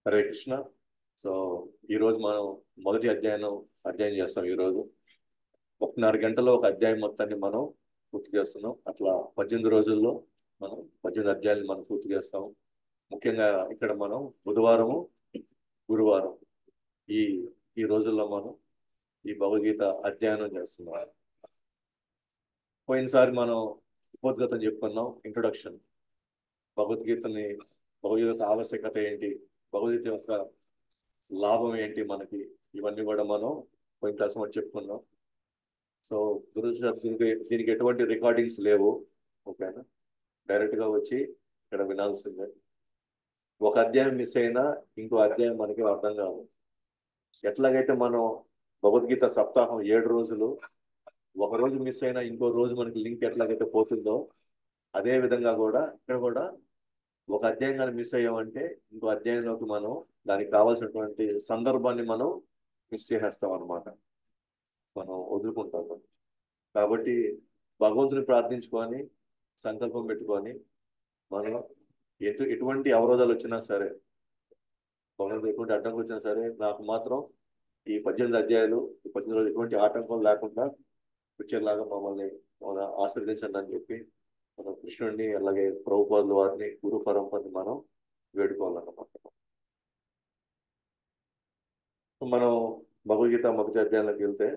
Hare Krishna. So ఈరోజు మనం మొదటి అధ్యాయం చేస్తాం. ఈరోజు 1.5 గంటలో ఒక అధ్యాయం మొత్తాన్ని మనం పూర్తి చేస్తున్నాం. అట్లా 18 రోజుల్లో మనం 18 అధ్యాయాలు మనం పూర్తి చేస్తాం. ముఖ్యంగా ఇక్కడ మనం బుధవారము, గురువారం ఈ ఈ రోజుల్లో మనం ఈ భగవద్గీత అధ్యయనం చేస్తున్నాం. పోయినసారి మనం ఉపోద్ఘాతం చెప్పుకున్నాం, ఇంట్రొడక్షన్. భగవద్గీతని భగవద్గీత ఆవశ్యకత ఏంటి, భగవద్గీత యొక్క లాభం ఏంటి మనకి, ఇవన్నీ కూడా మనం పోయిన క్లాస్ మనం చెప్పుకున్నాం. సో దీనికి ఎటువంటి రికార్డింగ్స్ లేవు. ఓకేనా, డైరెక్ట్గా వచ్చి ఇక్కడ వినాల్సిందే. ఒక అధ్యాయం మిస్ అయినా ఇంకో అధ్యాయం మనకి అర్థం కాదు. ఎట్లాగైతే మనం భగవద్గీత సప్తాహం 7 రోజులు, ఒక రోజు మిస్ అయినా ఇంకో రోజు మనకి లింక్ ఎట్లాగైతే పోతుందో, అదే విధంగా కూడా ఇక్కడ కూడా ఒక అధ్యాయం కానీ మిస్ అయ్యామంటే ఇంకో అధ్యాయంలోకి మనం దానికి కావాల్సినటువంటి సందర్భాన్ని మనం మిస్ చేసేస్తాం అనమాట, మనం వదులుకుంటాం. కాబట్టి భగవంతుని ప్రార్థించుకొని సంకల్పం పెట్టుకొని మనం ఎటువంటి అవరోధాలు వచ్చినా సరే, భగవంతుడు ఎటువంటి అడ్డంకులు వచ్చినా సరే, నాకు మాత్రం ఈ 18 అధ్యాయాలు, ఈ 18 రోజులు ఎటువంటి ఆటంకం లేకుండా వచ్చేలాగా మమ్మల్ని ఆశీర్వదించండి అని చెప్పి మన కృష్ణుడిని, అలాగే ప్రభుపాదుల వారిని, గురు పరంపరని మనం వేడుకోవాలన్నమాట. మనం భగవద్గీత మొదటి అధ్యాయంలోకి వెళ్తే,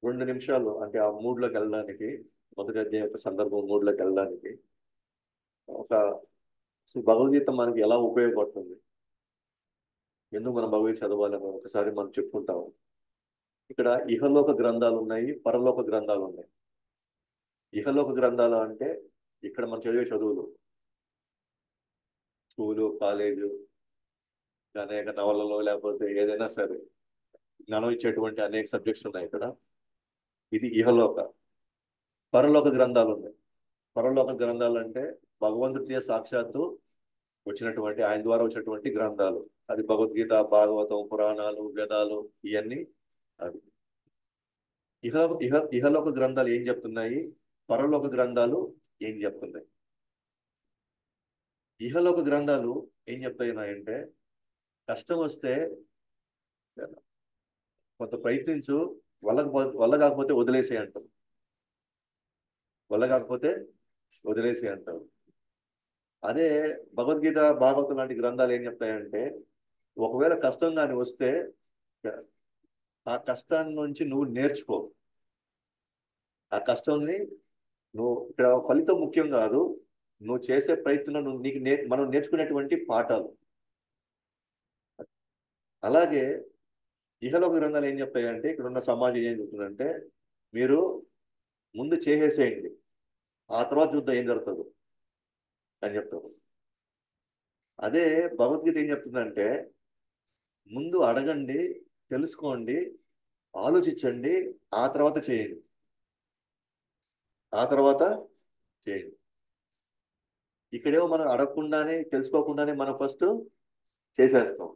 రెండు నిమిషాలు అంటే ఆ మూడ్లోకి వెళ్ళడానికి, మొదటి అధ్యాయం యొక్క సందర్భం మూడ్లోకి వెళ్ళడానికి ఒక అసలు భగవద్గీత మనకి ఎలా ఉపయోగపడుతుంది, ఎందుకు మనం భగవద్గీత చదవాలని ఒకసారి మనం చెప్పుకుంటాము. ఇక్కడ ఇహలోక గ్రంథాలు ఉన్నాయి, పరలోక గ్రంథాలు ఉన్నాయి. ఇహలోక గ్రంథాలు అంటే ఇక్కడ మనం చదివే చదువులు, స్కూలు, కాలేజు, అనేక నవలలో, లేకపోతే ఏదైనా సరే జ్ఞానం ఇచ్చేటువంటి అనేక సబ్జెక్ట్స్ ఉన్నాయి ఇక్కడ. ఇది ఇహలోక. పరలోక గ్రంథాలు ఉన్నాయి. పరలోక గ్రంథాలు అంటే భగవంతుడి సాక్షాత్తు వచ్చినటువంటి, ఆయన ద్వారా వచ్చినటువంటి గ్రంథాలు. అది భగవద్గీత, భాగవతం, పురాణాలు, వేదాలు, ఇవన్నీ అవి. ఇహ ఇహ ఇహలోక గ్రంథాలు ఏం చెప్తున్నాయి, పరలోక గ్రంథాలు ఏం చెప్తున్నాయి. ఇహలోక గ్రంథాలు ఏం చెప్తున్నాయంటే, కష్టం వస్తే కొంత ప్రయత్నించు, వల్ల కాకపోతే వదిలేసే అంటారు. వల్ల కాకపోతే వదిలేసే అంటారు. అదే భగవద్గీత, భాగవతం లాంటి గ్రంథాలు ఏం చెప్తాయంటే, ఒకవేళ కష్టం కానీ వస్తే ఆ కష్టాన్ని నుంచి నువ్వు నేర్చుకో. ఆ కష్టాన్ని నువ్వు, ఇక్కడ ఫలితం ముఖ్యం కాదు, నువ్వు చేసే ప్రయత్నం, నువ్వు మనం నేర్చుకునేటువంటి పాఠాలు. అలాగే ఇహలోక గ్రంథాలు ఏం చెప్తాయంటే, ఇక్కడ ఉన్న సమాజం ఏం చెప్తుందంటే, మీరు ముందు చేసేసేయండి, ఆ తర్వాత చూద్దాం ఏం జరుగుతుంది అని చెప్తారు. అదే భగవద్గీత ఏం చెప్తుందంటే, ముందు అడగండి, తెలుసుకోండి, ఆలోచించండి, ఆ తర్వాత చేయండి, ఆ తర్వాత చేయండి. ఇక్కడేమో మనం అడగకుండానే, తెలుసుకోకుండానే మనం ఫస్ట్ చేసేస్తాం.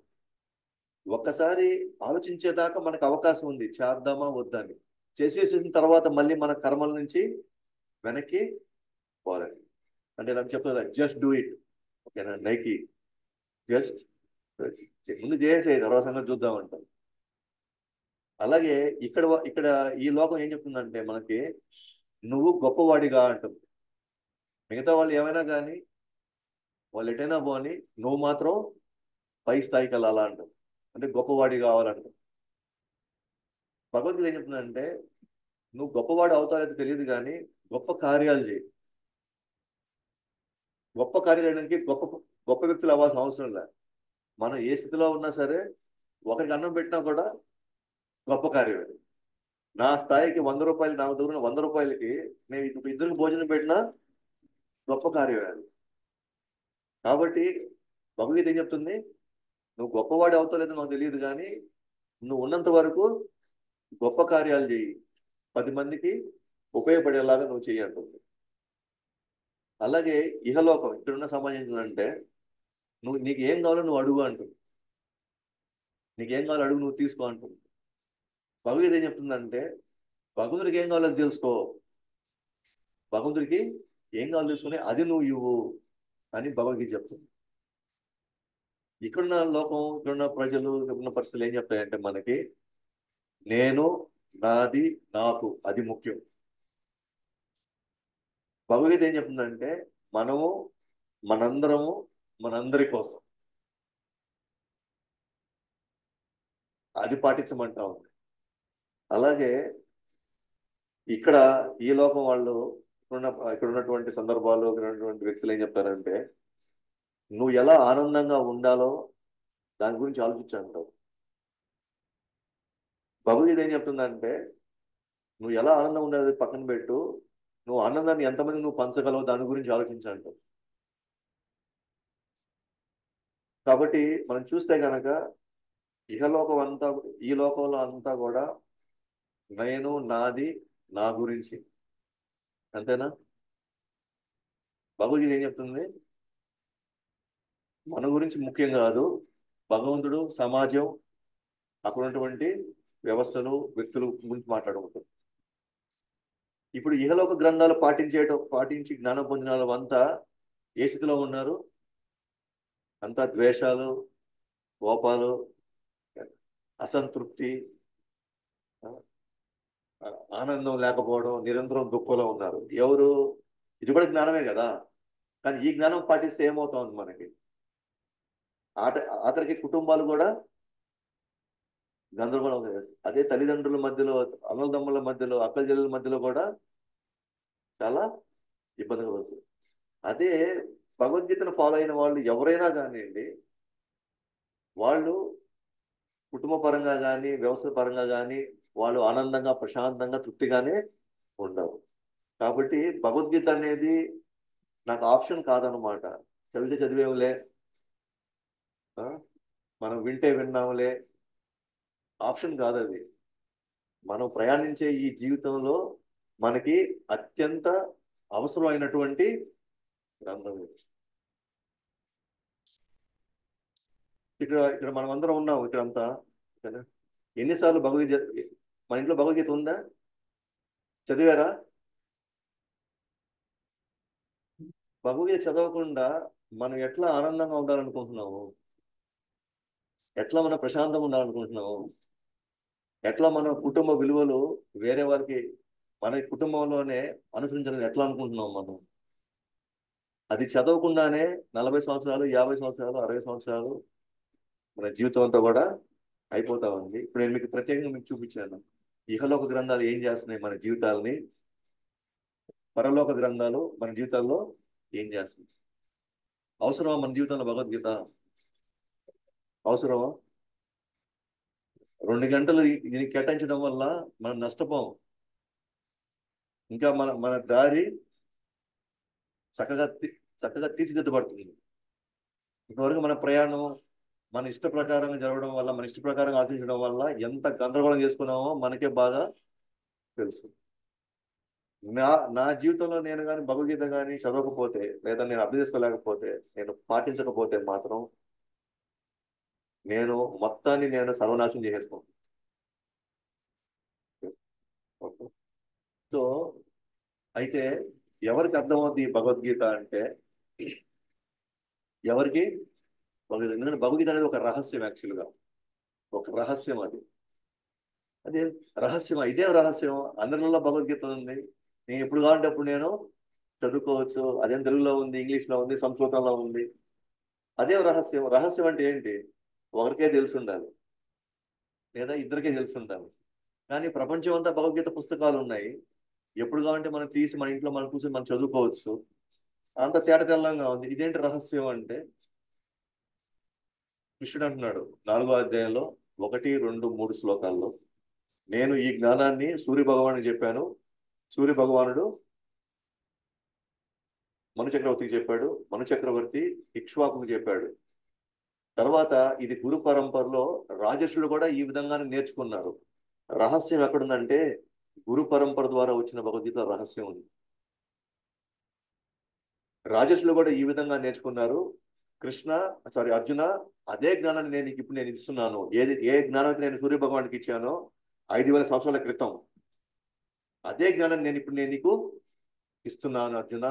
ఒక్కసారి ఆలోచించేదాకా మనకు అవకాశం ఉంది, చేద్దామా వద్దని. చేసేసిన తర్వాత మళ్ళీ మన కర్మల నుంచి వెనక్కి పోవాలి. అంటే నాకు చెప్తుంది, జస్ట్ డూ ఇట్. ఓకేనా, నైకి జస్ట్ ముందు చేసే తర్వాత సంగతి చూద్దామంటాం. అలాగే ఇక్కడ ఇక్కడ ఈ లోకం ఏం చెప్తుందంటే మనకి, నువ్వు గొప్పవాడిగా అంటుంది. మిగతా వాళ్ళు ఏమైనా కానీ, వాళ్ళు ఎటైనా పోని, నువ్వు మాత్రం పై స్థాయికి వెళ్ళాలా అంటుంది. అంటే గొప్పవాడి కావాలంటుంది. భగవద్గీత ఏం చెప్తుందంటే, నువ్వు గొప్పవాడు అవుతావో తెలియదు కానీ గొప్ప కార్యాలు చేయి. గొప్ప కార్యాలు చేయడానికి గొప్ప గొప్ప వ్యక్తులు అవ్వాల్సిన అవసరం లేదు. మనం ఏ స్థితిలో ఉన్నా సరే, ఒకరికి అన్నం పెట్టినా కూడా గొప్ప కార్యమే. నా స్థాయికి 100 రూపాయలు, నా దగ్గర 100 రూపాయలకి నేను ఇద్దరికి భోజనం పెట్టినా గొప్ప కార్యమే అది. కాబట్టి భగవద్గీత ఏం చెప్తుంది, నువ్వు గొప్పవాడు అవుతావు లేదో నాకు తెలియదు కానీ నువ్వు ఉన్నంత వరకు గొప్ప కార్యాలు చేయి, 10 మందికి ఉపయోగపడేలాగా నువ్వు చెయ్యి అంటుంది. అలాగే ఇహలోకం, ఇక్కడున్న సమాజం అంటే, నీకు ఏం కావాలో నువ్వు అడుగు అంటుంది. నీకేం కావాలో అడుగు, నువ్వు తీసుకో అంటుంది. భగవద్గీత ఏం చెప్తుందంటే, భగవంతుడికి ఏం కావాలో తెలుసుకో, భగవంతుడికి ఏం కావాలో తెలుసుకుని అది నువ్వు ఇవ్వు అని భగవద్గీత చెప్తుంది. ఇక్కడున్న లోకం, ఇక్కడున్న ప్రజలు, ఇక్కడున్న పరిస్థితులు ఏం చెప్తాయంటే మనకి నేను, నాది, నాకు అది ముఖ్యం. భగవద్గీత ఏం చెప్తుందంటే మనము, మనందరము, మనందరి కోసం అది పాటించమంటా ఉంది. అలాగే ఇక్కడ ఈ లోకం వాళ్ళు ఇక్కడ ఉన్నటువంటి సందర్భాలు, ఇక్కడ ఉన్నటువంటి వ్యక్తులు ఏం చెప్తారంటే నువ్వు ఎలా ఆనందంగా ఉండాలో దాని గురించి ఆలోచించంటావు. భగవద్గీత ఏం చెప్తుందంటే నువ్వు ఎలా ఆనందంగా ఉండాలి పక్కన పెట్టు, నువ్వు ఆనందాన్ని ఎంతమంది నువ్వు పంచగలవు దాని గురించి ఆలోచించంటావు. కాబట్టి మనం చూస్తే కనుక ఇహలోకం అంతా, ఈ లోకంలో అంతా కూడా నేను, నాది, నా గురించి, అంతేనా? భగవద్గీత ఏం చెప్తుంది? మన గురించి ముఖ్యం కాదు, భగవంతుడు, సమాజం, అక్కడ ఉన్నటువంటి వ్యవస్థలు, వ్యక్తులు గురించి మాట్లాడుకుంటాం. ఇప్పుడు ఇహలోక గ్రంథాలు పాటించి జ్ఞానం పొందిన వాళ్ళు అంతా ఏ స్థితిలో ఉన్నారు? అంతా ద్వేషాలు, కోపాలు, అసంతృప్తి, ఆనందం లేకపోవడం, నిరంతరం దుఃఖంలో ఉన్నారు. ఎవరు? ఇది కూడా జ్ఞానమే కదా. కానీ ఈ జ్ఞానం పాటిస్తే ఏమవుతుంది మనకి? ఆఖరికి కుటుంబాలు కూడా గందరగోళం ఉంది. అదే తల్లిదండ్రుల మధ్యలో, అన్నదమ్ముల మధ్యలో, అక్కల చెల్లెల మధ్యలో కూడా చాలా ఇబ్బందిగా పడుతుంది. అదే భగవద్గీతను ఫాలో అయిన వాళ్ళు ఎవరైనా కానివ్వండి, వాళ్ళు కుటుంబ పరంగా కానీ, వ్యవసాయ పరంగా కానీ వాళ్ళు ఆనందంగా, ప్రశాంతంగా, తృప్తిగానే ఉండవు. కాబట్టి భగవద్గీత అనేది నాకు ఆప్షన్ కాదనమాట. చదివితే చదివేవులే, మనం వింటే విన్నాములే, ఆప్షన్ కాదు అది. మనం ప్రయాణించే ఈ జీవితంలో మనకి అత్యంత అవసరమైనటువంటి గ్రంథం ఇది. ఇక్కడ మనం అందరం ఉన్నాం ఇక్కడంతా. ఎన్నిసార్లు భగవద్గీత మన ఇంట్లో భగవద్గీత ఉందా? చదివారా? భగవద్గీత చదవకుండా మనం ఎట్లా ఆనందంగా ఉండాలనుకుంటున్నాము? ఎట్లా మనం ప్రశాంతంగా ఉండాలనుకుంటున్నాము? ఎట్లా మన కుటుంబ విలువలు వేరే వారికి మన కుటుంబంలోనే అనుసరించాలని ఎట్లా అనుకుంటున్నాం మనం? అది చదవకుండానే 40 సంవత్సరాలు, 50 సంవత్సరాలు, 60 సంవత్సరాలు మన జీవితం అంతా కూడా అయిపోతా ఉంది. ఇప్పుడు నేను మీకు ప్రత్యేకంగా మీకు చూపించాను ఇహలోక గ్రంథాలు ఏం చేస్తున్నాయి మన జీవితాలని, పరలోక గ్రంథాలు మన జీవితాల్లో ఏం చేస్తుంది. అవసరమా మన జీవితంలో భగవద్గీత? అవసరమా? 2 గంటలు దీనికి కేటాయించడం వల్ల మనం నష్టపోం. ఇంకా మన దారి చక్కగా తీర్చిదిద్దబడుతుంది. ఇంతవరకు మన ప్రయాణం మన ఇష్ట ప్రకారంగా జరగడం వల్ల, మన ఇష్ట ప్రకారంగా ఆచరించడం వల్ల ఎంత గందరగోళం చేసుకున్నామో మనకే బాగా తెలుసు. నా జీవితంలో నేను కానీ భగవద్గీత కానీ చదవకపోతే, లేదా నేను అర్థం చేసుకోలేకపోతే, నేను పాటించకపోతే మాత్రం నేను మొత్తాన్ని నేను సర్వనాశనం చేసేసుకుంటాను. సో అయితే ఎవరికి అర్థమవుతుంది ఈ భగవద్గీత అంటే? ఎవరికి భగవద్గీత? ఎందుకంటే భగవద్గీత అనేది ఒక రహస్యం, యాక్చువల్గా ఒక రహస్యం. అదే రహస్యం. ఇదే రహస్యం. అందరిలో భగవద్గీత ఉంది. నేను ఎప్పుడు కావాలంటే అప్పుడు నేను చదువుకోవచ్చు. అదేం తెలుగులో ఉంది, ఇంగ్లీష్లో ఉంది, సంస్కృతంలో ఉంది. అదే రహస్యం. రహస్యం అంటే ఏంటి? ఒకరికే తెలిసి ఉండాలి, లేదా ఇద్దరికే తెలిసి ఉండాలి. కానీ ప్రపంచం అంతా భగవద్గీత పుస్తకాలు ఉన్నాయి. ఎప్పుడు కావాలంటే మనం తీసి మన ఇంట్లో మనం కూర్చొని మనం చదువుకోవచ్చు. అంత తేట తెల్లంగా ఉంది. ఇదేంటి రహస్యం అంటే కృష్ణుడు అంటున్నాడు 4వ అధ్యాయంలో 1, 2, 3 శ్లోకాల్లో, నేను ఈ జ్ఞానాన్ని సూర్య భగవానుడికి చెప్పాను. సూర్య భగవానుడు మను చక్రవర్తికి చెప్పాడు. మను చక్రవర్తి ఇక్ష్వాకుకు చెప్పాడు. తర్వాత ఇది గురు పరంపరలో రాజర్షులు కూడా ఈ విధంగానే నేర్చుకున్నారు. రహస్యం ఎక్కడుందంటే గురు పరంపర ద్వారా వచ్చిన భగవద్గీత రహస్యం ఉంది. రాజర్షులు కూడా ఈ విధంగా నేర్చుకున్నారు. అర్జున, అదే జ్ఞానాన్ని నేను ఇస్తున్నాను. ఏ జ్ఞానం అయితే నేను సూర్య భగవానికి ఇచ్చానో 5000 సంవత్సరాల క్రితం, అదే జ్ఞానం నేను నీకు ఇస్తున్నాను అర్జున.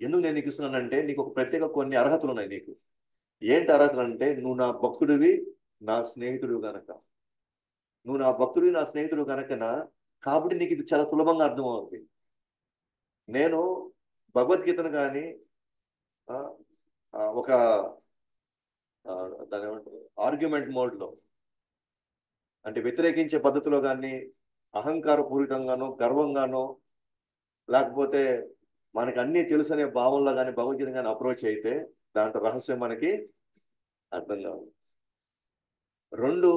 ఎందుకు నేను నీకు ఇస్తున్నానంటే నీకు ఒక ప్రత్యేక కొన్ని అర్హతలు ఉన్నాయి నీకు. ఏంటి అర్హతలు అంటే, నువ్వు నా భక్తుడివి, నా స్నేహితుడు గనక. నువ్వు నా భక్తుడివి, నా స్నేహితుడు కనుకనా, కాబట్టి నీకు ఇది చాలా సులభంగా అర్థమవుతుంది. నేను భగవద్గీతను కానీ ఒక దాని ఏమంటారు ఆర్గ్యుమెంట్ మోడ్లో, అంటే వ్యతిరేకించే పద్ధతిలో కానీ, అహంకార పూరితంగానో గర్వంగానో, లేకపోతే మనకి అన్నీ తెలుసు అనే భావంలో కానీ భగవద్గీత కానీ అప్రోచ్ అయితే దాంట్లో రహస్యం మనకి అర్థం కాదు. రెండు,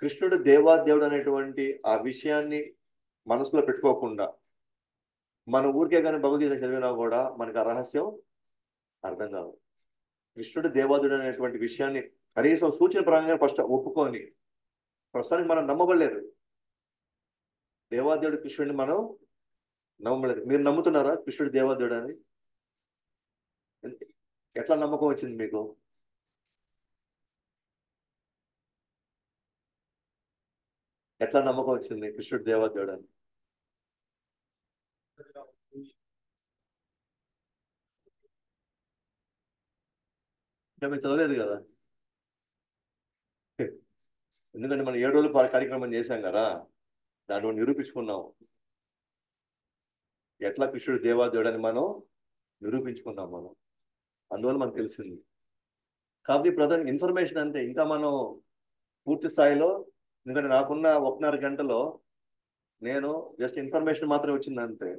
కృష్ణుడు దేవాదేవుడు అనేటువంటి ఆ విషయాన్ని మనసులో పెట్టుకోకుండా మన ఊరికే కానీ భగవద్గీత చదివినా కూడా మనకు ఆ రహస్యం అర్థం కాదు. కృష్ణుడు దేవాదేవుడు అనేటువంటి విషయాన్ని కనీసం సూచన పరంగా ఫస్ట్ ఒప్పుకొని, ప్రస్తుతానికి మనం నమ్మబడలేదు. దేవాదేవుడు కృష్ణుడిని మనం నమ్మలేదు. మీరు నమ్ముతున్నారా కృష్ణుడు దేవాదేవుడు అని? ఎట్లా నమ్మకం వచ్చింది మీకు? ఎట్లా నమ్మకం వచ్చింది కృష్ణుడు దేవాదేవుడు అని? ఇంకా మీరు చదవలేదు కదా. ఎందుకంటే మనం 7 రోజులు కార్యక్రమం చేశాం కదా, దాన్ని నిరూపించుకున్నాం. ఎట్లా కృష్ణుడు దేవాదేవుడు అని మనం నిరూపించుకున్నాం మనం. అందువల్ల మనకు తెలిసింది. కాబట్టి ప్రధాన ఇన్ఫర్మేషన్ అంతే, ఇంకా మనం పూర్తి స్థాయిలో, ఎందుకంటే నాకున్న 1.5 గంటలో నేను జస్ట్ ఇన్ఫర్మేషన్ మాత్రమే వచ్చిందంటే,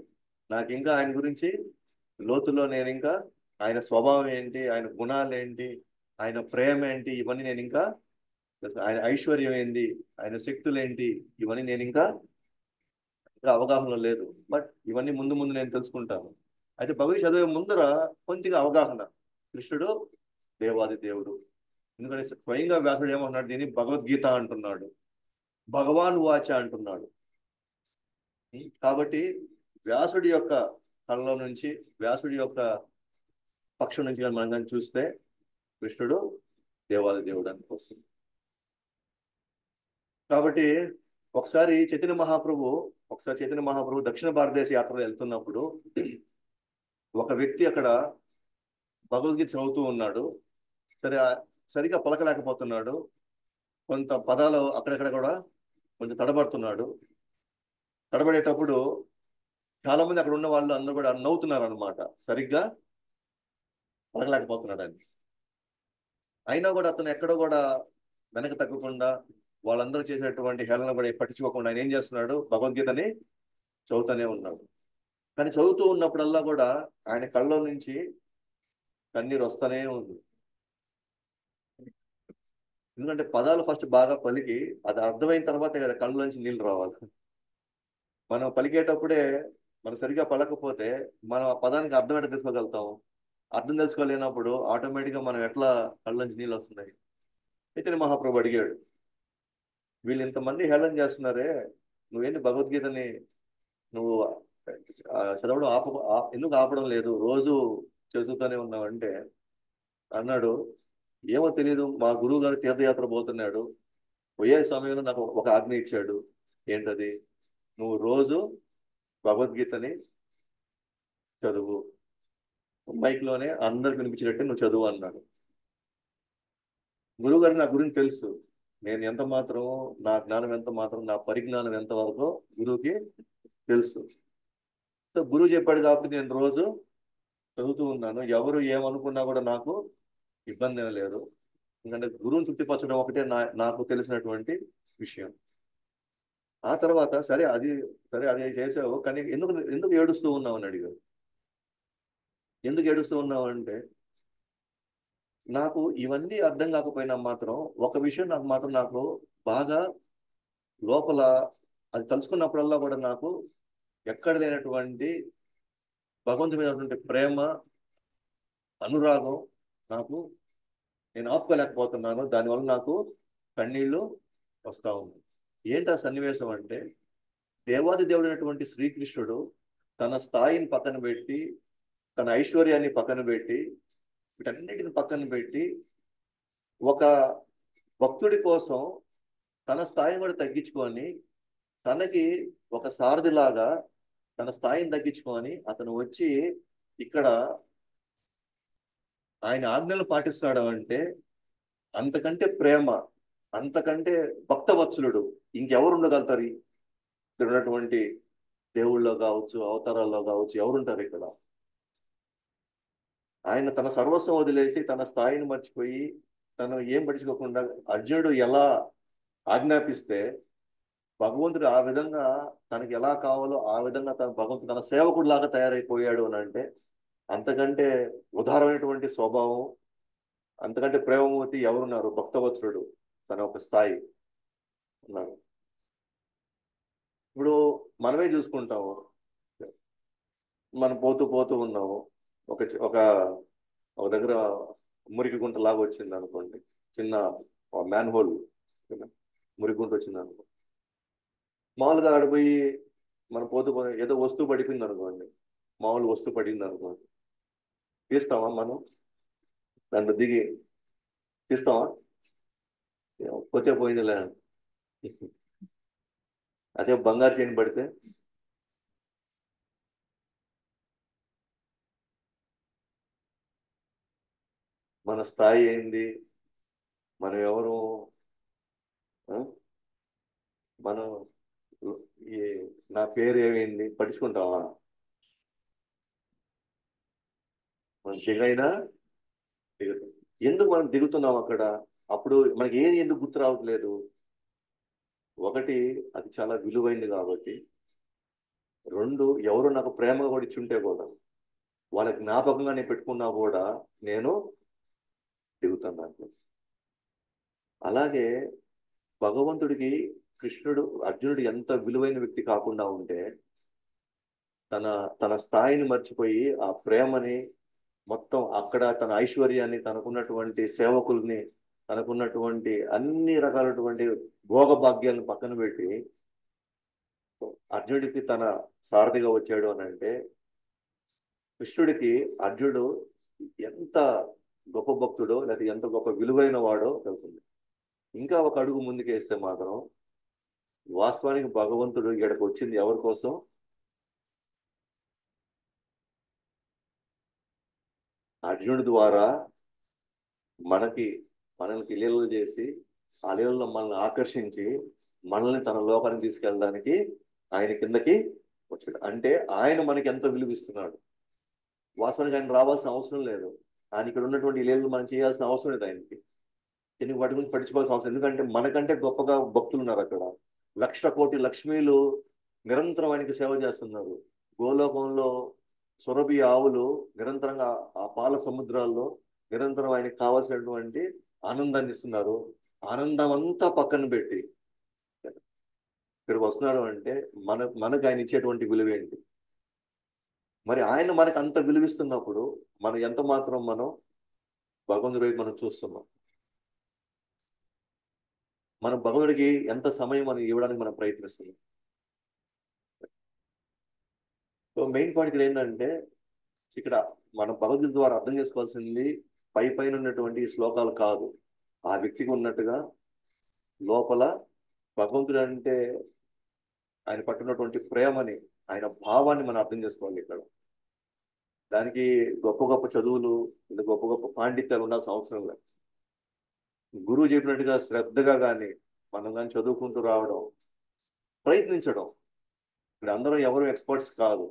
నాకు ఇంకా ఆయన గురించి లోతులో నేను ఇంకా ఆయన స్వభావం ఏంటి, ఆయన గుణాలు ఏంటి, ఆయన ప్రేమ ఏంటి, ఇవన్నీ నేను ఇంకా, ఆయన ఐశ్వర్యం ఏంటి, ఆయన శక్తులు ఏంటి, ఇవన్నీ నేను ఇంకా అవగాహన లేదు. బట్ ఇవన్నీ ముందు ముందు నేను తెలుసుకుంటాను. అయితే భవిష్యత్ చదివే ముందర కొద్దిగా అవగాహన, కృష్ణుడు దేవాది దేవుడు. ఎందుకంటే స్వయంగా వ్యాసుడు ఏమన్నాడు, దీన్ని భగవద్గీత అంటున్నాడు, భగవాన్ వాచ అంటున్నాడు. కాబట్టి వ్యాసుడి యొక్క కళ్ళ నుంచి, వ్యాసుడి యొక్క పక్షం నుంచి మనం కానీ చూస్తే కృష్ణుడు దేవాది దేవుడు అని వస్తుంది. కాబట్టి ఒకసారి చైతన్య మహాప్రభు దక్షిణ భారతదేశ యాత్రలో వెళ్తున్నప్పుడు ఒక వ్యక్తి అక్కడ భగవద్గీత చదువుతూ ఉన్నాడు. సరిగా పలకలేకపోతున్నాడు. కొంత పదాలు అక్కడక్కడ కూడా కొంచెం తడబడుతున్నాడు. తడబడేటప్పుడు చాలా మంది అక్కడ ఉన్న వాళ్ళు అందరూ కూడా నవ్వుతున్నారు అనమాట, సరిగ్గా పలకలేకపోతున్నాడు అని. అయినా కూడా అతను ఎక్కడో కూడా వెనక తగ్గకుండా, వాళ్ళందరూ చేసేటువంటి హేళన కూడా పట్టించుకోకుండా ఆయన ఏం చేస్తున్నాడు, భగవద్గీతని చదువుతూనే ఉన్నాడు. కానీ చదువుతూ ఉన్నప్పుడల్లా కూడా ఆయన కళ్ళలో నుంచి కన్నీరు వస్తూనే ఉంది. ఎందుకంటే పదాలు ఫస్ట్ బాగా పలికి అది అర్థమైన తర్వాతే కదా కళ్ళ నుంచి నీళ్ళు రావాలి. మనం పలికేటప్పుడే మనం సరిగ్గా పలకపోతే మనం ఆ పదానికి అర్థం ఎట్లా తెలుసుకోగలుగుతాం? అర్థం తెలుసుకోలేనప్పుడు ఆటోమేటిక్గా మనం ఎట్లా కళ్ళ నుంచి నీళ్ళు వస్తున్నాయి. అయితే మహాప్రభు అడిగాడు, వీళ్ళు ఇంతమంది హేళన చేస్తున్నారే, నువ్వేంటి భగవద్గీతని నువ్వు చదవడం ఎందుకు ఆపడం లేదు, రోజు చదువుతూనే ఉన్నావంటే అన్నాడు, ఏమో తెలియదు, మా గురువు గారు తీర్థయాత్ర పోతున్నాడు, పోయే సమయంలో నాకు ఒక ఆజ్ఞ ఇచ్చాడు. ఏంటది? నువ్వు రోజు భగవద్గీతని చదువు, మైక్లోనే అందరికి వినిపించినట్టే నువ్వు చదువు అన్నాడు. గురువు గారికి నా గురించి తెలుసు, నేను ఎంత మాత్రం, నా జ్ఞానం ఎంత మాత్రం, నా పరిజ్ఞానం ఎంత వరకు గురువుకి తెలుసు. సో గురువు చెప్పాడు కాబట్టి నేను రోజు చదువుతూ ఉన్నాను. ఎవరు ఏమనుకున్నా కూడా నాకు ఇబ్బంది ఏం లేదు. ఎందుకంటే గురువుని తృప్తిపరచడం ఒకటే నాకు తెలిసినటువంటి విషయం. ఆ తర్వాత సరే అది చేసావు, కానీ ఎందుకు ఎందుకు ఏడుస్తూ ఉన్నావు అని అడిగాడు. ఎందుకు ఏడుస్తూ ఉన్నావు అంటే, నాకు ఇవన్నీ అర్థం కాకపోయినా మాత్రం ఒక విషయం నాకు బాగా లోపల అది తలుచుకున్నప్పుడల్లా కూడా నాకు ఎక్కడ లేనటువంటి భగవంతుడి మీద ప్రేమ, అనురాగం నాకు నేను ఆపుకోలేకపోతున్నాను. దానివల్ల నాకు కన్నీళ్లు వస్తా ఉంది. ఏంటి ఆ సన్నివేశం అంటే, దేవాది దేవుడు అయినటువంటి శ్రీకృష్ణుడు తన స్థాయిని పక్కన పెట్టి, తన ఐశ్వర్యాన్ని పక్కన పెట్టి, వీటన్నిటిని పక్కన పెట్టి ఒక భక్తుడి కోసం తన స్థాయిని కూడా తగ్గించుకొని తనకి ఒక సారథిలాగా తన స్థాయిని తగ్గించుకొని అతను వచ్చి ఇక్కడ ఆయన ఆజ్ఞలు పాటిస్తాడు అంటే అంతకంటే ప్రేమ, అంతకంటే భక్తవత్సలుడు ఇంకెవరు ఉండగలుగుతారు? ఇక్కడ ఉన్నటువంటి దేవుళ్ళలో కావచ్చు, అవతారాల్లో కావచ్చు, ఎవరుంటారు ఇక్కడ? ఆయన తన సర్వస్వం వదిలేసి తన స్థాయిని మర్చిపోయి తను ఏం పట్టించుకోకుండా అర్జునుడు ఎలా ఆజ్ఞాపిస్తే భగవంతుడు ఆ విధంగా తనకి ఎలా కావాలో ఆ విధంగా తన భగవంతుడు తన సేవకుడు లాగా తయారైపోయాడు అని అంటే అంతకంటే ఉదారమైనటువంటి స్వభావం, అంతకంటే ప్రేమమూర్తి ఎవరున్నారు? భక్తవత్సలుడు తన ఒక స్థాయి ఉన్నారు. ఇప్పుడు మనమే చూసుకుంటాము, మనం పోతూ పోతూ ఉన్నాము, ఒక ఒక ఒక దగ్గర మురికి గుంట లాగా వచ్చింది అనుకోండి, చిన్న మ్యాన్ హోల్ మురికి గుంట వచ్చింది అనుకో, మామూలుగా ఆడిపోయి మనం పోతూ ఏదో వస్తువు పడిపోయింది అనుకోండి, మామూలు వస్తువు పడింది అనుకోండి, తీస్తామా మనం? దాంట్లో దిగి తీస్తామా? పోతే పోయిందిలే. అదే బంగారు చైన్ పడితే మన స్థాయి ఏంది, మనం ఎవరు, ఆ? మనం ఈ నా పేరు ఏమైంది పట్టించుకుంటావా? మనం దిగైనా దిగుతాం. ఎందుకు మనం దిగుతున్నాం అక్కడ? అప్పుడు మనకి ఏది ఎందుకు గుర్తు రావట్లేదు? ఒకటి, అది చాలా విలువైంది కాబట్టి. రెండు, ఎవరు నాకు ప్రేమగా కూడా ఇచ్చుంటే కూడా వాళ్ళ జ్ఞాపకంగా నేను పెట్టుకున్నా కూడా నేను దిగుతాను దాంట్లో. అలాగే భగవంతుడికి కృష్ణుడు, అర్జునుడు ఎంత విలువైన వ్యక్తి కాకుండా ఉంటే తన తన స్థాయిని మర్చిపోయి ఆ ప్రేమని మొత్తం అక్కడ తన ఐశ్వర్యాన్ని, తనకున్నటువంటి సేవకుల్ని, తనకున్నటువంటి అన్ని రకాలటువంటి భోగభాగ్యాలను పక్కన పెట్టి అర్జునుడికి తన సారథిగా వచ్చాడు అని అంటే కృష్ణుడికి అర్జునుడు ఎంత గొప్ప భక్తుడో లేదా ఎంత గొప్ప విలువైన వాడో తెలుస్తుంది. ఇంకా ఒక అడుగు ముందుకేస్తే మాత్రం వాస్తవానికి భగవంతుడు ఇక్కడికి వచ్చింది ఎవరి కోసం? అర్జునుడి ద్వారా మనకి మనల్ని లీలలు చేసి ఆ లీలలో మనల్ని ఆకర్షించి మనల్ని తన లోకానికి తీసుకెళ్ళడానికి ఆయన కిందకి వచ్చాడు. అంటే ఆయన మనకి ఎంత విలువిస్తున్నాడు. వాస్తవానికి ఆయన రావాల్సిన అవసరం లేదు. ఆయన ఇక్కడ ఉన్నటువంటి లీలలు మనం చేయాల్సిన అవసరం లేదు ఆయనకి. దీనికి వాటి గురించి పట్టించుకోవాల్సిన అవసరం, ఎందుకంటే మనకంటే గొప్పగా భక్తులు ఉన్నారు అక్కడ. 1,00,00,000 లక్ష్మీలు నిరంతరం ఆయనకి సేవ చేస్తున్నారు. గోలోకంలో సురభి ఆవులు నిరంతరంగా ఆ పాల సముద్రాల్లో నిరంతరం ఆయనకి కావాల్సినటువంటి ఆనందాన్ని ఇస్తున్నారు. ఆనందం అంతా పక్కన పెట్టి ఇక్కడికి వస్తున్నాడు అంటే మనకు ఆయన ఇచ్చేటువంటి విలువ ఏంటి? మరి ఆయన మనకు అంత విలువిస్తున్నప్పుడు మనం ఎంత మాత్రం మనం భగవంతుడి వైపు మనం చూస్తున్నాం? మనం భగవంతుడికి ఎంత సమయం మనం ఇవ్వడానికి మనం ప్రయత్నిస్తున్నాం? సో మెయిన్ పాయింట్ ఇక్కడ ఏంటంటే, ఇక్కడ మనం భగవద్గీత ద్వారా అర్థం చేసుకోవాల్సింది పై పైన ఉన్నటువంటి శ్లోకాలు కాదు, ఆ వ్యక్తికి ఉన్నట్టుగా లోపల భగవంతుడు అంటే ఆయన పట్టున్నటువంటి ప్రేమని, ఆయన భావాన్ని మనం అర్థం చేసుకోవాలి ఇక్కడ. దానికి గొప్ప గొప్ప చదువులు లేదా గొప్ప గొప్ప పాండిత్యాలు ఉండాల్సిన అవసరం లేదు. గురువు చెప్పినట్టుగా శ్రద్ధగా కానీ మనం కానీ చదువుకుంటూ రావడం, ప్రయత్నించడం. ఇక్కడ అందరం ఎవరు ఎక్స్పర్ట్స్ కాదు,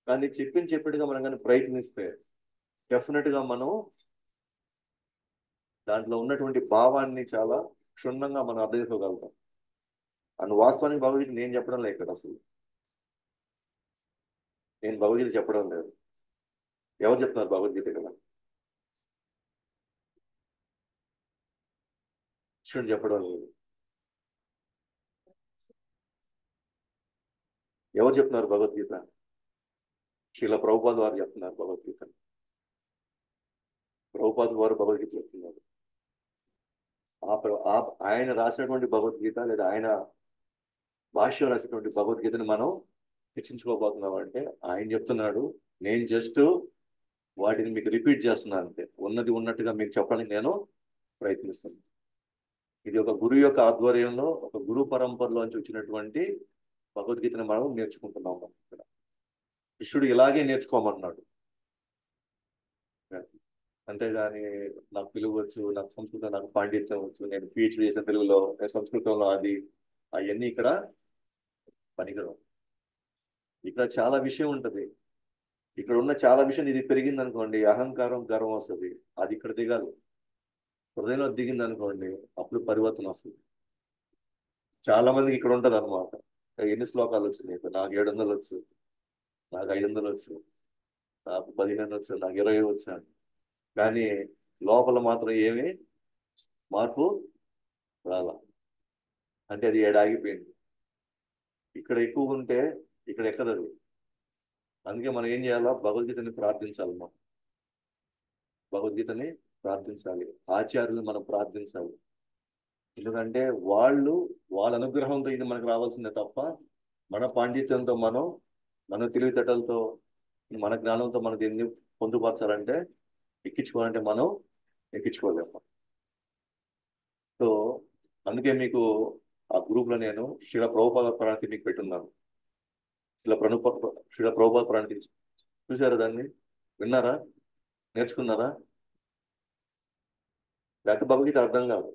కానీ చెప్పినట్టుగా మనం కానీ ప్రయత్నిస్తే డెఫినెట్ గా మనం దాంట్లో ఉన్నటువంటి భావాన్ని చాలా క్షుణ్ణంగా మనం అర్థం చేసుకోగలుగుతాం. అండ్ వాస్తవానికి భగవద్గీత నేను చెప్పడం లేదు ఇక్కడ, అసలు నేను భగవద్గీత చెప్పడం లేదు. ఎవరు చెప్తున్నారు భగవద్గీత కదా? కృష్ణుడు చెప్పడం లేదు. ఎవరు చెప్తున్నారు భగవద్గీత? శ్రీల ప్రభుపాద వారు చెప్తున్నారు భగవద్గీత. ప్రభుపాద వారు భగవద్గీత చెప్తున్నారు. ఆయన రాసినటువంటి భగవద్గీత లేదా ఆయన భాష్యం రాసినటువంటి భగవద్గీతని మనం చర్చించుకోబోతున్నాం అంటే ఆయన చెప్తున్నాడు, నేను జస్ట్ వాటిని మీకు రిపీట్ చేస్తున్నాను అంతే, ఉన్నది ఉన్నట్టుగా మీకు చెప్పడానికి నేను ప్రయత్నిస్తున్నాను. ఇది ఒక గురువు యొక్క ఆధ్వర్యంలో, ఒక గురు పరంపరలోంచి వచ్చినటువంటి భగవద్గీతను మనం నేర్చుకుంటున్నాం ఇక్కడ. కృష్ణుడు ఇలాగే నేర్చుకోమన్నాడు. అంతేగాని నాకు తెలుగు వచ్చు, నాకు సంస్కృతం, నాకు పాండిత్యం వచ్చు, నేను పిహెచ్డి చేసిన తెలుగులో, నేను సంస్కృతంలో అది, అవన్నీ ఇక్కడ పనికిరావు. ఇక్కడ చాలా విషయం ఉంటది. ఇక్కడ ఉన్న చాలా విషయం ఇది పెరిగింది అనుకోండి, అహంకారం గర్వం వస్తుంది. అది ఇక్కడ దిగాలి. హృదయంలో దిగింది అనుకోండి, అప్పుడు పరివర్తన వస్తుంది. చాలా మందికి ఇక్కడ ఉంటది అనమాట. ఎన్ని శ్లోకాలు వచ్చినాయి? నాకు 700 వచ్చు, నాకు 500 వచ్చు, నాకు 15 వచ్చు, నాకు 20 వచ్చు. కానీ లోపల మాత్రం ఏమీ మార్పు రాల. అంటే అది ఏడాగిపోయింది. ఇక్కడ ఎక్కువ ఉంటే ఇక్కడ ఎక్కదది. అందుకే మనం ఏం చేయాలా? భగవద్గీతని ప్రార్థించాలి. మనం భగవద్గీతని ప్రార్థించాలి, ఆచార్యులు మనం ప్రార్థించాలి. ఎందుకంటే వాళ్ళ అనుగ్రహంతో ఇది మనకు రావాల్సిందే తప్ప మన పాండిత్యంతో మన తెలివితేటలతో, మన జ్ఞానంతో మనం దీన్ని పొందుపరచాలంటే, ఎక్కించుకోవాలంటే మనం ఎక్కించుకోలేము. సో అందుకే మీకు ఆ గ్రూప్ లో నేను శ్రీల ప్రభుపాద ప్రణాళిక మీకు పెట్టున్నాను. శ్రీల ప్రభుపాద ప్రణాళిక చూసారా? దాన్ని విన్నారా? నేర్చుకున్నారా? లేకపోతే భగవద్గీత అర్థం కాదు.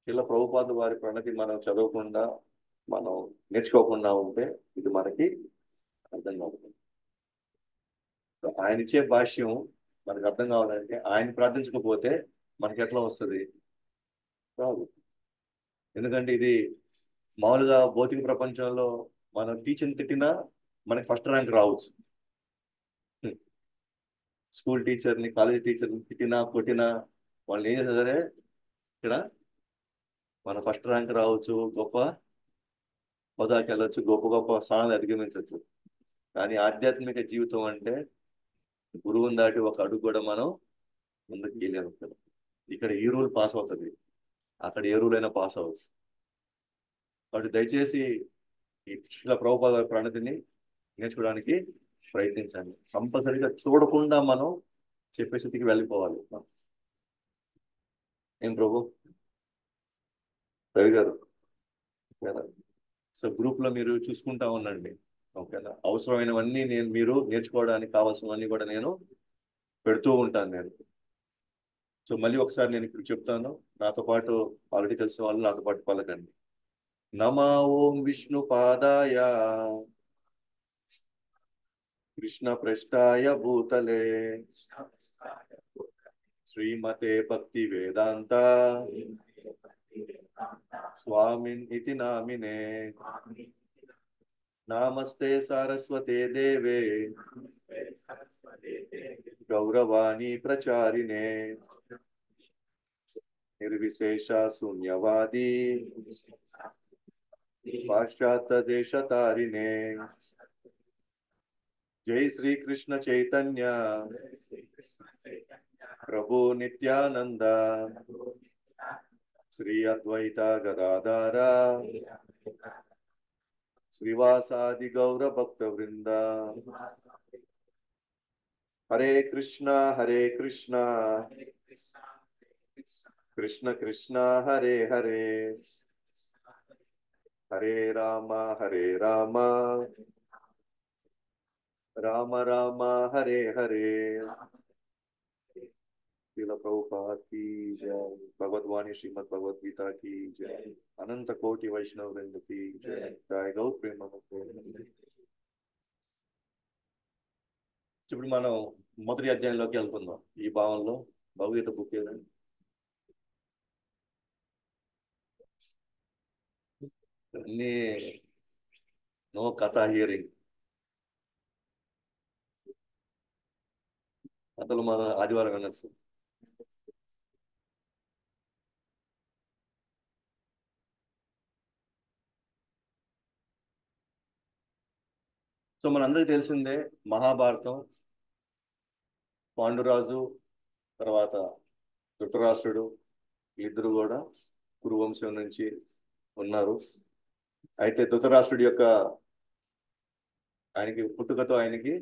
శ్రీల ప్రభుపాద వారి ప్రణతి మనం చదవకుండా, మనం నేర్చుకోకుండా ఉంటే ఇది మనకి అర్థం కాదు. ఆయన ఇచ్చే భాష్యం మనకు అర్థం కావాలంటే ఆయన ప్రార్థించకపోతే మనకి ఎట్లా వస్తుంది? రాదు. ఎందుకంటే ఇది మామూలుగా భౌతిక ప్రపంచంలో మనం టీచర్ని తిట్టినా మనకి ఫస్ట్ ర్యాంక్ రావచ్చు. స్కూల్ టీచర్ని, కాలేజ్ టీచర్ని తిట్టినా కొట్టినా వాళ్ళు ఏం చేసినా సరే ఇక్కడ మన ఫస్ట్ ర్యాంక్ రావచ్చు, గొప్ప హోదాకి వెళ్ళొచ్చు, గొప్ప గొప్ప స్థానాలు అధిగమించవచ్చు. కానీ ఆధ్యాత్మిక జీవితం అంటే గురువుని దాటి ఒక అడుగు కూడా మనం ముందుకు వెళ్ళాము. ఇక్కడ ఈ రూల్ పాస్ అవుతుంది, అక్కడ ఏ రూల్ అయినా పాస్ అవ్వచ్చు. కాబట్టి దయచేసి ఈ శ్రీల ప్రభుపాద ప్రణతిని నేర్చుకోవడానికి ప్రయత్నించండి. కంపల్సరీగా చూడకుండా మనం చెప్పే స్థితికి వెళ్ళిపోవాలి. ఏం ప్రభు రవి గారు? సో గ్రూప్ లో మీరు చూసుకుంటా ఉండండి. ఓకేనా? అవసరమైనవన్నీ మీరు నేర్చుకోవడానికి కావాల్సినవన్నీ కూడా నేను పెడుతూ ఉంటాను నేను. సో మళ్ళీ ఒకసారి నేను ఇప్పుడు చెప్తాను, నాతో పాటు ఆల్రెడీ తెలిసిన వాళ్ళు నాతో పాటు పలకండి. నమా ఓం విష్ణు పాదాయ కృష్ణ పృష్ఠాయ భూతలే శ్రీమతే భక్తి వేదాంత స్వామిన్ ఇతి నామినే నమస్తే సారస్వతే దేవే గౌరవాణి ప్రచారిణే నిర్విశేష శూన్యవాది పాశ్చాత్య దేశ తారిణే. జై శ్రీ కృష్ణ చైతన్య ప్రభు నిత్యానంద శ్రీ అద్వైత గదాధర శ్రీవాసాది గౌర భక్త వృంద. హరే కృష్ణ కృష్ణ కృష్ణ హరే హరే, హరే రామ రామ రామ హరే హరే. శ్రీల ప్రభుపాద की जय, भगवद्वाणी श्रीमद् भगवद गीता की जय, अनंत कोटि वैष्णव वृंद की जय, जय गौ प्रेम. ఇప్పుడు మనం మొదటి అధ్యాయంలోకి వెళ్తున్నాం. ఈ భావంలో భగవద్గీత బుక్ ఏదండి? అన్ని నో కథ హియరింగ్. కథలు మనం ఆదివారం వినొచ్చు. సో మనందరికీ తెలిసిందే, మహాభారతం, పాండురాజు తర్వాత ధృతరాష్ట్రుడు ఇద్దరు కూడా కురువంశం నుంచి ఉన్నారు. అయితే ధృతరాష్ట్రుడి యొక్క ఆయనకి పుట్టుకతో ఆయనకి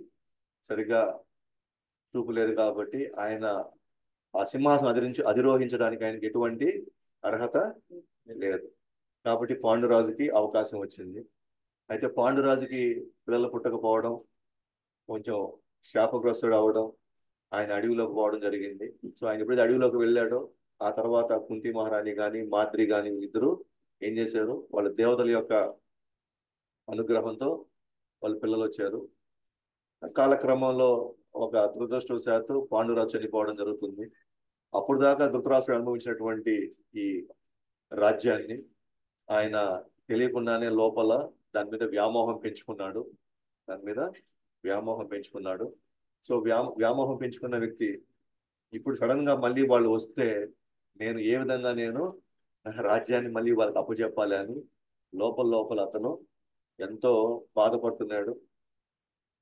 సరిగ్గా చూపు లేదు కాబట్టి ఆయన ఆ సింహాసనం అధిరోహించడానికి ఆయనకి ఎటువంటి అర్హత లేదు. కాబట్టి పాండురాజుకి అవకాశం వచ్చింది. అయితే పాండురాజుకి పిల్లలు పుట్టకపోవడం, కొంచెం శాపగ్రస్తుడు అవడం, ఆయన అడవిలోకి పోవడం జరిగింది. సో ఆయన ఎప్పుడైతే అడవిలోకి వెళ్ళాడో ఆ తర్వాత కుంతి మహారాణి కానీ మాద్రి కానీ ఇద్దరు ఏం చేశారు, వాళ్ళ దేవతల యొక్క అనుగ్రహంతో వాళ్ళ పిల్లలు వచ్చారు. కాలక్రమంలో ఒక దురదృష్టవశాత్తు పాండురాజు చనిపోవడం జరుగుతుంది. అప్పుడు దాకా ధృతరాష్ట్రుడు అనుభవించినటువంటి ఈ రాజ్యాన్ని ఆయన తెలియకుండానే లోపల దాని మీద వ్యామోహం పెంచుకున్నాడు. దాని మీద వ్యామోహం పెంచుకున్నాడు. సో వ్యామోహం పెంచుకున్న వ్యక్తి ఇప్పుడు సడన్ గా మళ్ళీ వాళ్ళు వస్తే నేను ఏ విధంగా నేను నా రాజ్యాన్ని మళ్ళీ వాళ్ళకి అప్పచెప్పాలి అని లోపల లోపల అతను ఎంతో బాధపడుతున్నాడు.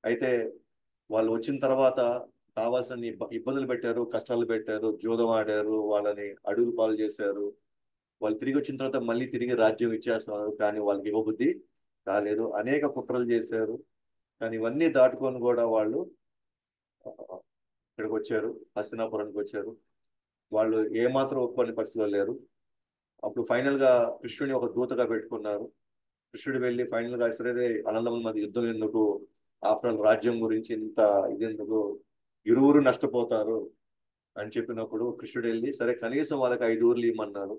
అయితే వాళ్ళు వచ్చిన తర్వాత కావాల్సిన ఇబ్బందులు పెట్టారు, కష్టాలు పెట్టారు, జూదం ఆడారు, వాళ్ళని అడవులు పాలు చేశారు. వాళ్ళు తిరిగి వచ్చిన తర్వాత మళ్ళీ తిరిగి రాజ్యం ఇచ్చేస్తున్నారు, కానీ వాళ్ళకి ఇవ్వబుద్ధి కాలేదు. అనేక కుట్రలు చేశారు. కానీ ఇవన్నీ దాటుకొని కూడా వాళ్ళు ఆ, ఇక్కడికి వచ్చారు, హస్తినాపురానికి వచ్చారు. వాళ్ళు ఏమాత్రం ఒప్పుకోని పరిస్థితిలో లేరు. అప్పుడు ఫైనల్ గా కృష్ణుని ఒక దూతగా పెట్టుకున్నారు. కృష్ణుడు వెళ్ళి ఫైనల్ గా సరే అనంతముల మధ్య యుద్ధం ఎందుకు, ఆఫ్టర్ రాజ్యం గురించి ఇంత ఇదెందుకు, ఇరువురు నష్టపోతారు అని చెప్పినప్పుడు కృష్ణుడు వెళ్ళి సరే కనీసం వాళ్ళకి 5 ఊర్లు ఇవ్వమన్నారు.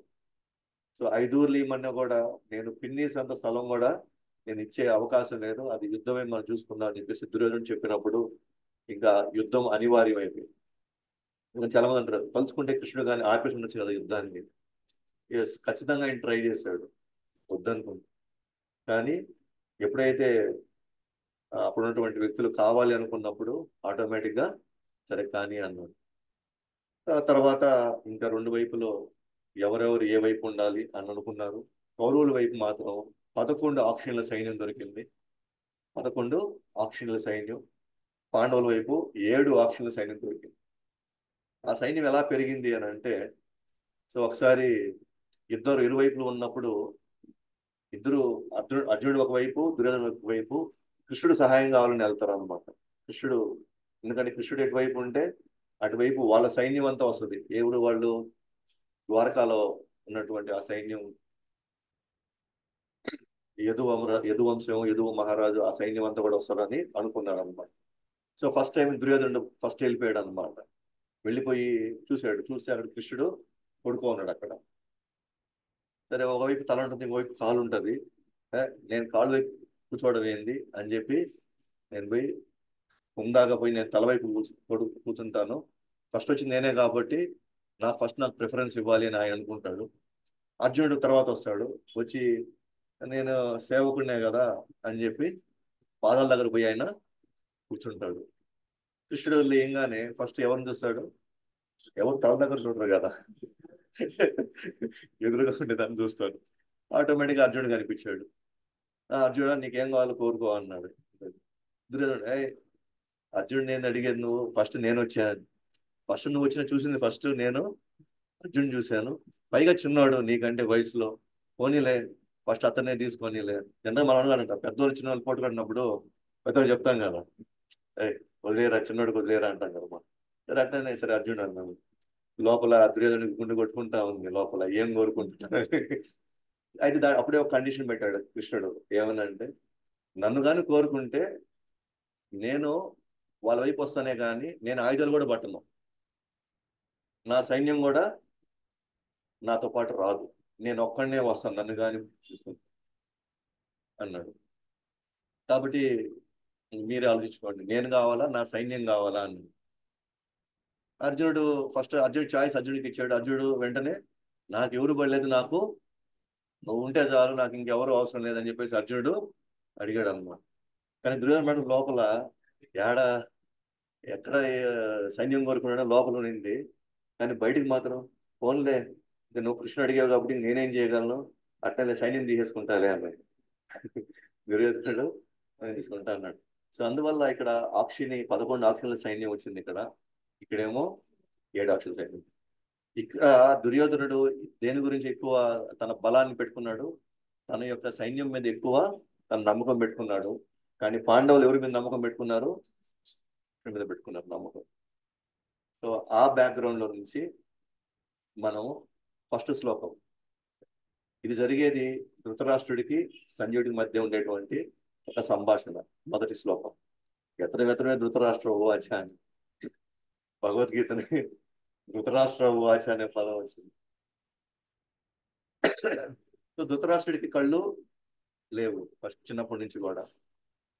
సో 5 ఊర్లు ఇవ్వమన్నా కూడా నేను పిన్నీస్ అంత స్థలం కూడా నేను ఇచ్చే అవకాశం లేదు, అది యుద్ధమే మనం చూసుకుందాం అని చెప్పేసి దుర్యోధనుడు చెప్పినప్పుడు ఇంకా యుద్ధం అనివార్యమైంది. ఇంకా చాలా మంది అంటారు తలుచుకుంటే కృష్ణుడు కానీ ఆపేసి ఉండొచ్చు కదా యుద్ధాన్ని. ఎస్, ఖచ్చితంగా ఆయన ట్రై చేశాడు వద్దనుకుంది. కానీ ఎప్పుడైతే అప్పుడు ఉన్నటువంటి వ్యక్తులు కావాలి అనుకున్నప్పుడు ఆటోమేటిక్ గా సరే కానీ అన్నాడు. ఆ తర్వాత ఇంకా రెండు వైపులో ఎవరెవరు ఏ వైపు ఉండాలి అని అనుకున్నారు. కౌరవుల వైపు మాత్రం 11 ఆక్షన్ల సైన్యం దొరికింది. 11 ఆక్షన్ల సైన్యం. పాండవుల వైపు 7 ఆక్షన్ల సైన్యం దొరికింది. ఆ సైన్యం ఎలా పెరిగింది అని అంటే, సో ఒకసారి ఇద్దరు ఇరువైపులు ఉన్నప్పుడు ఇద్దరు అర్జునుడు ఒకవైపు, దుర్యోధనుడు ఒకవైపు కృష్ణుడు సహాయం కావాలని వెళ్తారు అనమాట. కృష్ణుడు, ఎందుకంటే కృష్ణుడు ఎటువైపు ఉంటే అటువైపు వాళ్ళ సైన్యం అంతా వస్తుంది. ఎవరు వాళ్ళు, ద్వారకాలో ఉన్నటువంటి ఆ సైన్యం, యదువంశం, యదువు మహారాజు ఆ సైన్యం అంతా కూడా వస్తారని అనుకున్నారు అనమాట. సో ఫస్ట్ టైం దుర్యోధనుడు ఫస్ట్ వెళ్ళిపోయాడు అనమాట. వెళ్ళిపోయి చూశాడు. చూస్తే అక్కడ కృష్ణుడు పడుకో ఉన్నాడు అక్కడ. సరే ఒకవైపు తల ఉంటుంది, ఇంకోవైపు కాలు ఉంటుంది. నేను కాలు వైపు కూర్చోవడం ఏంది అని చెప్పి నేను పోయి ఉందాక పోయి నేను తల వైపు కూర్చుంటాను. ఫస్ట్ వచ్చింది నేనే కాబట్టి నాకు ప్రిఫరెన్స్ ఇవ్వాలి అని ఆయన అనుకుంటాడు. అర్జునుడు తర్వాత వస్తాడు. వచ్చి నేను సేవకుడినే కదా అని చెప్పి పాదాల దగ్గర పోయి ఆయన కూర్చుంటాడు. కృష్ణుడు లేయంగానే ఫస్ట్ ఎవరిని చూస్తాడు, ఎవరు తల దగ్గర చూడరు కదా, ఎదురుగా ఉండే దాన్ని చూస్తాడు. ఆటోమేటిక్గా అర్జునుడు కనిపించాడు. అర్జునుడు నీకేం కావాలో కోరుకో అన్నాడు. దుర్యోధనుడు అర్జునుడు నేను అడిగేది నువ్వు, ఫస్ట్ నేను వచ్చాను, ఫస్ట్ నువ్వు వచ్చిన చూసింది ఫస్ట్ నేను అర్జున్ చూశాను, పైగా చిన్నవాడు నీకంటే వయసులో, పోనీలే ఫస్ట్ అతనే తీసుకోనీలే. జనరల్ మనం అనుకుంటాం పెద్దవాళ్ళు చిన్న వాళ్ళు పోటుకున్నప్పుడు పెద్దవాళ్ళు చెప్తాం కదా, వదిలేరా చిన్నోడు వదిలేరా అంటాం కదా మనం. సరే అట్లనే సరే అర్జునుడు అన్నాడు. లోపల దుర్యోధనుడికి గుండె కొట్టుకుంటా ఉంది లోపల, ఏం కోరుకుంటున్నా. అయితే అప్పుడే ఒక కండిషన్ పెట్టాడు కృష్ణుడు. ఏమనంటే నన్ను కానీ కోరుకుంటే నేను వాళ్ళ వైపు వస్తానే కానీ నేను ఆయుధాలు కూడా పట్టను, నా సైన్యం కూడా నాతో పాటు రాదు, నేను ఒక్కడనే వస్తాను నన్ను కానీ అన్నాడు. కాబట్టి మీరే ఆలోచించుకోండి, నేను కావాలా నా సైన్యం కావాలా అన్నాడు. అర్జునుడు చాయిస్ అర్జునుడికి ఇచ్చాడు. అర్జునుడు వెంటనే నాకు ఎవరు పడలేదు, నాకు నువ్వు ఉంటే చాలు, నాకు ఇంకెవరు అవసరం లేదని చెప్పేసి అర్జునుడు అడిగాడు అన్నమాట. కానీ దుర్యోధనుడు లోపల ఏడా ఎక్కడ సైన్యం కోరుకున్నాడో లోపల ఉన్నింది. కానీ బయటికి మాత్రం ఫోన్లే, నువ్వు కృష్ణుడు అడిగావు కాబట్టి నేనేం చేయగలను, అట్లనే సైన్యం తీసేసుకుంటాలే అన్నాడు. దుర్యోధనుడు తీసుకుంటా అన్నాడు. సో అందువల్ల ఇక్కడ 11 ఆప్షన్ల సైన్యం వచ్చింది. ఇక్కడేమో 7 ఆప్షన్ల సైన్యం. ఇక్కడ దుర్యోధనుడు దేని గురించి ఎక్కువ తన బలాన్ని పెట్టుకున్నాడు, తన యొక్క సైన్యం మీద ఎక్కువ తన నమ్మకం పెట్టుకున్నాడు. కానీ పాండవులు ఎవరి మీద నమ్మకం పెట్టుకున్నారు, కృష్ణుడి మీద పెట్టుకున్నారు నమ్మకం. సో ఆ బ్యాక్గ్రౌండ్ లో నుంచి మనం ఫస్ట్ శ్లోకం, ఇది జరిగేది ధృతరాష్ట్రుడికి సంజయుడికి మధ్య ఉండేటువంటి ఒక సంభాషణ. మొదటి శ్లోకం. ఎత్ర వెతరే ధృతరాష్ట్ర ఉవాచ అని భగవద్గీతని ధృతరాష్ట్ర ఉవాచ అనే పదం వచ్చింది. సో ధృతరాష్ట్రుడికి కళ్ళు లేవు ఫస్ట్ చిన్నప్పటి నుంచి కూడా.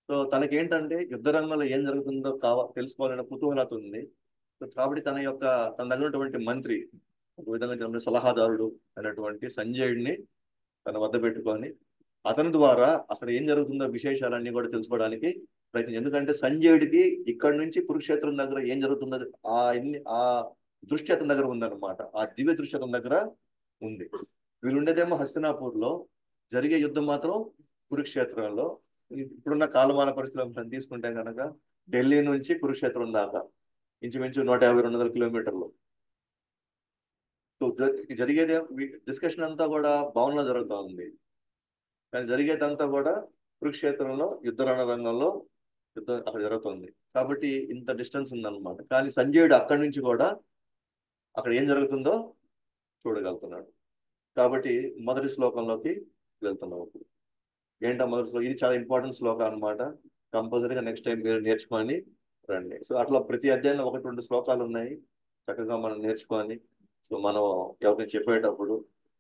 సో తనకేంటంటే యుద్ధ రంగంలో ఏం జరుగుతుందో తెలుసుకోవాలనే కుతూహలత ఉంది. సో కాబట్టి తన దగ్గర ఉన్నటువంటి మంత్రి, ఒక విధంగా చెప్పిన సలహాదారుడు అయినటువంటి సంజయుడిని తన వద్ద పెట్టుకొని అతని ద్వారా అక్కడ ఏం జరుగుతుందో విశేషాలన్నీ కూడా తెలుసుకోవడానికి ప్రయత్నం. ఎందుకంటే సంజయుడికి ఇక్కడ నుంచి కురుక్షేత్రం దగ్గర ఏం జరుగుతుందో ఆ దృష్టి అతని దగ్గర ఉందన్నమాట. ఆ దివ్య దృష్టి అతని దగ్గర ఉంది. వీళ్ళు ఉండేదేమో హస్తినాపూర్లో, జరిగే యుద్ధం మాత్రం కురుక్షేత్రంలో. ఇప్పుడున్న కాలమాన పరిస్థితులు తీసుకుంటే కనుక ఢిల్లీ నుంచి కురుక్షేత్రం దాకా ఇంచుమించు 150-200 కిలోమీటర్లు. సో జరిగేది డిస్కషన్ అంతా కూడా భవన్లో జరుగుతూ ఉంది, కానీ జరిగేదంతా కూడా కురుక్షేత్రంలో యుద్ధ రణరంగంలో యుద్ధం అక్కడ జరుగుతుంది. కాబట్టి ఇంత డిస్టెన్స్ ఉందన్నమాట. కానీ సంజయుడు అక్కడి నుంచి కూడా అక్కడ ఏం జరుగుతుందో చూడగలుగుతున్నాడు. కాబట్టి మొదటి శ్లోకంలోకి వెళ్తున్నాం. ఏంటో మొదటి శ్లోకం, ఇది చాలా ఇంపార్టెంట్ శ్లోకం అనమాట. కంపల్సరీగా నెక్స్ట్ టైం మీరు నేర్చుకొని రండి. సో అట్లా ప్రతి అధ్యాయంలో 1-2 శ్లోకాలు ఉన్నాయి, చక్కగా మనం నేర్చుకొని సో మనం ఎవరిని చెప్పేటప్పుడు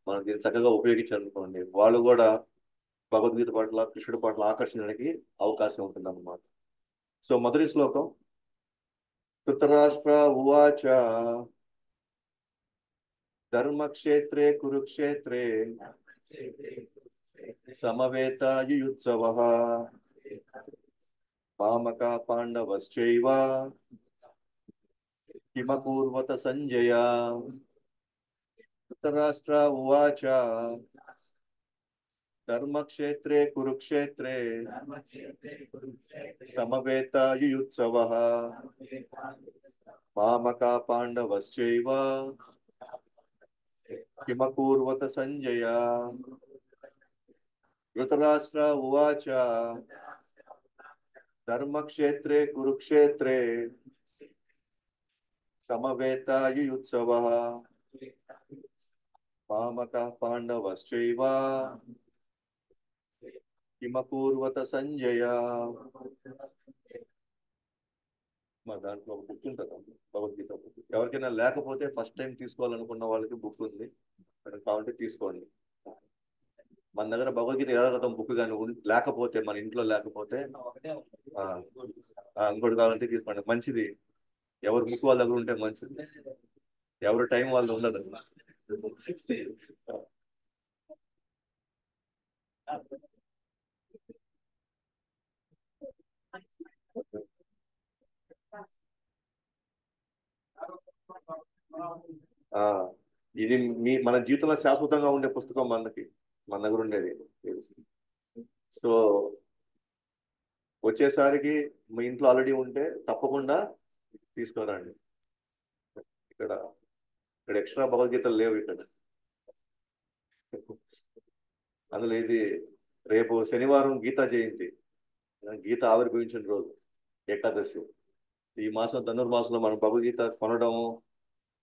మనం దీన్ని చక్కగా ఉపయోగించాలనుకోండి, వాళ్ళు కూడా భగవద్గీత పట్ల కృష్ణుడి పట్ల ఆకర్షణకి అవకాశం ఉంటుంది అన్నమాట. సో మొదటి శ్లోకం, ధృతరాష్ట్ర ఉవాచ ధర్మక్షేత్రే కురుక్షేత్రే సమవేతాయుయుత్సవః మామక పాండవశ్చైవ కిమకూర్వత సంజయ. ధృతరాష్ట్ర ఉవాచ ధర్మక్షేత్రే కురుక్షేత్రే సమవేతాయుయుత్సవః మామక పాండవశ్చైవ కిమకూర్వత సంజయ. ధృతరాష్ట్ర ఉవాచ ధర్మక్షేత్రే కురుక్షేత్రే సమవేతాయుయుత్సవః మామక పాండవశ్చైవ కిమకూర్వత సంజయ. మా దాంట్లో ఒక బుక్ ఉంటుంది, భగవద్గీత బుక్. ఎవరికైనా లేకపోతే ఫస్ట్ టైం తీసుకోవాలనుకున్న వాళ్ళకి బుక్ ఉంది, కావాలంటే తీసుకోండి. మన దగ్గర భగవద్గీత యథాతథం బుక్ కానీ లేకపోతే, మన ఇంట్లో లేకపోతే ఇంకోటి కావాలంటే తీసుకోండి, మంచిది. ఎవరు బుక్ వాళ్ళ దగ్గర ఉంటే మంచిది, ఎవరు టైం వాళ్ళు ఉండదు. ఇది మన జీవితంలో శాశ్వతంగా ఉండే పుస్తకం మన దగ్గర ఉండేది. సో వచ్చేసరికి మీ ఇంట్లో ఆల్రెడీ ఉంటే తప్పకుండా తీసుకురండి. ఇక్కడ ఎక్స్ట్రా భగవద్గీతలు లేవు ఇక్కడ. అందులో ఇది రేపు శనివారం గీతా జయంతి, గీత ఆవిర్భవించిన రోజు ఏకాదశి. ఈ మాసం ధనుర్మాసంలో మనం భగవద్గీత కొనడం,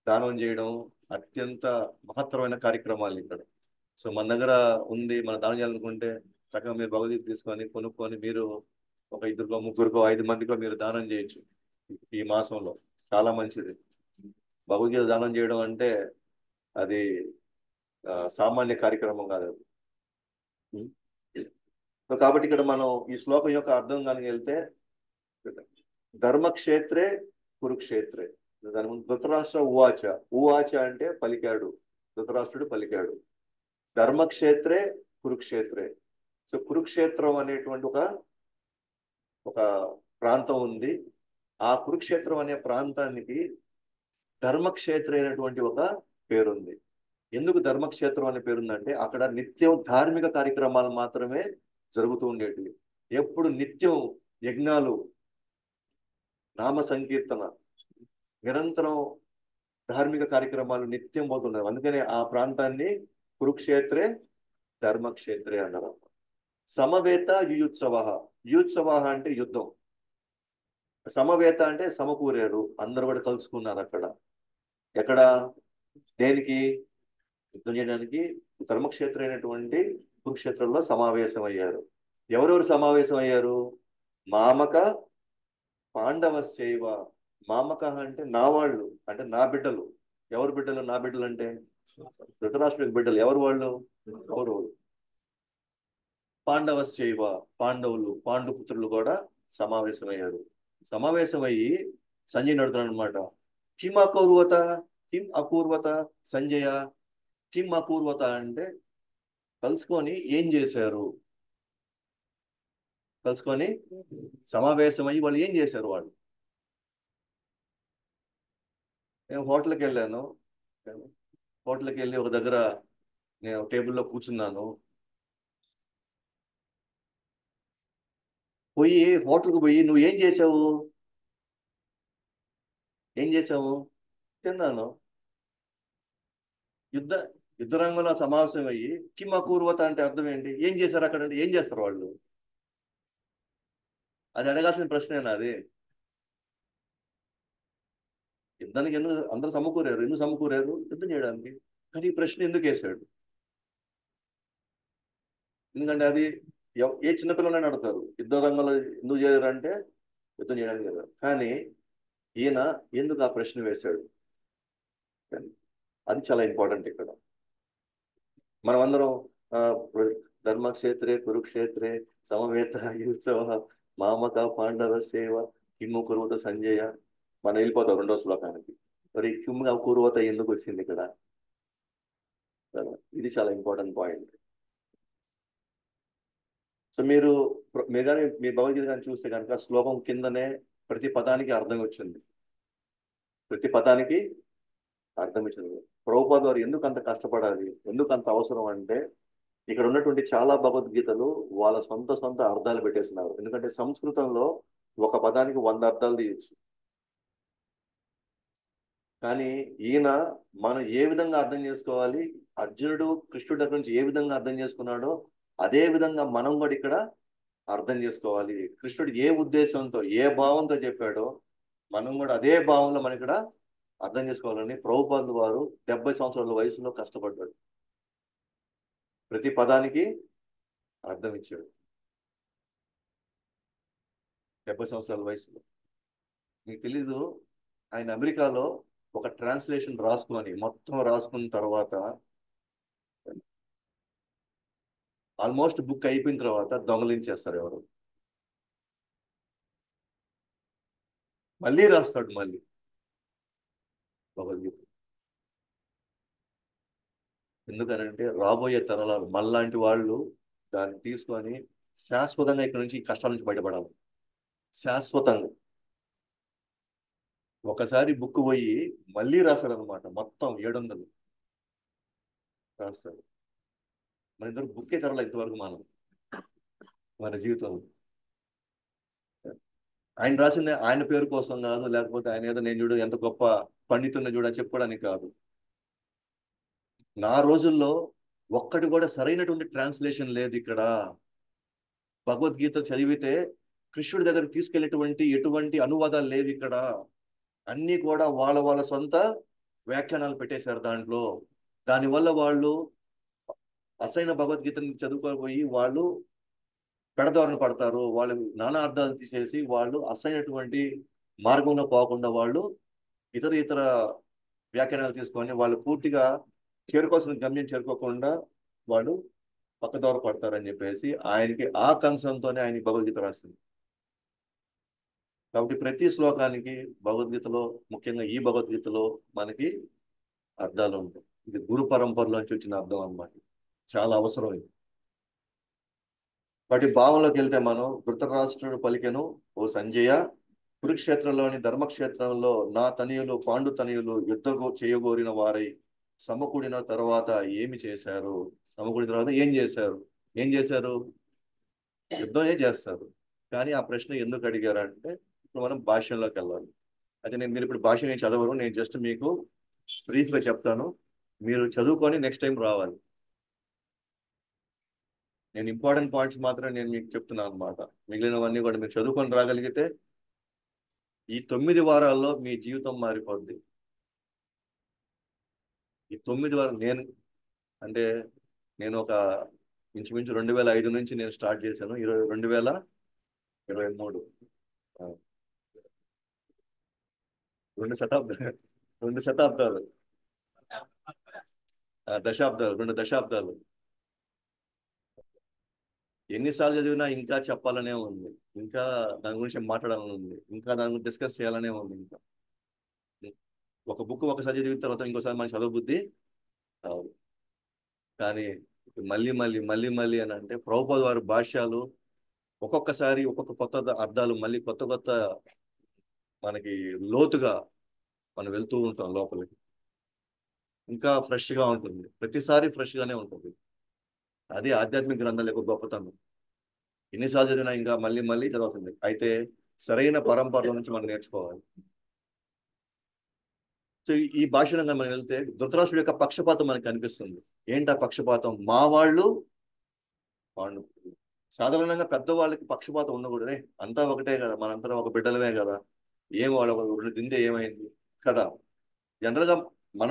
దానం చేయడం అత్యంత మహత్తరమైన కార్యక్రమాలు ఇక్కడ. సో మన దగ్గర ఉంది, మనం దానం చేయాలనుకుంటే చక్కగా మీరు భగవద్గీత తీసుకొని కొనుక్కొని మీరు ఒక 2, 3, 5 మందికో మీరు దానం చేయొచ్చు. ఈ మాసంలో చాలా మంచిది. భగవద్గీత దానం చేయడం అంటే అది సామాన్య కార్యక్రమం కాదు. సో కాబట్టి ఇక్కడ మనం ఈ శ్లోకం యొక్క అర్థం కనుక వెళ్తే, ధర్మక్షేత్రే కురుక్షేత్రే, దాని ముందు ధృతరాష్ట్ర ఉవాచ. ఉవాచ అంటే పలికాడు, ధృతరాష్ట్రుడు పలికాడు. ధర్మక్షేత్రే కురుక్షేత్రే. సో కురుక్షేత్రం అనేటువంటి ఒక ప్రాంతం ఉంది. ఆ కురుక్షేత్రం అనే ప్రాంతానికి ధర్మక్షేత్ర అయినటువంటి ఒక పేరుంది. ఎందుకు ధర్మక్షేత్రం అనే పేరుందంటే అక్కడ నిత్యం ధార్మిక కార్యక్రమాలు మాత్రమే జరుగుతూ ఉండేటివి. ఎప్పుడు నిత్యం యజ్ఞాలు, నామ సంకీర్తన, నిరంతరం ధార్మిక కార్యక్రమాలు నిత్యం పోతున్నారు. అందుకనే ఆ ప్రాంతాన్ని కురుక్షేత్రే ధర్మక్షేత్రే అన్నారు. సమవేత యుయుత్సవ. యుయుత్సవ అంటే యుద్ధం, సమవేత అంటే సమకూరారు, అందరూ కూడా కలుసుకున్నారు అక్కడ. ఎక్కడ, దేనికి? యుద్ధం చేయడానికి ధర్మక్షేత్రం అయినటువంటి కురుక్షేత్రంలో సమావేశం అయ్యారు. ఎవరెవరు సమావేశం అయ్యారు? మామక పాండవశ్చైవ. మామక అంటే నా వాళ్ళు, అంటే నా బిడ్డలు. ఎవరు బిడ్డలు? నా బిడ్డలు అంటే ధృతరాష్ట్రుడి బిడ్డలు. ఎవరు వాళ్ళు? కౌరవులు. పాండవశ్చైవ, పాండవులు, పాండుపుత్రులు కూడా సమావేశమయ్యారు. సమావేశమయ్యి సంజయ్ అడుగుతున్నాడు అనమాట. కిం అకౌర్వత, కిం అపూర్వత సంజయ. కిం అపూర్వత అంటే కలుసుకొని ఏం చేశారు? కలుసుకొని సమావేశమయ్యి వాళ్ళు ఏం చేశారు? వాళ్ళు, నేను హోటల్కి వెళ్ళాను. హోటల్కి వెళ్ళి ఒక దగ్గర నేను టేబుల్లో కూర్చున్నాను. పోయి హోటల్కి పోయి నువ్వు ఏం చేసావు? ఏం చేసావు? తిన్నాను. యుద్ధ యుద్ధ రంగంలో సమావేశం అయ్యి కిమ్ అపూర్వత అంటే అర్థం ఏంటి? ఏం చేశారు అక్కడ? అంటే ఏం చేస్తారు వాళ్ళు? అది అడగాల్సిన ప్రశ్నేనా అది? యుద్ధానికి ఎందుకు అందరూ సమకూరారు? ఎందుకు సమకూరారు? యుద్ధం చేయడానికి. కానీ ఈ ప్రశ్న ఎందుకు వేశాడు? ఎందుకంటే అది ఏ చిన్నపిల్లలైనా అడతారు. యుద్ధ రంగంలో ఎందుకు చేయారు అంటే యుద్ధం చేయడానికి కదా. కానీ ఈయన ఎందుకు ఆ ప్రశ్న వేశాడు? అది చాలా ఇంపార్టెంట్ ఇక్కడ. మనం అందరం ఆ, ధర్మక్షేత్రే కురుక్షేత్రే సమవేత యుత్సవ మామక పాండవ సేవ కిమ్ము కురువత సంజయ. మనం వెళ్ళిపోతాం రెండో శ్లోకానికి. మరి కిమ్ము కురువత ఎందుకు వచ్చింది ఇక్కడ? కదా? ఇది చాలా ఇంపార్టెంట్ పాయింట్. సో మీరు కానీ మీ భగవద్గీత కానీ చూస్తే కనుక శ్లోకం కిందనే ప్రతి పదానికి అర్థం వచ్చింది. ప్రతి పదానికి అర్థం ఇచ్చింది. ప్రభుపాద వారు ఎందుకు అంత కష్టపడాలి, ఎందుకు అంత అవసరం అంటే ఇక్కడ ఉన్నటువంటి చాలా భగవద్గీతలు వాళ్ళ సొంత సొంత అర్థాలు పెట్టేస్తున్నారు. ఎందుకంటే సంస్కృతంలో ఒక పదానికి 100 అర్థాలు తీయచ్చు. కానీ ఈయన మనం ఏ విధంగా అర్థం చేసుకోవాలి, అర్జునుడు కృష్ణుడి దగ్గర నుంచి ఏ విధంగా అర్థం చేసుకున్నాడో అదే విధంగా మనం కూడా ఇక్కడ అర్థం చేసుకోవాలి. కృష్ణుడు ఏ ఉద్దేశంతో ఏ భావంతో చెప్పాడో మనం కూడా అదే భావంలో మనం ఇక్కడ అర్థం చేసుకోవాలని ప్రభుపాదులు వారు 70 సంవత్సరాల వయసులో కష్టపడ్డాడు. ప్రతి పదానికి అర్థం ఇచ్చాడు 70 సంవత్సరాల వయసులో. మీకు తెలీదు, ఆయన అమెరికాలో ఒక ట్రాన్స్లేషన్ రాసుకొని మొత్తం రాసుకున్న తర్వాత ఆల్మోస్ట్ బుక్ అయిపోయిన తర్వాత దొంగలించేస్తారు ఎవరు. మళ్ళీ రాస్తాడు మళ్ళీ భగవద్గీత. ఎందుకనంటే రాబోయే తరాలు మళ్ళాంటి వాళ్ళు దాన్ని తీసుకొని శాశ్వతంగా ఇక్కడ నుంచి ఈ కష్టాల నుంచి బయటపడాలి. శాశ్వతంగా ఒకసారి బుక్ పోయి మళ్ళీ రాస్తాడు అనమాట. మొత్తం 700 రాస్తాడు. మన ఇద్దరు బుక్కే తరల ఇంతవరకు మన జీవితంలో. ఆయన రాసింది ఆయన పేరు కోసం కాదు, లేకపోతే ఆయన ఏదో నేను చూడు ఎంత గొప్ప పండితున్న చూడ చెప్పుకోవడానికి కాదు. నా రోజుల్లో ఒక్కటి కూడా సరైనటువంటి ట్రాన్స్లేషన్ లేదు ఇక్కడ. భగవద్గీత చదివితే కృష్ణుడి దగ్గరికి తీసుకెళ్లేటువంటి ఎటువంటి అనువాదాలు లేవు ఇక్కడ. అన్ని కూడా వాళ్ళ వాళ్ళ సొంత వ్యాఖ్యానాలు పెట్టేశారు దాంట్లో. దానివల్ల వాళ్ళు అసలైన భగవద్గీతని చదువుకోపోయి వాళ్ళు పెడదారిన పడతారు. వాళ్ళు నానా అర్థాలు తీసేసి వాళ్ళు అసలైనటువంటి మార్గంలో పోకుండా వాళ్ళు ఇతర ఇతర వ్యాఖ్యానాలు తీసుకొని వాళ్ళు పూర్తిగా చేరుకోవాల్సిన గమ్యం చేరుకోకుండా వాళ్ళు పక్కదోవ పడతారని చెప్పేసి ఆయనకి ఆ కంశంతోనే ఆయన భగవద్గీత రాసింది. కాబట్టి ప్రతి శ్లోకానికి భగవద్గీతలో, ముఖ్యంగా ఈ భగవద్గీతలో మనకి అర్థాలు ఉంటాయి. ఇది గురు పరంపరలోంచి వచ్చిన అర్థం అన్నమాట. చాలా అవసరం ఇది. వాటి భావంలోకి వెళ్తే మనం ధృతరాష్ట్రుడు పలికెను, ఓ సంజయ, కురుక్షేత్రంలోని ధర్మక్షేత్రంలో నా తనయులు పాండు తనయులు యుద్ధ చేయగోరిన వారై సమకూడిన తర్వాత ఏమి చేశారు? సమకూడిన తర్వాత ఏం చేశారు? ఏం చేశారు? యుద్ధమే చేస్తారు. కానీ ఆ ప్రశ్న ఎందుకు అడిగారంటే ఇప్పుడు మనం భాష్యంలోకి వెళ్ళాలి. అయితే మీరు ఇప్పుడు భాష్యం ఏం చదవరు, నేను జస్ట్ మీకు బ్రీఫ్గా చెప్తాను. మీరు చదువుకొని నెక్స్ట్ టైం రావాలి. నేను ఇంపార్టెంట్ పాయింట్స్ మాత్రమే నేను మీకు చెప్తున్నాను అనమాట. మిగిలినవన్నీ కూడా మీరు చదువుకొని రాగలిగితే ఈ 9 వారాల్లో మీ జీవితం మారిపోద్ది. ఈ 9 వారాలు అంటే నేను ఒక ఇంచుమించు 2005 నుంచి నేను స్టార్ట్ చేశాను. 2023 2 శతాబ్దాలు 2 శతాబ్దాలు దశాబ్దాలు 2 దశాబ్దాలు. ఎన్నిసార్లు చదివినా ఇంకా చెప్పాలనే ఉంది, ఇంకా దాని గురించి మాట్లాడాలని ఉంది, ఇంకా దాని గురించి డిస్కస్ చేయాలనే ఉంది. ఇంకా ఒక బుక్ ఒకసారి చదివిన తర్వాత ఇంకోసారి మన చదువు బుద్ధి రాదు. కానీ మళ్ళీ మళ్ళీ మళ్ళీ మళ్ళీ అని అంటే ప్రభుపాద వారి భాష్యాలు ఒక్కొక్కసారి ఒక్కొక్క కొత్త అర్థాలు మళ్ళీ కొత్త కొత్త మనకి లోతుగా మనం వెళ్తూ ఉంటాం లోపలికి. ఇంకా ఫ్రెష్ గా ఉంటుంది, ప్రతిసారి ఫ్రెష్ గానే ఉంటుంది. అది ఆధ్యాత్మిక గ్రంథాల యొక్క గొప్పతనం. ఎన్నిసార్లు చదివినా ఇంకా మళ్ళీ మళ్ళీ చదవుతుంది. అయితే సరైన పరంపరల నుంచి మనం నేర్చుకోవాలి. సో ఈ భాషణంగా మనం వెళ్తే ధృతరాష్ట్రుడి యొక్క పక్షపాతం మనకు కనిపిస్తుంది. ఏంటి ఆ పక్షపాతం? మా వాళ్ళు సాధారణంగా పెద్దవాళ్ళకి పక్షపాతం ఉండకూడదే, అంతా ఒకటే కదా, మనంతా ఒక బిడ్డలమే కదా, ఏం వాళ్ళ దిందే ఏమైంది కదా. జనరల్ గా మన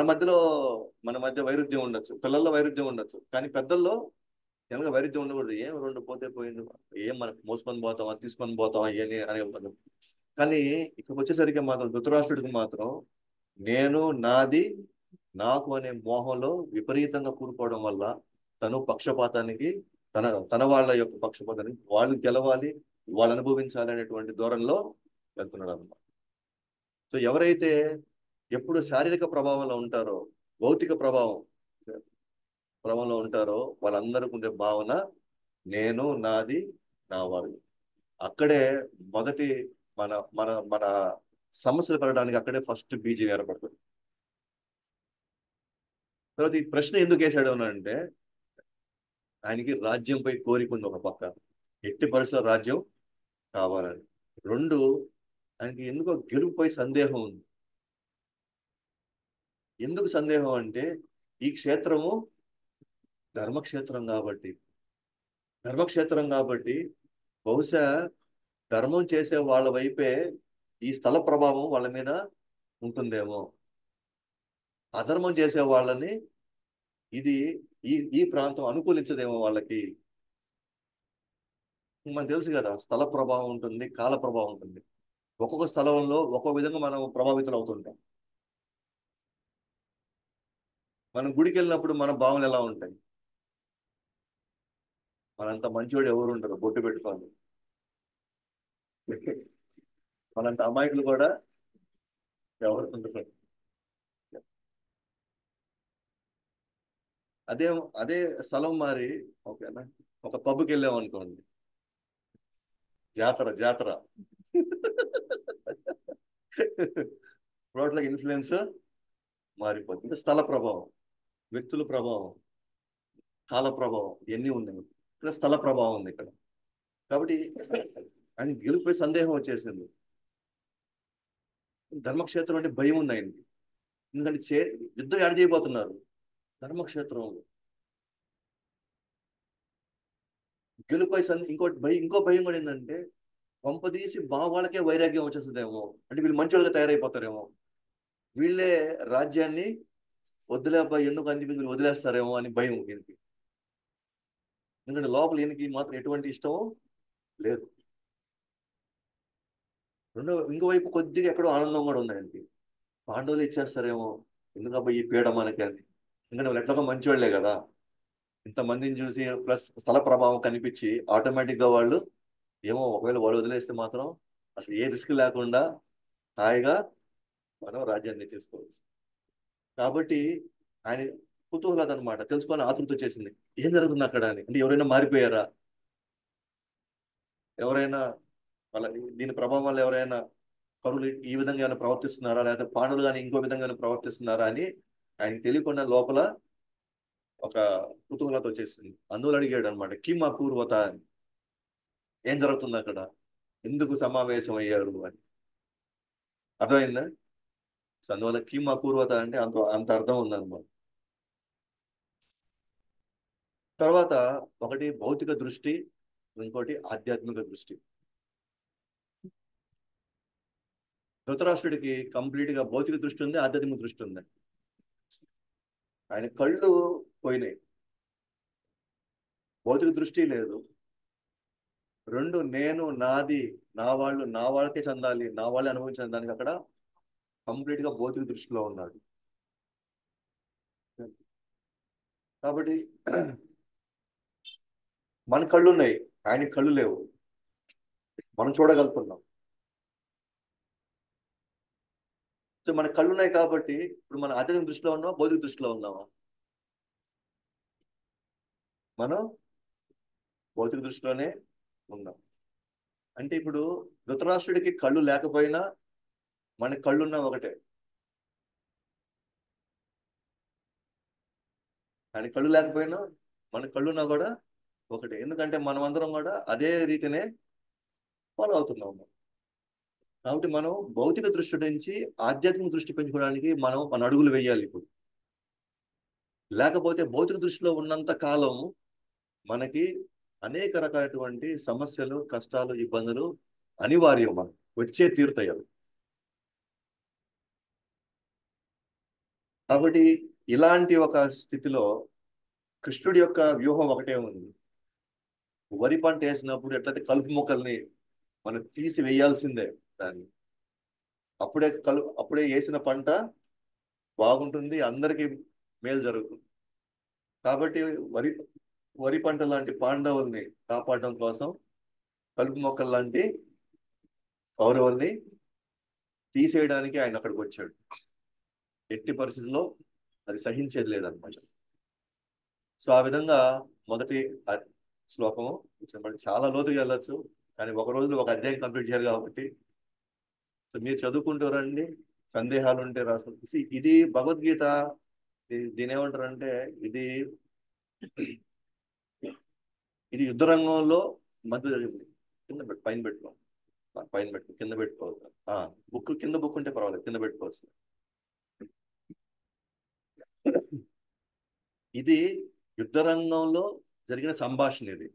మధ్య వైరుధ్యం ఉండొచ్చు, పిల్లల్లో వైరుధ్యం ఉండొచ్చు, కానీ పెద్దల్లో జనరల్గా వైరుధ్యం ఉండకూడదు. ఏం 2 పోతే పోయింది, ఏం మనకు మోసుకొని పోతామా తీసుకొని పోతామా అని అనే. కానీ ఇక్కడికి వచ్చేసరికి మాత్రం ధృతరాష్ట్రుడికి మాత్రం నేను నాది నాకు అనే మోహంలో విపరీతంగా కూరుకోవడం వల్ల తను పక్షపాతానికి తన వాళ్ళ యొక్క పక్షపాతానికి వాళ్ళు గెలవాలి, వాళ్ళు అనుభవించాలి అనేటువంటి ధోరణిలో వెళ్తున్నాడు అన్నమాట. సో ఎవరైతే ఎప్పుడు శారీరక ప్రభావంలో ఉంటారో, భౌతిక ప్రభావంలో ఉంటారో వాళ్ళందరికీ ఉండే భావన నేను నాది నా వాళ్ళు. అక్కడే మొదటి మన మన మన సమస్యలు పెరగడానికి అక్కడే ఫస్ట్ బీజం ఏర్పడుతుంది. తర్వాత ఈ ప్రశ్న ఎందుకు వేసాడు అంటే ఆయనకి రాజ్యంపై కోరిక ఉంది. ఒక పక్క ఎట్టి పరిస్థితుల్లో రాజ్యం కావాలని, 2 ఆయనకి ఎందుకో గెలుపుపై సందేహం ఉంది. ఎందుకు సందేహం అంటే ఈ క్షేత్రము ధర్మక్షేత్రం కాబట్టి బహుశా ధర్మం చేసే వాళ్ళ వైపే ఈ స్థల ప్రభావం వాళ్ళ మీద ఉంటుందేమో, అధర్మం చేసే వాళ్ళని ఇది ఈ ప్రాంతం అనుకూలించదేమో వాళ్ళకి. మనకు తెలుసు కదా, స్థల ప్రభావం ఉంటుంది, కాల ప్రభావం ఉంటుంది. ఒక్కొక్క స్థలంలో ఒక్కొక్క విధంగా మనం ప్రభావితులు అవుతుంటాం. మనం గుడికి వెళ్ళినప్పుడు మన భావనలు ఎలా ఉంటాయి? మనంత మంచివాడు ఎవరు ఉంటారు బొట్టు పెట్టుకోవాలి, మనంత అమాయకులు కూడా ఎవరు ఉంటారు. అదే అదే స్థలం మారి ఓకేనా ఒక పబ్కి వెళ్ళాం అనుకోండి, జాతర రోడ్ల ఇన్ఫ్లుయెన్స్ మారిపోతుంది. స్థల ప్రభావం, వ్యక్తుల ప్రభావం, కాల ప్రభావం ఇవన్నీ ఉన్నాయి. ఇక్కడ స్థల ప్రభావం ఉంది ఇక్కడ. కాబట్టి ఆయన గెలుపై సందేహం వచ్చేసింది. ధర్మక్షేత్రం అంటే భయం ఉంది ఆయనకి. ఎందుకంటే యుద్ధం యాడ్ చేయబోతున్నారు ధర్మక్షేత్రంలో. గెలుపై ఇంకో భయం కూడా ఏంటంటే పంపదీసి వాళ్ళకే వైరాగ్యం వచ్చేస్తుందేమో, అంటే వీళ్ళు మంచివాళ్ళుగా తయారైపోతారేమో, వీళ్ళే రాజ్యాన్ని వదిలేపై ఎందుకు అన్ని వీళ్ళు వదిలేస్తారేమో అని భయం ఈయనకి. ఎందుకంటే లోపల ఈయనకి మాత్రం ఎటువంటి ఇష్టం లేదు. ఇంకోవైపు కొద్దిగా ఎక్కడో ఆనందం కూడా ఉంది ఆయనకి. పాండవులు ఇచ్చేస్తారేమో, ఎందుకబ్బా ఈ పీడ మనకి అని. ఎందుకంటే వాళ్ళు ఎట్లాగో మంచివాళ్లే కదా, ఇంతమందిని చూసి ప్లస్ స్థల ప్రభావం కనిపించి ఆటోమేటిక్ గా వాళ్ళు ఏమో ఒకవేళ వాళ్ళు వదిలేస్తే మాత్రం అసలు ఏ రిస్క్ లేకుండా హాయిగా మనం రాజ్యాన్ని చేసుకోవచ్చు. కాబట్టి ఆయన కుతూహలత అనమాట, తెలుసుకోవాలని ఆతృత చేసింది ఏం జరుగుతుంది అక్కడ అని. అంటే ఎవరైనా మారిపోయారా, ఎవరైనా వాళ్ళ దీని ప్రభావం వల్ల ఎవరైనా కరువులు ఈ విధంగా ఏమైనా ప్రవర్తిస్తున్నారా, లేకపోతే పాండవులు కానీ ఇంకో విధంగా ప్రవర్తిస్తున్నారా అని ఆయనకి తెలియకుండా లోపల ఒక కుతూహలత వచ్చేసింది. అందువల్ల అడిగాడు అనమాట, కిమ్ అపూర్వత అని, ఏం జరుగుతుంది అక్కడ, ఎందుకు సమావేశం అయ్యారు అని. అర్థమైందా? సో అందువల్ల కిమ్ అపూర్వత అంటే అంత అర్థం ఉందన్నమాట. తర్వాత ఒకటి భౌతిక దృష్టి, ఇంకోటి ఆధ్యాత్మిక దృష్టి. ధృతరాష్ట్రుడికి కంప్లీట్ గా భౌతిక దృష్టి ఉంది, ఆధ్యాత్మిక దృష్టి ఉంది. ఆయన కళ్ళు పోయినాయి. భౌతిక దృష్టి లేదు. రెండు, నేను, నాది, నా వాళ్ళకే చెందాలి, నా వాళ్ళే అనుభవించిన దానికి అక్కడ కంప్లీట్ గా భౌతిక దృష్టిలో ఉన్నాడు. కాబట్టి మన కళ్ళు ఉన్నాయి, ఆయనకి కళ్ళు లేవు, మనం చూడగలుగుతున్నాం. సో మన కళ్ళు ఉన్నాయి కాబట్టి ఇప్పుడు మన ఆధ్యాత్మిక దృష్టిలో ఉన్నావా, భౌతిక దృష్టిలో ఉన్నావా? మనం భౌతిక దృష్టిలోనే ఉన్నాం. అంటే ఇప్పుడు ధృతరాష్ట్రుడికి కళ్ళు లేకపోయినా మనకి కళ్ళున్నా ఒకటే. ఆయన కళ్ళు లేకపోయినా మన కళ్ళున్నా కూడా ఒకటే. ఎందుకంటే మనం అందరం కూడా అదే రీతినే ఫాలో అవుతున్నాము. కాబట్టి మనం భౌతిక దృష్టి నుంచి ఆధ్యాత్మిక దృష్టి పెంచుకోవడానికి మనం మన అడుగులు వేయాలి ఇప్పుడు. లేకపోతే భౌతిక దృష్టిలో ఉన్నంత కాలం మనకి అనేక రకాలైనటువంటి సమస్యలు, కష్టాలు, ఇబ్బందులు అనివార్యం, మనం వచ్చే తీరుతాయి అవి. కాబట్టి ఇలాంటి ఒక స్థితిలో కృష్ణుడి యొక్క వ్యూహం ఒకటే ఉంది. వరి పంట వేసినప్పుడు ఎట్లయితే కలుపు మొక్కల్ని మనం తీసి వేయాల్సిందే దాన్ని. అప్పుడే వేసిన పంట బాగుంటుంది, అందరికీ మేలు జరుగుతుంది. కాబట్టి వరి వరి పంట లాంటి పాండవుల్ని కాపాడడం కోసం కలుపు మొక్కలు లాంటి కౌరవుల్ని తీసేయడానికి ఆయన అక్కడికి వచ్చాడు. ఎట్టి పరిస్థితుల్లో అది సహించేది లేదనమాట. సో ఆ విధంగా మొదటి శ్లోకము చాలా లోతుగా వెళ్ళొచ్చు, కానీ ఒక రోజులో ఒక అధ్యాయం కంప్లీట్ చేయాలి కాబట్టి సో మీరు చదువుకుంటూ రండి. సందేహాలు ఉంటే రాసుకుంటే ఇది భగవద్గీత. దీని ఏమంటారంటే ఇది ఇది యుద్ధ రంగంలో మధ్య జరిగింది. పైన పెట్టుకో, పైన పెట్టుకో, కింద పెట్టుకోవచ్చు. బుక్ కింద బుక్ ఉంటే పర్వాలేదు, కింద పెట్టుకోవచ్చు. ఇది యుద్ధ రంగంలో జరిగిన సంభాషణ. ఇది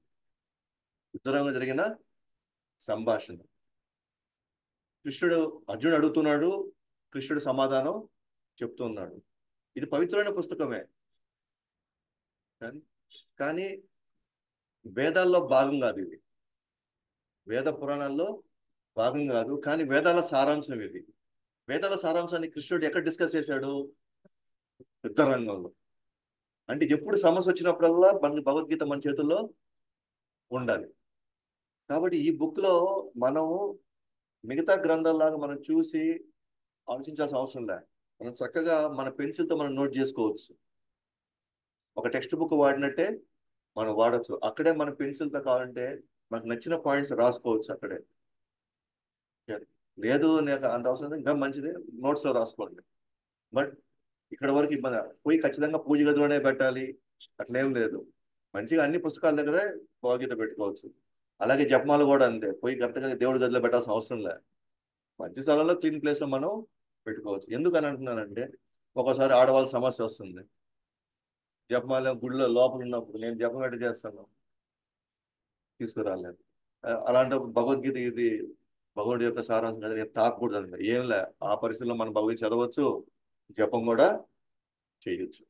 యుద్ధ రంగంలో జరిగిన సంభాషణ. కృష్ణుడు అర్జునుడు అడుగుతున్నాడు, కృష్ణుడు సమాధానం చెప్తున్నాడు. ఇది పవిత్రమైన పుస్తకమే, కానీ వేదాల్లో భాగం కాదు ఇది. వేద పురాణాల్లో భాగం కాదు, కానీ వేదాల సారాంశం ఇది. వేదాల సారాంశాన్ని కృష్ణుడు ఎక్కడ డిస్కస్ చేశాడు? యుద్ధ రంగంలో. అంటే ఎప్పుడు సమస్య వచ్చినప్పుడల్లా మనకి భగవద్గీత మన చేతుల్లో ఉండాలి. కాబట్టి ఈ బుక్ లో మనము మిగతా గ్రంథాల్లాగా మనం చూసి ఆలోచించాల్సిన అవసరం లే. మనం చక్కగా మన పెన్సిల్తో మనం నోట్ చేసుకోవచ్చు. ఒక టెక్స్ట్ బుక్ వాడినట్టే మనం వాడచ్చు. అక్కడే మన పెన్సిల్తో కావాలంటే మనకు నచ్చిన పాయింట్స్ రాసుకోవచ్చు అక్కడే. లేదు నాకు అంత అవసరం ఇంకా మంచిది, నోట్స్లో రాసుకోండి. బట్ ఇక్కడ వరకు ఇబ్బంది. పోయి ఖచ్చితంగా పూజ గదిలోనే పెట్టాలి అట్లేం లేదు. మంచిగా అన్ని పుస్తకాల దగ్గరే భగవద్గీత పెట్టుకోవచ్చు. అలాగే జపమాలు కూడా అంతే, పోయి కరెక్ట్గా దేవుడి గదిలో పెట్టాల్సిన అవసరం లేదు. మంచి స్థలంలో క్లీన్ ప్లేస్లో మనం పెట్టుకోవచ్చు. ఎందుకని అంటున్నానంటే ఒక్కోసారి ఆడవాళ్ళ సమస్య వస్తుంది. జపమాల గుడిలో లోపల ఉన్నప్పుడు నేను జపం ఎట్ట చేస్తాను, తీసుకురాలేదు. అలాంటప్పుడు భగవద్గీత ఇది భగవద్గీత యొక్క సారాంశం కదా, నేను తాకకూడదు అంటే ఏం లే. ఆ పరిస్థితుల్లో మనం భగవద్గీత చదవచ్చు, జపం కూడా చేయొచ్చు.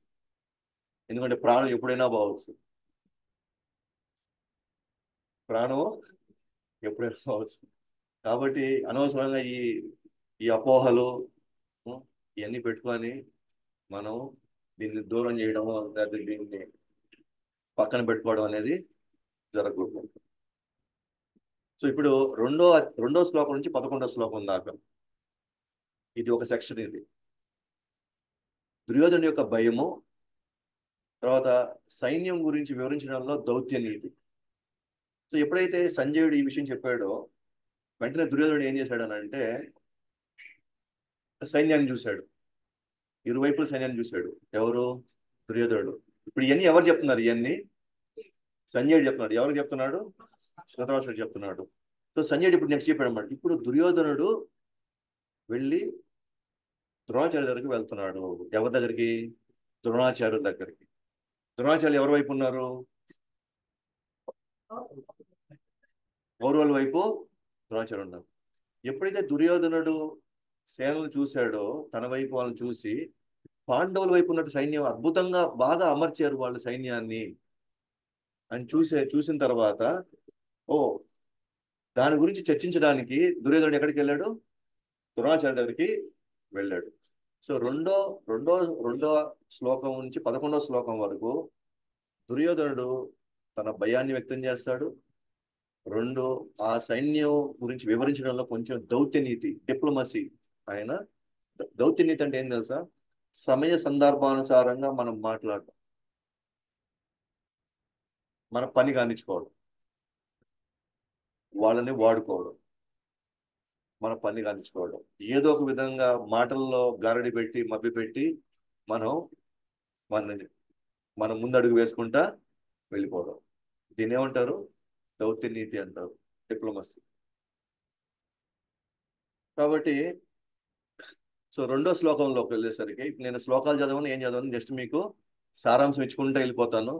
ఎందుకంటే ప్రాణం ఎప్పుడైనా పోవచ్చు, ప్రాణం ఎప్పుడైనా పోవచ్చు. కాబట్టి అనవసరంగా ఈ ఈ అపోహలు ఇవన్నీ పెట్టుకొని మనం దీన్ని దూరం చేయడం, లేదా దీన్ని పక్కన పెట్టుకోవడం అనేది జరగకూడదు. సో ఇప్పుడు రెండో శ్లోకం నుంచి 11వ శ్లోకం దాకా ఇది ఒక సెక్షన్. ఇది దుర్యోధను యొక్క భయము, తర్వాత సైన్యం గురించి వివరించడంలో దౌత్య నీతి. సో ఎప్పుడైతే సంజయుడు ఈ విషయం చెప్పాడో వెంటనే దుర్యోధనుడు ఏం చేశాడు అని అంటే సైన్యాన్ని చూశాడు, ఇరువైపుల సైన్యాన్ని చూశాడు. ఎవరు? దుర్యోధనుడు. ఇప్పుడు ఇవన్నీ ఎవరు చెప్తున్నారు? ఇవన్నీ సంజయుడు చెప్తున్నాడు. ఎవరు చెప్తున్నాడు? ధృతరాష్ట్రుడు చెప్తున్నాడు. సో సంజయుడు ఇప్పుడు నెక్స్ట్ చెప్పాడు అన్నమాట. ఇప్పుడు దుర్యోధనుడు వెళ్ళి ద్రోణాచార్య దగ్గరికి వెళ్తున్నాడు. ఎవరి దగ్గరికి? ద్రోణాచార్యుల దగ్గరికి. ద్రోణాచార్యులు ఎవరి వైపు ఉన్నారు? కౌరవుల వైపు ద్రోణాచార్యులు ఉన్నారు. ఎప్పుడైతే దుర్యోధనుడు సేనలు చూశాడో తన వైపు వాళ్ళని చూసి పాండవుల వైపు ఉన్నట్టు సైన్యం అద్భుతంగా బాగా అమర్చారు వాళ్ళ సైన్యాన్ని. అని చూసిన తర్వాత ఓ దాని గురించి చర్చించడానికి దుర్యోధనుడు ఎక్కడికి వెళ్ళాడు? ద్రోణాచార్య దగ్గరికి వెళ్ళాడు. సో రెండో రెండో శ్లోకం నుంచి 11వ శ్లోకం వరకు దుర్యోధనుడు తన భయాన్ని వ్యక్తం చేస్తాడు. ఆ సైన్యం గురించి వివరించడంలో కొంచెం దౌత్యనీతి, డిప్లొమసీ. ఆయన దౌత్యనీతి అంటే ఏం తెలుసా? సమయ సందర్భానుసారంగా మనం మాట్లాడడం, మన పని కానిచ్చుకోవడం, వాళ్ళని వాడుకోవడం, మన పని కానిచ్చుకోవడం, ఏదో ఒక విధంగా మాటల్లో గారడి పెట్టి మభ్య పెట్టి మనం మన మనం ముందడుగు వేసుకుంటా వెళ్ళిపోవడం. దీన్ని ఏమంటారు? దౌత్యనీతి అంటారు, డిప్లొమసీ. కాబట్టి సో రెండో శ్లోకంలోకి వెళ్ళేసరికి నేను శ్లోకాలు చదవను, ఏం చదవను, జస్ట్ మీకు సారాంశం ఇచ్చుకుంటూ వెళ్ళిపోతాను.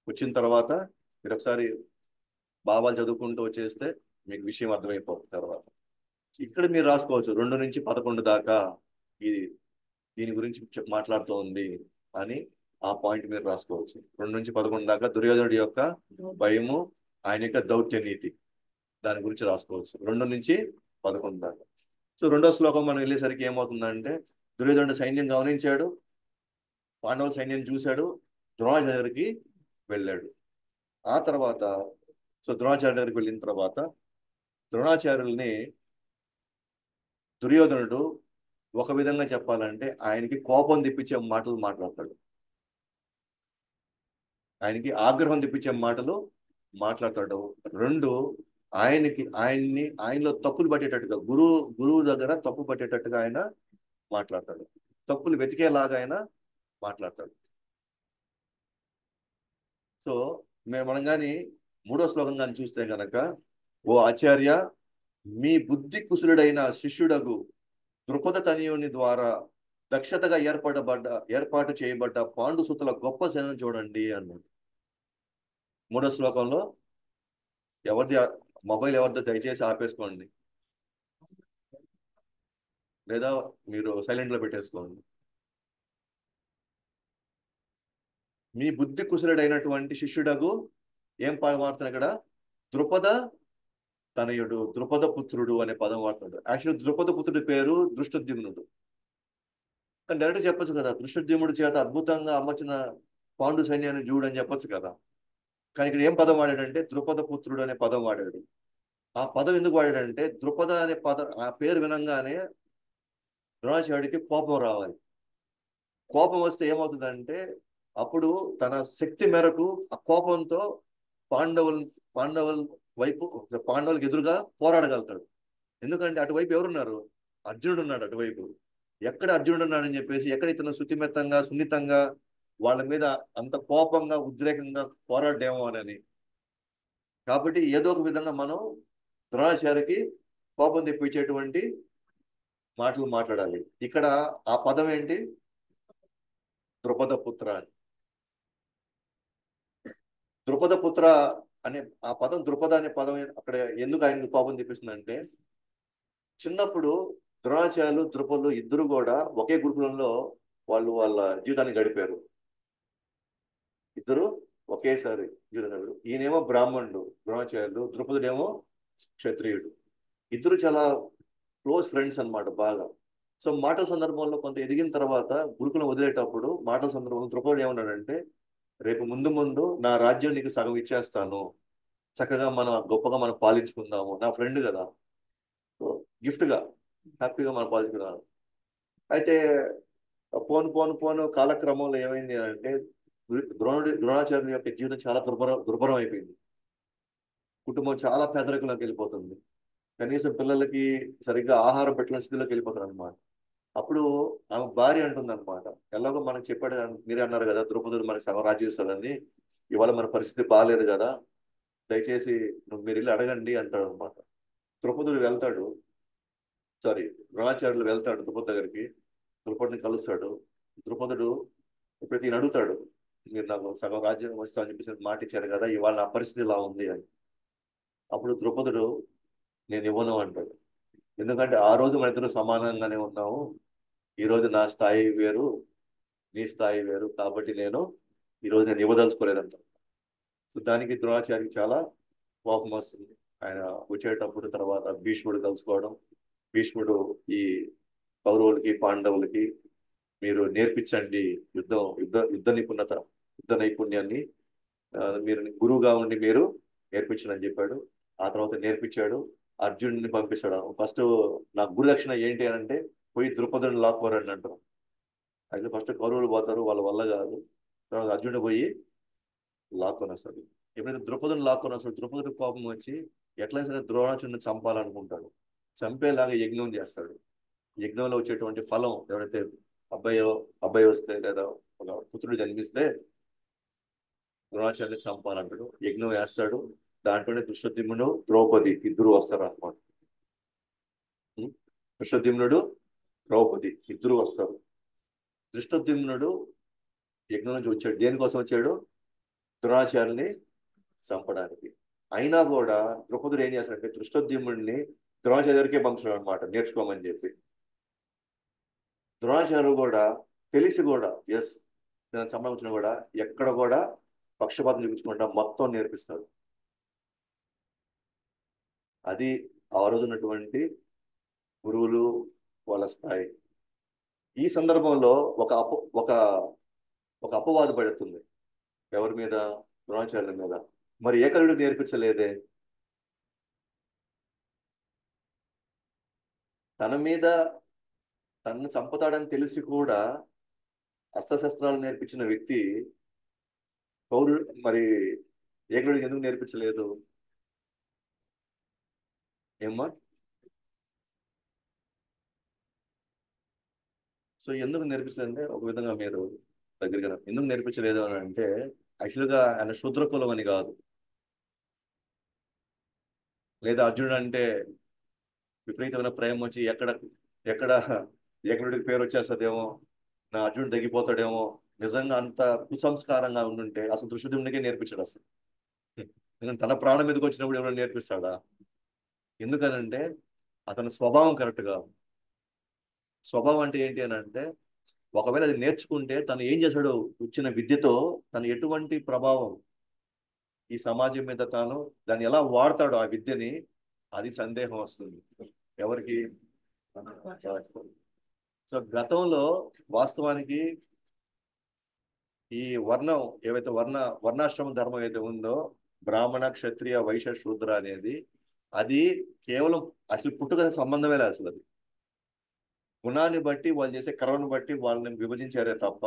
వచ్చిన తర్వాత మీరు ఒకసారి భావాలు చదువుకుంటూ వచ్చేస్తే మీకు విషయం అర్థమైపోతుంది. తర్వాత ఇక్కడ మీరు రాసుకోవచ్చు 2 నుంచి 11 దాకా ఇది దీని గురించి మాట్లాడుతూ ఉంది అని ఆ పాయింట్ మీరు రాసుకోవచ్చు. 2 నుంచి 11 దాకా దుర్యోధనుడి యొక్క భయము, ఆయన యొక్క దౌత్య నీతి, దాని గురించి రాసుకోవచ్చు 2 నుంచి 11 దాకా. సో రెండో శ్లోకం మనం వెళ్ళేసరికి ఏమవుతుందంటే, దుర్యోధనుడు సైన్యం గమనించాడు, పాండవుల సైన్యం చూశాడు, ద్రోణాచార్య దగ్గరికి వెళ్ళాడు. ఆ తర్వాత ద్రోణాచార్య దగ్గరికి వెళ్ళిన తర్వాత ద్రోణాచార్యుల్ని దుర్యోధనుడు ఒక విధంగా చెప్పాలంటే ఆయనకి కోపం తెప్పించే మాటలు మాట్లాడతాడు, ఆయనకి ఆగ్రహం తెప్పించే మాటలు మాట్లాడతాడు. 2 ఆయనలో తప్పులు పట్టేటట్టుగా, గురువు దగ్గర తప్పు పట్టేటట్టుగా ఆయన మాట్లాడతాడు, తప్పులు వెతికేలాగా ఆయన మాట్లాడతాడు. సో మనం కానీ 3వ శ్లోకం కానీ చూస్తే గనక, ఓ ఆచార్య, మీ బుద్ధి కుశలుడైన శిష్యుడగు ద్రుపద తనయుని ద్వారా దక్షతగా ఏర్పాటు చేయబడ్డ పాండుసుతుల గొప్ప సేనను చూడండి అన్నాడు. 3వ శ్లోకంలో మొబైల్ ఎవరిదో దయచేసి ఆపేసుకోండి, లేదా మీరు సైలెంట్ లో పెట్టేసుకోండి. మీ బుద్ధి కుశలుడైనటువంటి శిష్యుడగు ఏం వాడుతున్నాడు ఇక్కడ? ద్రుపద తనయుడు, ద్రుపద పుత్రుడు అనే పదం వాడుతున్నాడు. యాక్చువల్లీ ద్రుపద పుత్రుడి పేరు దృష్టద్యుమ్నుడు. కానీ డైరెక్ట్ చెప్పొచ్చు కదా, దృష్టద్యుమ్నుడి చేత అద్భుతంగా అమర్చిన పాండు సైన్యాన్ని చూడని చెప్పొచ్చు కదా. కానీ ఇక్కడ ఏం పదం వాడాడంటే ద్రుపద పుత్రుడు అనే పదం వాడాడు. ఆ పదం ఎందుకు వాడాడంటే, ద్రుపద అనే పదం, ఆ పేరు వినంగానే ద్రోణాచార్యుడికి కోపం రావాలి. కోపం వస్తే ఏమవుతుందంటే, అప్పుడు తన శక్తి మేరకు ఆ కోపంతో పాండవుల వైపు, పాండవులకు ఎదురుగా పోరాడగలుగుతాడు. ఎందుకంటే అటువైపు ఎవరున్నారు? అర్జునుడు ఉన్నాడు అటువైపు. ఎక్కడ అర్జునుడు ఉన్నాడని చెప్పేసి, ఎక్కడ ఇతను శుతిమెత్తంగా సున్నితంగా వాళ్ళ మీద అంత కోపంగా ఉద్రేకంగా పోరాడేమో అని. కాబట్టి ఏదో ఒక విధంగా మనం ద్రోణాచార్యకి కోపం తెప్పించేటువంటి మాటలు మాట్లాడాలి. ఇక్కడ ఆ పదం ఏంటి? ద్రుపద పుత్ర అని. ద్రుపద పుత్ర అనే ఆ పదం, ద్రుపద అనే పదం అక్కడ ఎందుకు ఆయనకు కోపం తెప్పిస్తుందంటే, చిన్నప్పుడు ద్రోణాచార్యులు ద్రుపదులు ఇద్దరు కూడా ఒకే గురుకులంలో వాళ్ళ జీవితాన్ని గడిపారు. ఇద్దరు ఒకేసారి జీవితం గడిపారు. ఈయనేమో బ్రాహ్మణుడు ద్రోణాచార్యులు, ద్రుపదుడేమో క్షత్రియుడు. ఇద్దరు చాలా క్లోజ్ ఫ్రెండ్స్ అన్నమాట, బాగా. సో మాటల సందర్భంలో కొంత ఎదిగిన తర్వాత గురుకులం వదిలేటప్పుడు మాటల సందర్భంలో ద్రుపదుడు ఏమన్నాడంటే, రేపు ముందు నా రాజ్యం నీకు సగం ఇచ్చేస్తాను, చక్కగా గొప్పగా మనం పాలించుకుందాము, నా ఫ్రెండ్ కదా, గిఫ్ట్ గా హ్యాపీగా మనం పాలించుకుందాం. అయితే పోను కాలక్రమంలో ఏమైంది అంటే, ద్రోణాచార్యుని యొక్క జీవితం చాలా దుర్భరం అయిపోయింది. కుటుంబం చాలా పేదరికంలోకి వెళ్ళిపోతుంది. కనీసం పిల్లలకి సరిగ్గా ఆహారం పెట్టిన స్థితిలోకి వెళ్ళిపోతారు అనమాట. అప్పుడు ఆమె భార్య అంటుంది అనమాట, ఎలాగో మనకు చెప్పాడు, మీరే అన్నారు కదా ద్రౌపదుడు మనకి సగం రాజ్యం ఇస్తాడని, ఇవాళ మన పరిస్థితి బాగాలేదు కదా, దయచేసి మీరు వెళ్ళి అడగండి అంటాడు అనమాట. ద్రౌపదుడు వెళ్తాడు, ద్రోణాచార్యులు వెళ్తాడు ద్రుపద దగ్గరికి, ద్రుపదిని కలుస్తాడు. ద్రుపదుడు ఎప్పుడైతే ఈయన అడుగుతాడు, మీరు నాకు సగం రాజ్యం వస్తా అని చెప్పేసి మాట ఇచ్చారు కదా, ఇవాళ నా పరిస్థితి ఇలా ఉంది అని. అప్పుడు ద్రుపదుడు నేను ఇవ్వను అంటాడు. ఎందుకంటే ఆ రోజు మన ఇద్దరు సమానంగానే ఉన్నాము, ఈ రోజు నా స్థాయి వేరు, నీ స్థాయి వేరు, కాబట్టి నేను ఇవ్వదలుచుకోలేదంట. సో దానికి ద్రోణాచార్యకి చాలా కోపం వస్తుంది. ఆయన వచ్చేటప్పుడు తర్వాత భీష్ముడు కలుసుకోవడం, భీష్ముడు ఈ కౌరవులకి పాండవులకి మీరు నేర్పించండి యుద్ధ నిపుణత, యుద్ధ నైపుణ్యాన్ని మీరు గురువుగా ఉండి మీరు నేర్పించండి అని చెప్పాడు. ఆ తర్వాత నేర్పించాడు. అర్జునుడిని పంపిస్తాడు. ఫస్ట్ నా గురుదక్షిణ ఏంటి అని అంటే పోయి ద్రుపదుని లాక్కోరండి అంటారు. అయితే ఫస్ట్ కౌరవులు పోతారు, వాళ్ళ వల్ల కాదు. తర్వాత అర్జునుడు పోయి లాక్కొని వస్తాడు. ఎప్పుడైతే ద్రుపదుని లాక్కొని వస్తాడు, ద్రుపదుడి కోపం వచ్చి ఎట్లయినా సరే ద్రోణాచుడిని చంపాలనుకుంటాడు. చంపేలాగా యజ్ఞం చేస్తాడు. యజ్ఞంలో వచ్చేటువంటి ఫలం ఎవరైతే అబ్బాయో అబ్బాయి వస్తే లేదా ఒక పుత్రుడు జన్మిస్తే ద్రోణాచార్యుని చంపాలంటాడు. యజ్ఞం వేస్తాడు. దాంట్లోనే ధృష్టద్యుమ్నుడు ద్రౌపది ఇద్దరు వస్తారు అనమాట. ధృష్టద్యుమ్నుడు ద్రౌపది ఇద్దరు వస్తారు. ధృష్టద్యుమ్నుడు యజ్ఞం నుంచి వచ్చాడు. దేనికోసం వచ్చాడు? ద్రోణాచార్యుని చంపడానికి. అయినా కూడా ద్రౌపదుడు ఏం చేస్తాడంటే ధృష్టద్యుమ్నుడిని ద్రోణాచార్యుడికే పంపిస్తాడు అనమాట, నేర్చుకోమని చెప్పి. ద్రోణాచార్యుడు కూడా తెలిసి కూడా ఎస్ నేను చంపడం కూడా ఎక్కడ కూడా పక్షపాతం చూపించకుండా మొత్తం నేర్పిస్తాడు. అది ఆ రోజు ఉన్నటువంటి గురువులు వాళ్ళ స్థాయి. ఈ సందర్భంలో ఒక ఒక అపవాదు పడుతుంది. ఎవరి మీద? ద్రోణాచార్యుల మీద. మరి ఏకలుడు నేర్పించలేదే? తన మీద తనను చంపుతాడని తెలిసి కూడా అస్త్రశస్త్రాలు నేర్పించిన వ్యక్తి కౌరుడు మరి ఏకలుడికి ఎందుకు నేర్పించలేదు? ఏమ్మా? సో ఎందుకు నేర్పించలేదంటే ఒక విధంగా మీరు దగ్గరగా ఎందుకు నేర్పించలేదు అని అంటే యాక్చువల్గా ఆయన శూద్ర కులం అని కాదు, లేదా అర్జునుడు అంటే విపరీతమైన ప్రేమ వచ్చి ఎక్కడ ఎక్కడ ఏకలుడికి పేరు వచ్చేస్తుందేమో, నా అర్జునుడు తగ్గిపోతాడేమో. నిజంగా అంత కుసంస్కారంగా ఉండుంటే అసలు ధృష్టద్యుమ్నుడికే నేర్పించాడు అసలు. ఎందుకంటే తన ప్రాణం మీదకి వచ్చినప్పుడు ఎవరైనా నేర్పిస్తాడా? ఎందుకనంటే అతని స్వభావం కరెక్ట్ కాదు. స్వభావం అంటే ఏంటి అని అంటే ఒకవేళ అది నేర్చుకుంటే తను ఏం చేశాడు, వచ్చిన విద్యతో తను ఎటువంటి ప్రభావం ఈ సమాజం మీద తాను దాన్ని ఎలా వాడతాడో ఆ విద్యని, అది సందేహం వస్తుంది ఎవరికి? సో గతంలో వాస్తవానికి ఈ వర్ణం ఏవైతే వర్ణాశ్రమ ధర్మం ఏదైతే ఉందో, బ్రాహ్మణ క్షత్రియ వైశ్య శూద్ర అనేది, అది కేవలం అసలు పుట్టుక సంబంధమే లేదు అసలు. అది గుణాన్ని బట్టి వాళ్ళు చేసే కర్మను బట్టి వాళ్ళని విభజించారే తప్ప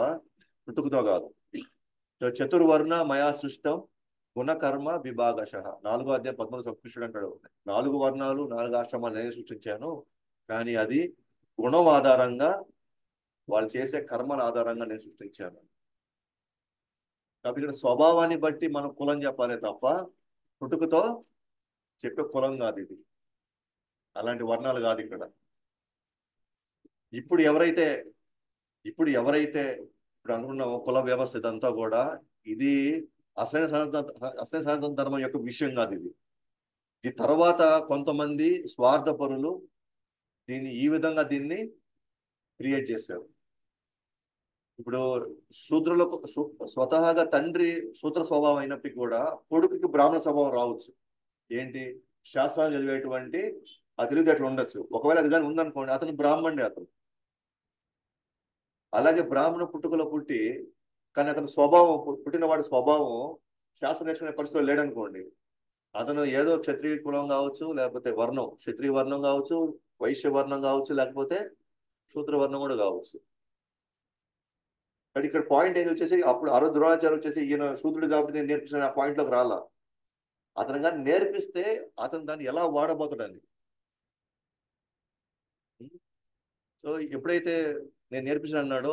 పుట్టుకతో కాదు. చతుర్వర్ణ మయా సృష్టం గుణ కర్మ విభాగశ. 4వ అధ్యాయం 13 కృష్ణుడు అంటాడు, 4 వర్ణాలు 4 ఆశ్రమాలు నేను సృష్టించాను, కానీ అది గుణం ఆధారంగా వాళ్ళు చేసే కర్మల ఆధారంగా నేను సృష్టించాను. కాబట్టి ఇక్కడ స్వభావాన్ని బట్టి మనం కులం చెప్పాలి తప్ప పుట్టుకతో చెప్పే కులం కాదు ఇది. అలాంటి వర్ణాలు కాదు ఇక్కడ. ఇప్పుడు ఎవరైతే ఇప్పుడు అనుకున్నామో కుల వ్యవస్థ ఇదంతా కూడా ఇది అసలైన సనాతన ధర్మం యొక్క విషయం కాదు ఇది. ఈ తర్వాత కొంతమంది స్వార్థపరులు ఈ విధంగా దీన్ని క్రియేట్ చేశారు. ఇప్పుడు శూద్రులకు స్వతహాగా తండ్రి శూద్ర స్వభావం అయినప్పటికీ కూడా కొడుకుకి బ్రాహ్మణ స్వభావం రావచ్చు. ఏంటి? శాస్త్రాలు చదివేటువంటి ఆ తెలివితేటలు ఉండొచ్చు. ఒకవేళ అది కానీ ఉందనుకోండి, అతను బ్రాహ్మణుడే అతను. అలాగే బ్రాహ్మణ పుట్టుకలో పుట్టి కానీ అతని స్వభావం, పుట్టినవాడి స్వభావం శాస్త్రం నేర్చుకునే పరిస్థితిలో లేడనుకోండి, అతను ఏదో క్షత్రియ కులం కావచ్చు, లేకపోతే వర్ణం క్షత్రియ వర్ణం కావచ్చు, వైశ్య వర్ణం కావచ్చు, లేకపోతే శూద్ర వర్ణం కూడా కావచ్చు. కానీ ఇక్కడ పాయింట్ ఏంటి వచ్చేసి, అప్పుడు ఆ రోజు ద్రోణాచార్య వచ్చేసి ఈయన శూద్రుడు కాబట్టి నేను నేర్పించిన ఆ పాయింట్లోకి రాలా. అతను కానీ నేర్పిస్తే అతను దాన్ని ఎలా వాడబోతాడని. సో ఎప్పుడైతే నేను నేర్పించిన అన్నాడో,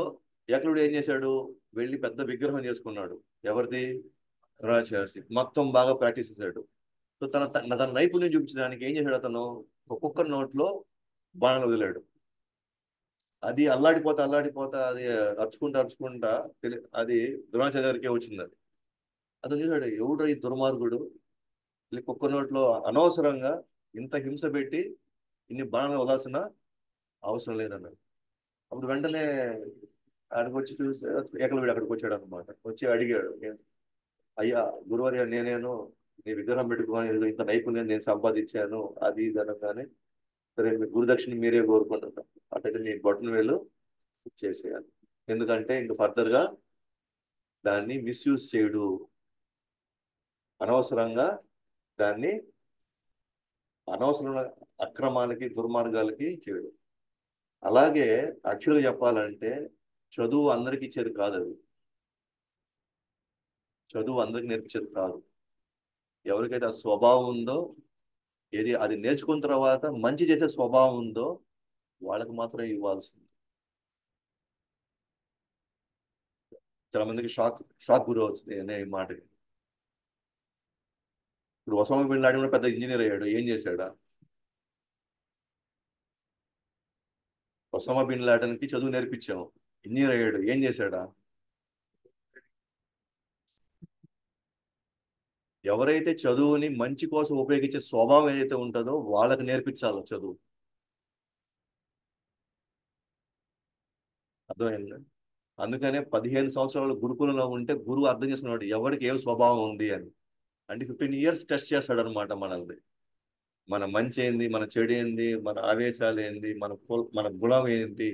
ఏకలుడు ఏం చేశాడు? వెళ్ళి పెద్ద విగ్రహం చేసుకున్నాడు. ఎవరిది? ద్రోణాచార్య. మొత్తం బాగా ప్రాక్టీస్ చేశాడు. సో తన నైపుణ్యం చూపించడానికి ఏం చేశాడు అతను? ఒక్కొక్క నోట్లో బాణలు వదిలాడు. అది అల్లాడిపోతా అది అరుచుకుంటా అది ద్రోణాచార్యకే వచ్చింది. అది అతను చూసాడు, ఎవడు ఈ దుర్మార్గుడు ఒక్క నోట్లో అనవసరంగా ఇంత హింస పెట్టి ఇన్ని బాణాలు వదాల్సిన అవసరం లేదన్నాడు. అప్పుడు వెంటనే ఆడికి వచ్చి చూస్తే ఏకలవీడు అక్కడికి వచ్చాడు అనమాట. వచ్చి అడిగాడు, అయ్యా గురువర్య నేనేను నీ విగ్రహం పెట్టుకొని ఇదిగో ఇంత నైపుణ్యం నేను సంపాదించాను అది ఇది అనగానే, సరే మీ గురుదక్షిణ మీరే కోరుకుంటున్నాం, అటైతే మీ బొట్టన వేలు ఇచ్చేసేయాలి. ఎందుకంటే ఇంక ఫర్దర్ గా దాన్ని మిస్యూజ్ చేయడు, అనవసరంగా దాన్ని అనవసరమైన అక్రమాలకి దుర్మార్గాలకి చేయడు. అలాగే యాక్చువల్గా చెప్పాలంటే చదువు అందరికి ఇచ్చేది కాదు, అది చదువు అందరికి నేర్పించేది కాదు. ఎవరికైతే ఆ స్వభావం ఉందో, ఏది అది నేర్చుకున్న తర్వాత మంచి చేసే స్వభావం ఉందో వాళ్ళకి మాత్రం ఇవ్వాల్సింది. చాలా మందికి షాక్ షాక్ గురి అవుతుంది అనే మాటకి. ఇప్పుడు ఒసామా బిన్ లాడెన్ కూడా పెద్ద ఇంజనీర్ అయ్యాడు, ఏం చేశాడా? ఒసామా బిన్ లాడెన్ కి చదువు నేర్పించాము, ఇంజనీర్ అయ్యాడు, ఏం చేశాడా? ఎవరైతే చదువుని మంచి కోసం ఉపయోగించే స్వభావం ఏదైతే ఉంటుందో వాళ్ళకి నేర్పించాలి చదువు. అర్థమైందా? అందుకనే 15 సంవత్సరాలు గురుకులంలో ఉంటే గురువు అర్థం చేసుకున్నాడు ఎవరికి ఏం స్వభావం ఉంది అని. అంటే 15 years టెస్ట్ చేస్తాడు అనమాట మనల్ని. మన మంచి ఏంది, మన చెడు ఏంది, మన ఆవేశాలు ఏంది, మన గుణం ఏంటి,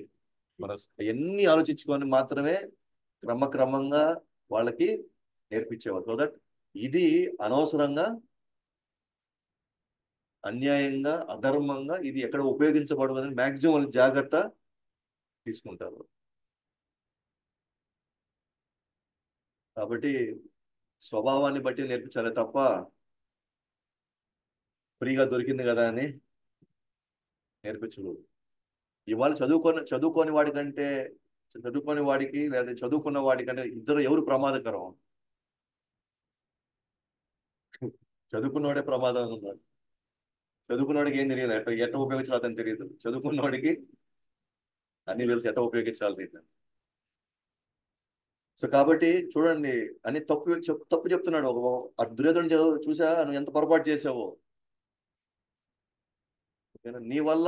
మన ఎన్ని ఆలోచించుకొని మాత్రమే క్రమక్రమంగా వాళ్ళకి నేర్పించేవాళ్ళు. సో దట్ ఇది అనవసరంగా, అన్యాయంగా, అధర్మంగా ఇది ఎక్కడ ఉపయోగించబడదని మాక్సిమం వాళ్ళు జాగ్రత్త తీసుకుంటారు. కాబట్టి స్వభావాన్ని బట్టి నేర్పించాలి తప్ప ఫ్రీగా దొరికింది కదా అని నేర్పించకూడదు. ఇవాళ చదువుకోని వాడికంటే, చదువుకోని వాడికి లేదా చదువుకున్న వాడికంటే ఇద్దరు ఎవరు ప్రమాదకరం? చదువుకున్నవాడే ప్రమాదం ఉన్నాడు. చదువుకున్నవాడికి ఏం తెలియదు, ఎట్లా ఎట్లా ఉపయోగించాలో అతను తెలియదు. చదువుకున్నవాడికి అన్ని తెలుసు, ఎట్లా ఉపయోగించాలి దీన్ని. సో కాబట్టి చూడండి, అని తప్పు చెప్తున్నాడు. ఆ దుర్యోధన చూసా నువ్వు ఎంత పొరపాటు చేసావో, ఓకేనా? నీ వల్ల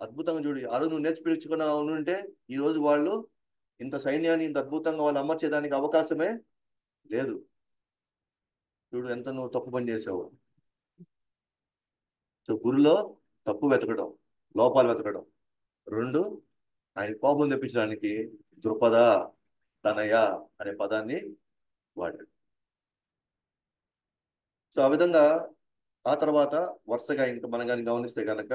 అద్భుతంగా చూడు, ఆ రోజు నువ్వు నేర్చుకున్నావు ఉంటే ఈ రోజు వాళ్ళు ఇంత సైన్యాన్ని ఇంత అద్భుతంగా వాళ్ళు అమర్చేదానికి అవకాశమే లేదు. చూడు ఎంత నువ్వు తప్పు పని చేసావు. సో గురిలో తప్పు వెతకడం, లోపాలు వెతకడం. రెండు, ఆయన కోపం తెప్పించడానికి ద్రుపద, తనయ అనే పదాన్ని వాడాడు. సో ఆ విధంగా ఆ తర్వాత వరుసగా ఇంకా మనం కానీ గమనిస్తే కనుక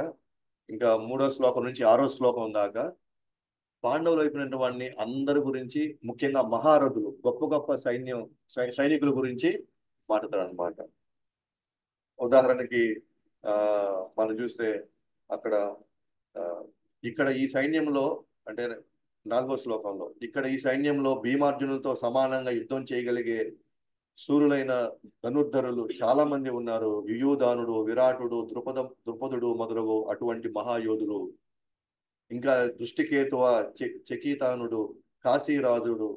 ఇంకా 3వ శ్లోకం నుంచి 6వ శ్లోకం దాకా పాండవులు అయిపోయిన వాడిని అందరి గురించి, ముఖ్యంగా మహారథులు, గొప్ప గొప్ప సైనికుల గురించి మాట్లాడతారు అనమాట. ఉదాహరణకి ఆ మనం చూస్తే అక్కడ ఆ, ఇక్కడ ఈ సైన్యంలో, అంటే 4వ శ్లోకంలో, ఇక్కడ ఈ సైన్యంలో భీమార్జునులతో సమానంగా యుద్ధం చేయగలిగే శూరులైన ధనుర్ధరులు చాలా మంది ఉన్నారు. యుయుధానుడు, విరాటుడు, ద్రుపదుడు మొదలగు అటువంటి మహాయోధులు, ఇంకా దృష్టికేతువ, చకీతానుడు, కాశీరాజుడు,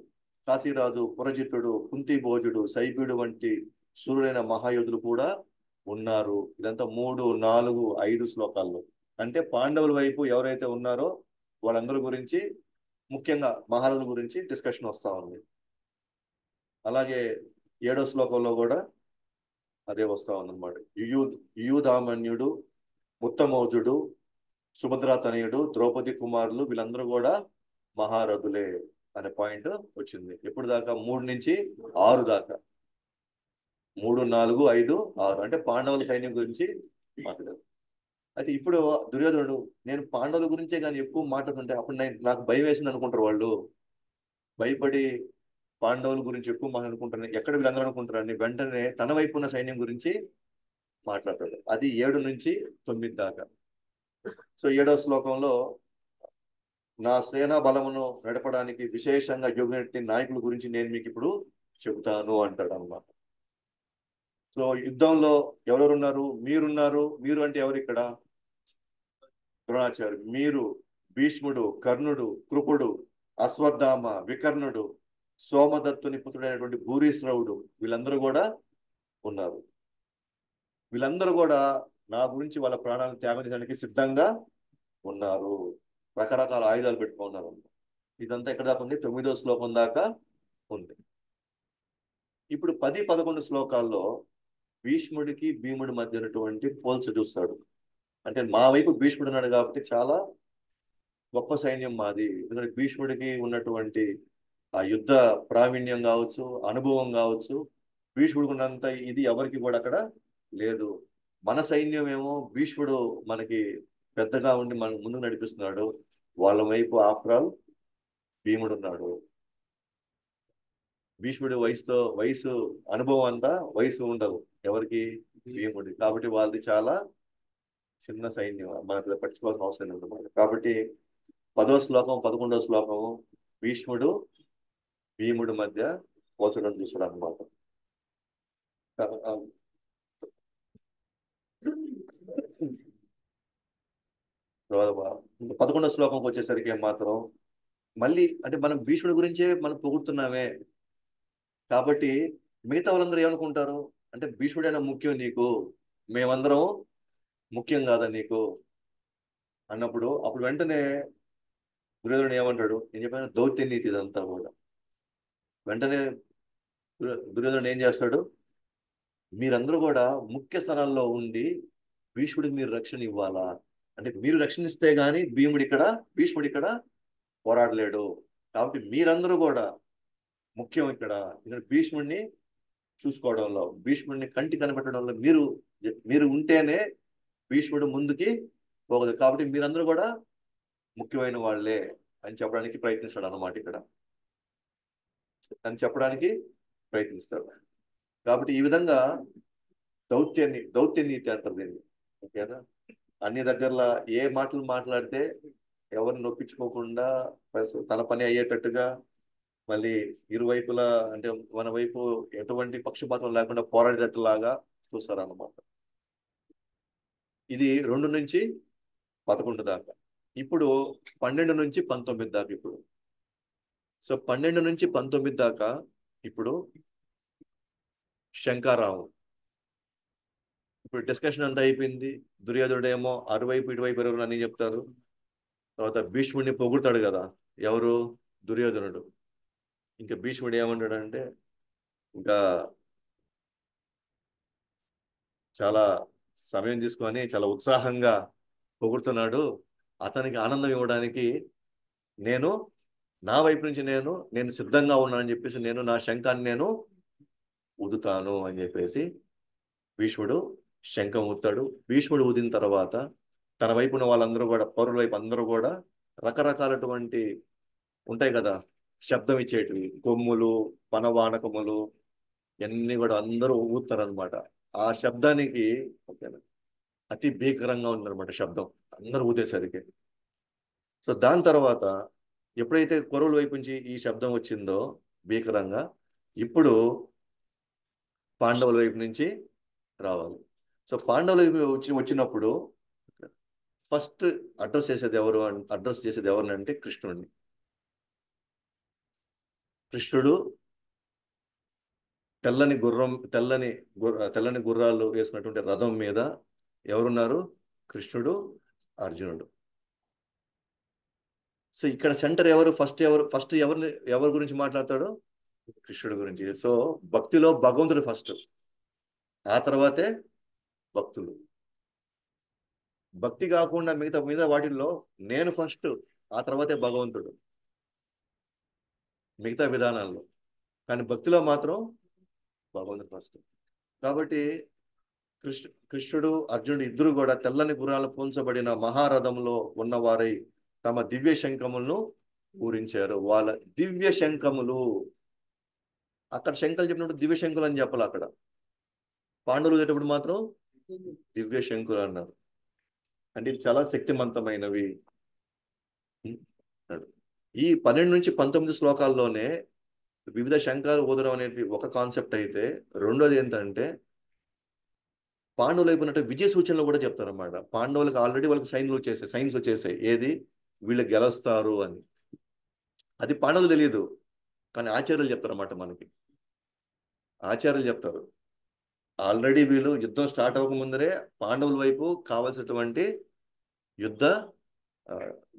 కాశీరాజు, పురజిత్తుడు, కుంతిభోజుడు, శైబ్యుడు వంటి శూరులైన మహాయోధులు కూడా ఉన్నారు. ఇదంతా 3, 4, 5 శ్లోకాల్లో. అంటే పాండవుల వైపు ఎవరైతే ఉన్నారో వాళ్ళందరి గురించి, ముఖ్యంగా మహారాజుల గురించి డిస్కషన్ వస్తా ఉంది. అలాగే 7వ శ్లోకంలో కూడా అదే వస్తా ఉందన్నమాట. యుయుధామన్యుడు, ఉత్తమౌజుడు, సుభద్రా తనయుడు, ద్రౌపది కుమారులు వీళ్ళందరూ కూడా మహారథులే అనే పాయింట్ వచ్చింది. ఎప్పుడు దాకా? 3 నుంచి 6 దాకా. 3, 4, 5, 6 అంటే పాండవుల సైన్యం గురించి మాట్లాడారు. అయితే ఇప్పుడు దుర్యోధనుడు, నేను పాండవుల గురించే కానీ ఎక్కువ మాట్లాడుతుంటే అప్పుడు నాకు భయం వేసింది అనుకుంటారు వాళ్ళు. భయపడి పాండవుల గురించి ఎక్కువ మాట్లాడుకుంటారు, ఎక్కడ వీళ్ళందరూ అనుకుంటారు అని వెంటనే తన వైపు ఉన్న సైన్యం గురించి మాట్లాడతాడు. అది 7 నుంచి 9 దాకా. సో 7వ శ్లోకంలో నా సేనా బలమును నడపడానికి విశేషంగా యోగ్యుని నాయకుల గురించి నేను మీకు ఇప్పుడు చెబుతాను అంటాడు అన్నమాట. సో యుద్ధంలో ఎవరెవరున్నారు? మీరున్నారు. మీరు అంటే ఎవరు ఇక్కడ? ద్రోణాచార్య, మీరు, భీష్ముడు, కర్ణుడు, కృపుడు, అశ్వత్థామ, వికర్ణుడు, సోమదత్తుని పుత్రుడైనటువంటి భూరిశ్రవుడు వీళ్ళందరూ కూడా ఉన్నారు. వీళ్ళందరూ కూడా నా గురించి వాళ్ళ ప్రాణాలను త్యాగం చేయడానికి సిద్ధంగా ఉన్నారు. రకరకాల ఆయుధాలు పెట్టుకున్నారు. ఇదంతా ఎక్కడ దాకా ఉంది? 9వ శ్లోకం దాకా ఉంది. ఇప్పుడు 10-11 శ్లోకాల్లో భీష్ముడికి భీముడి మధ్య ఉన్నటువంటి పోల్చ చూస్తాడు. అంటే మా వైపు భీష్ముడు ఉన్నాడు కాబట్టి చాలా గొప్ప సైన్యం మాది. ఎందుకంటే భీష్ముడికి ఉన్నటువంటి ఆ యుద్ధ ప్రావీణ్యం కావచ్చు, అనుభవం కావచ్చు, భీష్ముడికి ఉన్నంత ఇది ఎవరికి కూడా అక్కడ లేదు. మన సైన్యం ఏమో భీష్ముడు మనకి పెద్దగా ఉండి మన ముందుకు నడిపిస్తున్నాడు. వాళ్ళ వైపు ఆఫ్టర్ ఆల్ భీముడు ఉన్నాడు. భీష్ముడి వయసు అనుభవం అంతా వయసు ఉండదు ఎవరికి, భీముడి. కాబట్టి వాళ్ళది చాలా చిన్న సైన్యం, మనకు పట్టించుకోవాల్సిన అవసరం లేదు. కాబట్టి 10వ శ్లోకం 11వ శ్లోకము భీష్ముడు భీముడి మధ్య పోల్చడం చూస్తాడు అనమాట. 11వ శ్లోకంకి వచ్చేసరికి మాత్రం మళ్ళీ అంటే మనం భీష్ముడి గురించే మనం పొగుడుతున్నామే కాబట్టి మిగతా వాళ్ళందరూ ఏమనుకుంటారు అంటే భీష్ముడైనా ముఖ్యం నీకు, మేమందరం ముఖ్యం కాదా నీకు అన్నప్పుడు అప్పుడు వెంటనే దుర్యోధనుడు ఏమంటాడు, నేను చెప్పిన దౌత్య నీతి ఇదంతా కూడా. వెంటనే దుర్యోధనుడు ఏం చేస్తాడు, మీరందరూ కూడా ముఖ్య స్థానాల్లో ఉండి భీష్ముడికి మీరు రక్షణ ఇవ్వాలా, అంటే మీరు రక్షణ ఇస్తే గాని భీష్ముడు ఇక్కడ పోరాడలేడు. కాబట్టి మీరందరూ కూడా ముఖ్యం ఇక్కడ భీష్ముడిని చూసుకోవడంలో, భీష్ముడిని కంటి కనిపెట్టడంలో మీరు ఉంటేనే భీష్ముడు ముందుకి పోగదు. కాబట్టి మీరందరూ కూడా ముఖ్యమైన వాళ్ళే అని చెప్పడానికి ప్రయత్నిస్తాడు అన్నమాట. ఇక్కడ అని చెప్పడానికి ప్రయత్నిస్తాడు. కాబట్టి ఈ విధంగా దౌత్య నీతి అంటారు దీన్ని. ఓకేనా, అన్ని దగ్గరలా ఏ మాటలు మాట్లాడితే ఎవరిని నొప్పించుకోకుండా తన పని అయ్యేటట్టుగా, మళ్ళీ ఇరువైపులా అంటే మన వైపు ఎటువంటి పక్షపాతం లేకుండా పోరాడేటట్టులాగా చూస్తారన్నమాట. ఇది 2 నుంచి 11 దాకా. ఇప్పుడు 12 నుంచి 19 దాకా. ఇప్పుడు సో 12 నుంచి 19 దాకా ఇప్పుడు శంకారావం. ఇప్పుడు డిస్కషన్ అంతా అయిపోయింది. దుర్యోధనుడేమో అటువైపు ఇటువైపు ఎవరు అని చెప్తారు. తర్వాత భీష్ముడిని పొగుడతాడు కదా, ఎవరు, దుర్యోధనుడు. ఇంకా భీష్ముడు ఏమంటాడంటే ఇంకా చాలా సమయం తీసుకొని చాలా ఉత్సాహంగా పొగుడుతున్నాడు. అతనికి ఆనందం ఇవ్వడానికి నా వైపు నుంచి నేను సిద్ధంగా ఉన్నానని చెప్పేసి నా శంఖాన్ని నేను ఊదుతాను అని చెప్పేసి భీష్ముడు శంఖం ఊతాడు. భీష్ముడు ఊదిన తర్వాత తన వైపు ఉన్న వాళ్ళందరూ కూడా, పౌరుల వైపు అందరూ కూడా రకరకాలటువంటి ఉంటాయి కదా శబ్దం ఇచ్చేటివి, కొమ్ములు, పనవానకములు ఇవన్నీ కూడా అందరూ ఊతారనమాట. ఆ శబ్దానికి ఓకేనా అతి భీకరంగా ఉందన్నమాట శబ్దం అందరూ ఊదేసరికి. సో దాని తర్వాత ఎప్పుడైతే కొరవుల వైపు నుంచి ఈ శబ్దం వచ్చిందో భీకరంగా, ఇప్పుడు పాండవుల వైపు నుంచి రావాలి. సో పాండవుల వైపు వచ్చినప్పుడు ఫస్ట్ అడ్రస్ చేసేది ఎవరినంటే కృష్ణుడిని. కృష్ణుడు తెల్లని గుర్రాలు వేసినటువంటి రథం మీద ఎవరున్నారు, కృష్ణుడు, అర్జునుడు. సో ఇక్కడ సెంటర్ ఫస్ట్ ఎవరి గురించి మాట్లాడతాడు, కృష్ణుడి గురించి. సో భక్తిలో భగవంతుడు ఫస్ట్, ఆ తర్వాతే భక్తులు. భక్తి కాకుండా మిగతా వాటిల్లో నేను ఫస్ట్, ఆ తర్వాతే భగవంతుడు మిగతా విధానాల్లో. కానీ భక్తిలో మాత్రం భగవంతుడు ఫస్ట్. కాబట్టి కృష్ణుడు, అర్జునుడు ఇద్దరు కూడా తెల్లని గుర్రాలు పోల్చబడిన మహారథంలో ఉన్నవారై తమ దివ్య శంఖములను పూరించారు. వాళ్ళ దివ్య శంఖములు, అక్కడ శంఖలు చెప్పినప్పుడు దివ్య శంఖులు అని చెప్పాలి. అక్కడ పాండవులు చెప్పేటప్పుడు మాత్రం దివ్య శంఖులు అన్నారు. అంటే ఇది చాలా శక్తివంతమైనవి. ఈ 12 నుంచి 19 శ్లోకాల్లోనే వివిధ శంఖాలు ఊదడం అనేది ఒక కాన్సెప్ట్ అయితే, రెండోది ఏంటంటే పాండవులు అయిపోయినట్టు విజయ సూచనలు కూడా చెప్తారన్నమాట. పాండవులకు ఆల్రెడీ వాళ్ళకి సైన్స్ వచ్చేసాయి ఏది, వీళ్ళు గెలుస్తారు అని. అది పాండవులు తెలియదు, కానీ ఆచార్యులు చెప్తారన్నమాట. మనకి ఆచార్యులు చెప్తారు ఆల్రెడీ వీళ్ళు యుద్ధం స్టార్ట్ అవ్వకముందరే పాండవుల వైపు కావాల్సినటువంటి యుద్ధ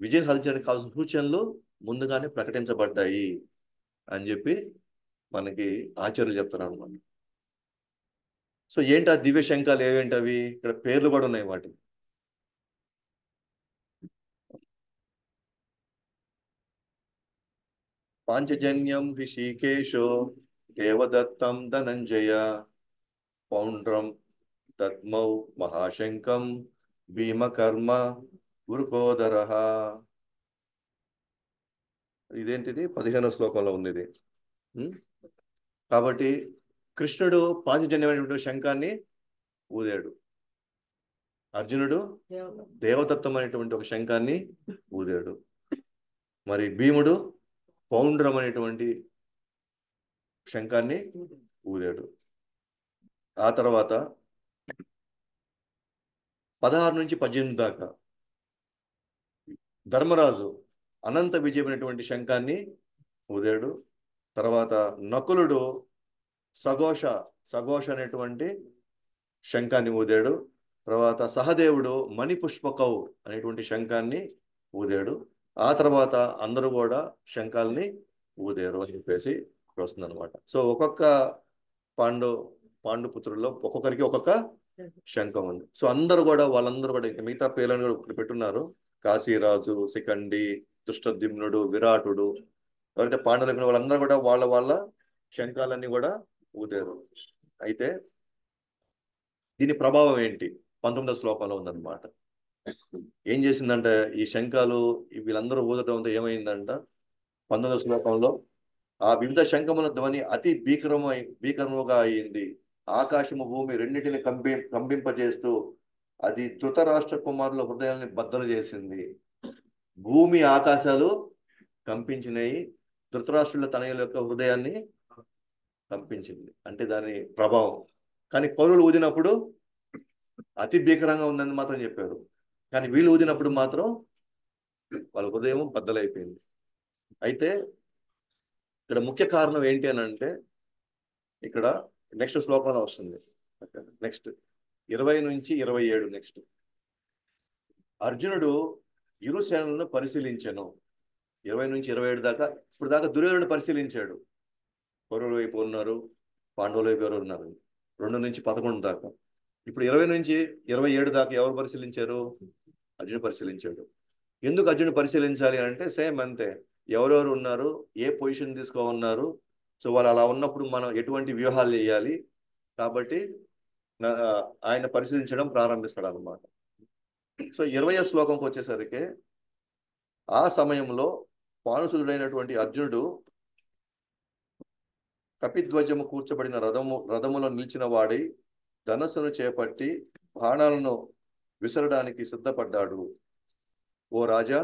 విజయం సాధించడానికి కావాల్సిన సూచనలు ముందుగానే ప్రకటించబడ్డాయి అని చెప్పి మనకి ఆచార్యులు చెప్తున్నారు అనమాట. సో ఏంటి ఆ దివ్య శంఖాలు ఏవేంటి అవి? ఇక్కడ పేర్లు కూడా ఉన్నాయి వాటి. పాంచజన్యం ఋషికేశో దేవదత్తం ధనంజయ పౌండ్రం దద్మౌ మహాశంకం భీమకర్మ గురుకోదర. ఇదేంటిది 15వ శ్లోకంలో ఉంది ఇది. కాబట్టి కృష్ణుడు పాంచజన్యమైనటువంటి శంఖాన్ని ఊదాడు, అర్జునుడు దేవదత్తం అనేటువంటి ఒక శంఖాన్ని ఊదాడు, మరి భీముడు పౌండ్రం అనేటువంటి శంఖాన్ని ఊదాడు. ఆ తర్వాత 16 నుంచి 18 దాకా ధర్మరాజు అనంత విజయమైనటువంటి శంఖాన్ని ఊదాడు. తర్వాత నకులుడు సఘోష అనేటువంటి శంఖాన్ని ఊదాడు. తర్వాత సహదేవుడు మణిపుష్పకౌ అనేటువంటి శంఖాన్ని ఊదాడు. ఆ తర్వాత అందరూ కూడా శంఖాలని ఊదారు అని చెప్పేసి వస్తుంది అనమాట. సో ఒక్కొక్క పాండు పుత్రుల్లో ఒక్కొక్కరికి ఒక్కొక్క శంఖం ఉంది. సో అందరూ కూడా వాళ్ళందరూ కూడా మిగతా పేర్లను కూడా ఇక్కడ పెట్టున్నారు. కాశీరాజు, శిఖండి, దుష్టద్యుమ్నుడు, విరాటుడు, ఎవరైతే పాండవులు వాళ్ళందరూ కూడా వాళ్ళ శంఖాలన్నీ కూడా ఊదారు. అయితే దీని ప్రభావం ఏంటి 19వ శ్లోకంలో ఉందన్నమాట. ఏం చేసిందంటే ఈ శంఖాలు వీళ్ళందరూ ఊదటంతో ఏమైందంట 19వ శ్లోకంలో ఆ వివిధ శంఖముల ధ్వని అతి భీకరముగా అయింది. ఆకాశము భూమి రెండింటిని కంపింపజేస్తూ అది ధృతరాష్ట్ర కుమారుల హృదయాన్ని బద్దలు చేసింది. భూమి ఆకాశాలు కంపించినాయి, ధృతరాష్ట్రుల తనయుల యొక్క హృదయాన్ని కంపించింది. అంటే దాని ప్రభావం. కానీ కౌరవులు ఊదినప్పుడు అతి భీకరంగా ఉందని మాత్రం చెప్పారు. కానీ వీళ్ళు ఊదినప్పుడు మాత్రం వాళ్ళ హృదయం బద్దలైపోయింది. అయితే ఇక్కడ ముఖ్య కారణం ఏంటి అని అంటే ఇక్కడ నెక్స్ట్ శ్లోకంలో వస్తుంది. నెక్స్ట్ 20 నుంచి 27 నెక్స్ట్ అర్జునుడు ఇరు సేనలను పరిశీలించాను. 20 నుంచి 27 దాకా ఇప్పుడు దాకా దుర్యోధనుడు పరిశీలించాడు. కౌరవుల వైపు ఉన్నారు, పాండవుల వైపు ఎవరు ఉన్నారు. 2 నుంచి 11 దాకా. ఇప్పుడు 20 నుంచి 27 దాకా ఎవరు పరిశీలించారు? అర్జునుడు పరిశీలించాడు. ఎందుకు అర్జునుడు పరిశీలించాలి అంటే సేమ్ అంతే, ఎవరెవరు ఉన్నారు, ఏ పొజిషన్ తీసుకోమన్నారు, సో వాళ్ళు అలా ఉన్నప్పుడు మనం ఎటువంటి వ్యూహాలు చేయాలి, కాబట్టి ఆయన పరిశీలించడం ప్రారంభిస్తాడు అనమాట. సో 20వ శ్లోకంకి వచ్చేసరికి ఆ సమయంలో పానుసుదుడైనటువంటి అర్జునుడు కపిధ్వజము కూర్చబడిన రథములో నిలిచిన వాడి ధనస్సును చేపట్టి బాణాలను విసరడానికి సిద్ధపడ్డాడు. ఓ రాజా,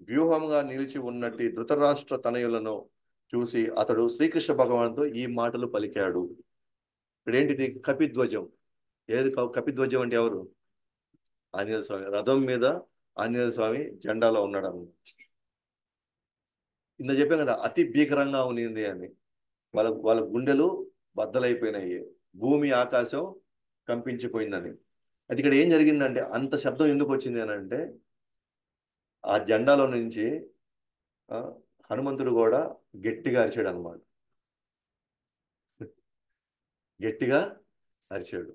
వ్యూహంగా నిలిచి ఉన్నట్టి ధృతరాష్ట్ర తనయులను చూసి అతడు శ్రీకృష్ణ భగవానుతో ఈ మాటలు పలికాడు. ఇప్పుడేంటిది? కపిధ్వజం. ఏది కపిధ్వజం అంటే ఎవరు? ఆంజనేయ స్వామి. రథం మీద ఆంజనేయ స్వామి జెండాలో ఉన్నాడు అన్నమాట. ఇంత చెప్పాం కదా అతి భీకరంగా ఉన్నింది అని. వాళ్ళ గుండెలు బద్దలైపోయినాయి, భూమి ఆకాశం కంపించిపోయిందని. అది ఇక్కడ ఏం జరిగిందంటే అంత శబ్దం ఎందుకు వచ్చింది అని అంటే ఆ జెండాలో నుంచి హనుమంతుడు కూడా గట్టిగా అరిచాడు అనమాట. గట్టిగా అరిచాడు.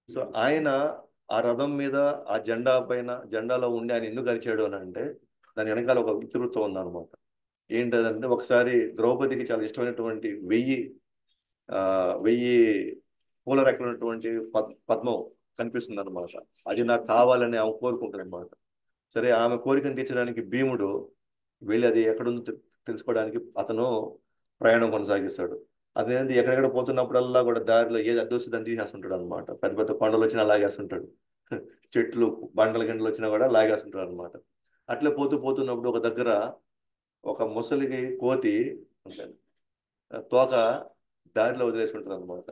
సో ఆయన ఆ రథం మీద ఆ జెండాలో ఉండి ఆయన ఎందుకు అరిచాడు అని అంటే దాని వెనకాల ఒక ఇతివృత్తం ఉందన్నమాట. ఏంటంటే ఒకసారి ద్రౌపదికి చాలా ఇష్టమైనటువంటి 1000 పూల రెక్కలున్నటువంటి పద్మం కనిపిస్తుంది అనమాట. అది నాకు కావాలని ఆమె కోరుకుంటుంది అనమాట. సరే, ఆమె కోరికను తీర్చడానికి భీముడు వెళ్ళి అది ఎక్కడుందో తెలుసుకోవడానికి అతను ప్రయాణం కొనసాగిస్తాడు. అతను ఎక్కడెక్కడ పోతున్నప్పుడల్లా కూడా దారిలో ఏది అడ్డొస్తే దాన్ని తీసేస్తుంటాడు అనమాట. పెద్ద పెద్ద కొండలు వచ్చినా లాగేస్తుంటాడు, చెట్లు బండల గంటలు వచ్చినా కూడా లాగేస్తుంటాడు అనమాట. అట్లే పోతున్నప్పుడు ఒక దగ్గర ఒక ముసలికి కోతి తోక దారిలో వదిలేసి ఉంటుంది అనమాట.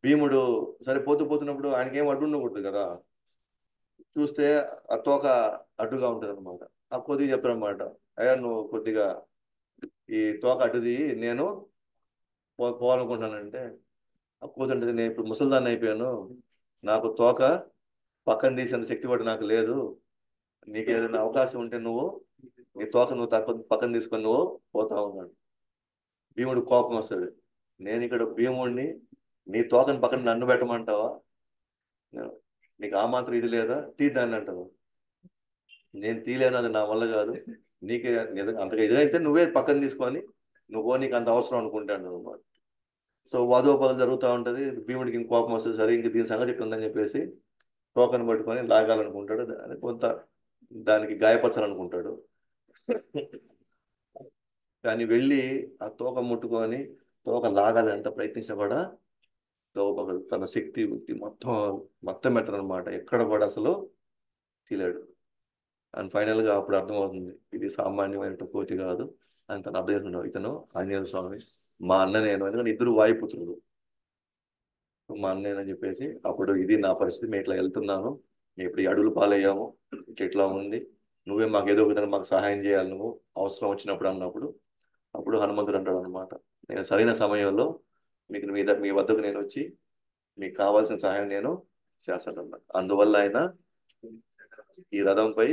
భీముడు సరే పోతున్నప్పుడు ఆయనకేం అడ్డు ఉండకూడదు కదా, చూస్తే ఆ తోక అడ్డుగా ఉంటుంది అనమాట. ఆ కోతికి చెప్తాడు అనమాట, అయ్యా నువ్వు కొద్దిగా ఈ తోక అడ్డుది, నేను పోవాలనుకుంటానంటే ఆ కోతి అంటే నేను ఇప్పుడు ముసలిదాన్ని అయిపోయాను, నాకు తోక పక్కన తీసేంత శక్తి కూడా నాకు లేదు, నీకు ఏదైనా అవకాశం ఉంటే నువ్వు నీ తోక నువ్వు పక్కన తీసుకొని నువ్వు పోతా ఉన్నాడు. భీముడు కోపం వస్తుంది. నేను ఇక్కడ భీముడిని, నీ తోకని పక్కన నన్ను పెట్టమంటావా? నీకు ఆ మాత్రం ఇది లేదా, తీద్దాన్ని అంటావు. నేను తీలేను, అది నా వల్ల కాదు. నీకే అంతగా ఇదైతే నువ్వే పక్కన తీసుకొని నువ్వు నీకు అంత అవసరం అనుకుంటాను అనమాట. సో వాదోపాదం జరుగుతూ ఉంటది. భీముడికి ఇంక కోపం వస్తుంది. సరే ఇంక దీని సంగతి ఉందని చెప్పేసి తోకను పట్టుకొని లాగాలనుకుంటాడు. కొంత దానికి గాయపరచాలనుకుంటాడు. కానీ వెళ్ళి ఆ తోక ముట్టుకొని తోక లాగాలని ఎంత ప్రయత్నించినా కూడా తోక తన శక్తి బుద్ధి మొత్తం పెట్టనమాట. ఎక్కడ కూడా అసలు తీలాడు. అండ్ ఫైనల్ గా అప్పుడు అర్థమవుతుంది ఇది సామాన్యమైన కోతి కాదు అని తను అర్థం చేసుకున్నాడు. ఇతను ఆంజనేయ స్వామి, మా అన్న నేను. ఎందుకంటే ఇద్దరు వాయుపుత్రులు. మా అన్నయ్య అని చెప్పేసి అప్పుడు ఇది నా పరిస్థితి, మేము ఇట్లా వెళ్తున్నాను, మేము ఇప్పుడు ఈ అడవులు పాలయ్యాము, ఇట్లా ఉంది, నువ్వే మాకు ఏదో ఒక విధంగా మాకు సహాయం చేయాలి నువ్వు అవసరం వచ్చినప్పుడు అన్నప్పుడు అప్పుడు హనుమంతుడు అంటాడు అనమాట, నేను సరైన సమయంలో మీకు మీ వద్దకు నేను వచ్చి మీకు కావాల్సిన సహాయం నేను చేస్తాను అన్నమాట. అందువల్ల ఆయన ఈ రథంపై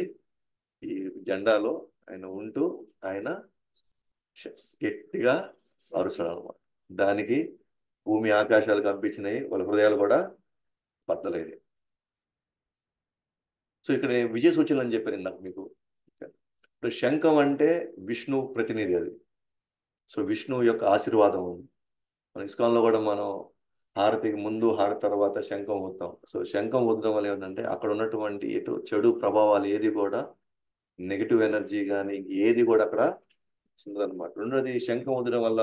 ఈ జెండాలో ఆయన ఉంటూ ఆయన గట్టిగా అరుస్తాడు అనమాట. దానికి భూమి ఆకాశాలు కనిపించినాయి, వాళ్ళ హృదయాలు కూడా బద్దలైనవి. సో ఇక్కడ నేను విజయ సూచనలు అని చెప్పాను ఇందాక మీకు. ఇప్పుడు శంఖం అంటే విష్ణు ప్రతినిధి అది. సో విష్ణువు యొక్క ఆశీర్వాదం ఉంది. మన ఇస్కాన్లో కూడా మనం హారతికి ముందు హారతి తర్వాత శంఖం ఊద్దాం. సో శంఖం ఊదడం వల్ల ఏంటంటే అక్కడ ఉన్నటువంటి ఎటు చెడు ప్రభావాలు ఏది కూడా, నెగిటివ్ ఎనర్జీ కానీ ఏది కూడా అక్కడ ఉండదన్నమాట. రెండోది శంఖం ఊదడం వల్ల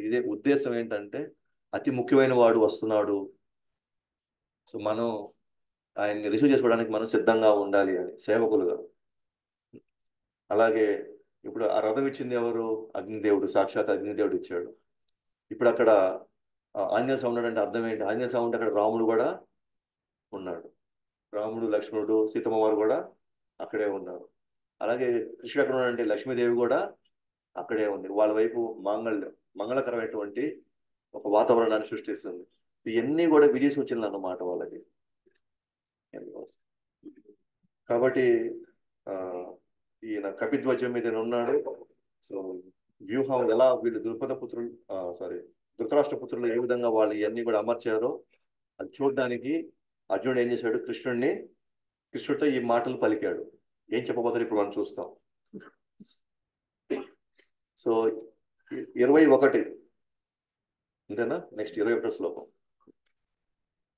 ఇదే ఉద్దేశం ఏంటంటే అతి ముఖ్యమైన వాడు వస్తున్నాడు, సో మనం ఆయన్ని రిసీవ్ చేసుకోవడానికి మనం సిద్ధంగా ఉండాలి అని సేవకులుగా. అలాగే ఇప్పుడు ఆ రథం ఇచ్చింది ఎవరు? అగ్నిదేవుడు, సాక్షాత్ అగ్నిదేవుడు ఇచ్చాడు. ఇప్పుడు అక్కడ ఆంజనేయ స్వామి ఉన్నాడు అంటే అర్థం ఏంటి? ఆంజనేయ స్వామి ఉంటే అక్కడ రాముడు కూడా ఉన్నాడు. రాముడు, లక్ష్మణుడు, సీతమ్మ వారు కూడా అక్కడే ఉన్నారు. అలాగే కృష్ణుడు ఎక్కడ ఉన్నాడంటే లక్ష్మీదేవి కూడా అక్కడే ఉంది. వాళ్ళ వైపు మంగళకరమైనటువంటి ఒక వాతావరణాన్ని సృష్టిస్తుంది. ఇవన్నీ కూడా విజయ సూచనలు అన్నమాట వాళ్ళకి. కాబట్టి ఆ ఈయన కపిధ్వజం మీద ఉన్నాడు. సో వ్యూహం ఎలా వీళ్ళు ధృతరాష్ట్ర పుత్రులు ఏ విధంగా వాళ్ళు ఇవన్నీ కూడా అమర్చారో అది చూడడానికి అర్జునుడు ఏం చేశాడు? కృష్ణుడితో ఈ మాటలు పలికాడు. ఏం చెప్పబోతారు ఇప్పుడు మనం చూస్తాం. సో 21 అంతేనా? నెక్స్ట్ 21 శ్లోకం.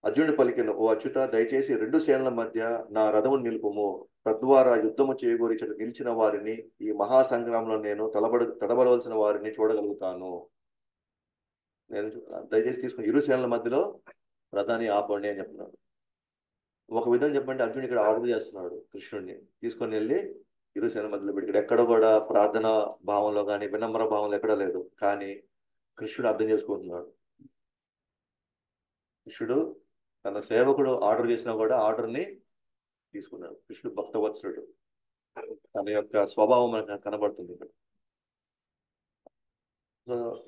అర్జునుడు పలికెను, ఓ అచ్యుత, దయచేసి 2 సేనల మధ్య నా రథమును నిలుపుము. తద్వారా యుద్ధము చేయగోరి నిలిచిన వారిని, ఈ మహాసంగ్రామంలో నేను తడబడవలసిన వారిని చూడగలుగుతాను. నేను దయచేసి తీసుకుని 2 సేనల మధ్యలో రథాన్ని ఆపండి అని చెప్తున్నాడు. ఒక విధంగా చెప్పండి, అర్జునుడు ఇక్కడ ఆర్డర్ చేస్తున్నాడు కృష్ణుడిని తీసుకొని వెళ్ళి 2 సేనల మధ్యలో పెట్టి. ఇక్కడ ఎక్కడ కూడా ప్రార్థన భావంలో కానీ వినమ్ర భావంలో ఎక్కడా లేదు. కానీ కృష్ణుడు అర్థం చేసుకుంటున్నాడు. కృష్ణుడు తన సేవకుడు ఆర్డర్ చేసినా కూడా ఆర్డర్ని తీసుకున్నాడు. కృష్ణుడు భక్తవత్సలుడు, తన యొక్క స్వభావం మనకు కనబడుతుంది ఇక్కడ.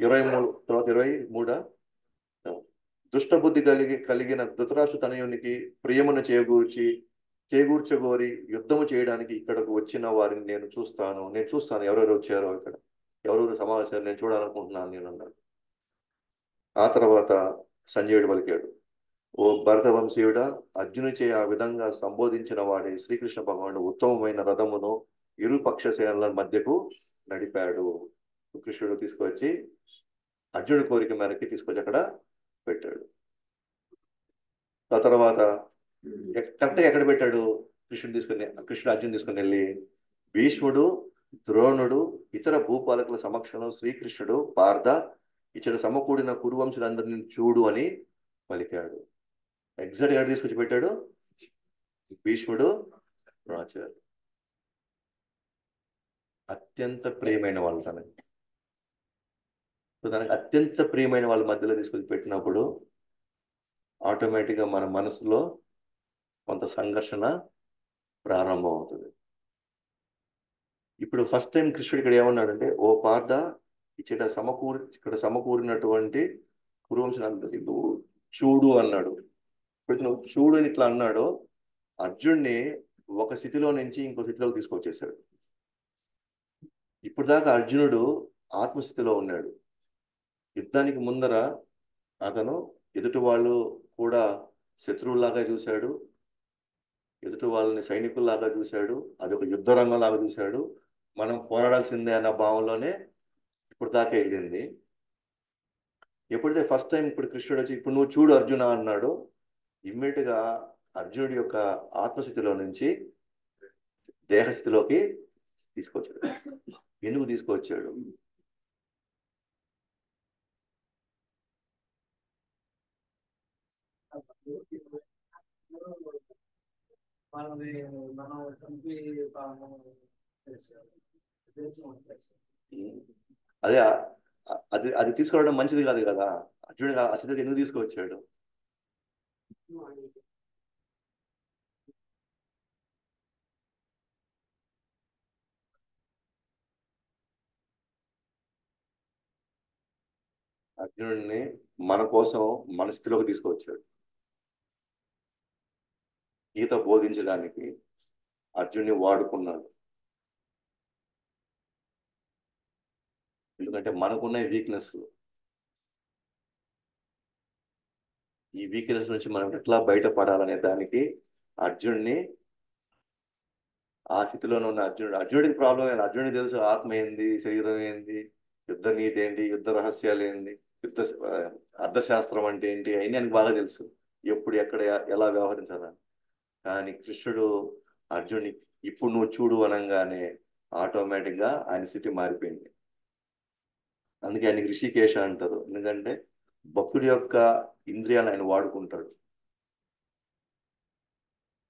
23 తర్వాత 23 దుష్టబుద్ధి కలిగిన ధృతరాష్ట్ర తనయునికి ప్రియమును చేకూర్చగోరి యుద్ధము చేయడానికి ఇక్కడకు వచ్చిన వారిని నేను చూస్తాను ఎవరెవరు వచ్చారో ఇక్కడ, ఎవరెవరు సమావేశాలు నేను చూడాలనుకుంటున్నాను నేను అన్నాడు. ఆ తర్వాత సంజయుడు పలికాడు, ఓ భరత వంశీయుడా, అర్జునుచే ఆ విధంగా సంబోధించిన వాడి శ్రీకృష్ణ భగవానుడు ఉత్తమమైన రథమును ఇరు పక్ష సేనల మధ్యకు నడిపాడు. కృష్ణుడు తీసుకొచ్చి అర్జునుడి కోరిక మేరకి తీసుకొచ్చి అక్కడ పెట్టాడు. ఆ తర్వాత కరెక్ట్గా ఎక్కడ పెట్టాడు? కృష్ణుడు అర్జున్ తీసుకుని వెళ్ళి భీష్ముడు, ద్రోణుడు, ఇతర భూపాలకుల సమక్షంలో శ్రీకృష్ణుడు, పార్థ, ఇచ్చట సమకూడిన కురువంశులందరినీ చూడు అని పలికాడు. ఎగ్జాక్ట్ గా తీసుకొచ్చి పెట్టాడు భీష్ముడు, ద్రోణాచార్యులు. అత్యంత ప్రియమైన వాళ్ళు తనకి. తనకి అత్యంత ప్రియమైన వాళ్ళ మధ్యలో తీసుకొచ్చి పెట్టినప్పుడు ఆటోమేటిక్గా మన మనసులో కొంత సంఘర్షణ ప్రారంభం అవుతుంది. ఇప్పుడు ఫస్ట్ టైం కృష్ణుడు ఇక్కడ ఏమన్నాడంటే, ఓ పార్థ, ఇక్కడ సమకూరినటువంటి కురువంశులందరినీ నువ్వు చూడు అన్నాడు. ఇప్పుడు నువ్వు చూడు అని ఇట్లా అన్నాడు. అర్జున్ని ఒక స్థితిలో నుంచి ఇంకో స్థితిలోకి తీసుకొచ్చేసాడు. ఇప్పుడు దాకా అర్జునుడు ఆత్మస్థితిలో ఉన్నాడు. యుద్ధానికి ముందర అతను ఎదుటి వాళ్ళు కూడా శత్రువులాగా చూశాడు, ఎదుటి వాళ్ళని సైనికుల్లాగా చూశాడు, అది ఒక యుద్ధ రంగంలాగా చూశాడు. మనం పోరాడాల్సిందే అన్న భావంలోనే ఇప్పుడు దాకా వెళ్ళింది. ఎప్పుడైతే ఫస్ట్ టైం ఇప్పుడు కృష్ణుడు వచ్చి ఇప్పుడు నువ్వు చూడు అర్జున అన్నాడు, ఇమ్మీడియట్ గా అర్జునుడి యొక్క ఆత్మస్థితిలో నుంచి దేహస్థితిలోకి తీసుకొచ్చాడు. ఎందుకు తీసుకొచ్చాడు? అదే అది అది తీసుకురావడం మంచిది కాదు కదా. అర్జునుడు ఆ స్థితికి ఎందుకు తీసుకొచ్చాడు? అర్జునుడిని మన కోసం మన స్థితిలోకి తీసుకొచ్చాడు. గీత బోధించడానికి అర్జున్ని వాడుకున్నాడు. ఎందుకంటే మనకున్న వీక్నెస్, ఈ వీక్నెస్ నుంచి మనం ఎట్లా బయటపడాలనే దానికి అర్జున్ని, ఆ స్థితిలోనే ఉన్న అర్జునుడికి ప్రాబ్లం ఏంటి? అర్జునుడికి తెలుసు ఆత్మ ఏంది, శరీరం ఏంది, యుద్ధ నీతి ఏంటి, యుద్ధ రహస్యాలు ఏంటి, యుద్ధ అర్థశాస్త్రం అంటే ఏంటి, అయినా ఆయనకు బాగా తెలుసు ఎప్పుడు ఎక్కడ ఎలా వ్యవహరించాలని. కానీ కృష్ణుడు అర్జునుడి ఇప్పుడు నువ్వు చూడు అనగానే ఆటోమేటిక్ గా ఆయన స్థితి మారిపోయింది. అందుకే ఆయనకి ఋషికేశ అంటారు. ఎందుకంటే భక్తుడి యొక్క ఇంద్రియాలు ఆయన వాడుకుంటాడు.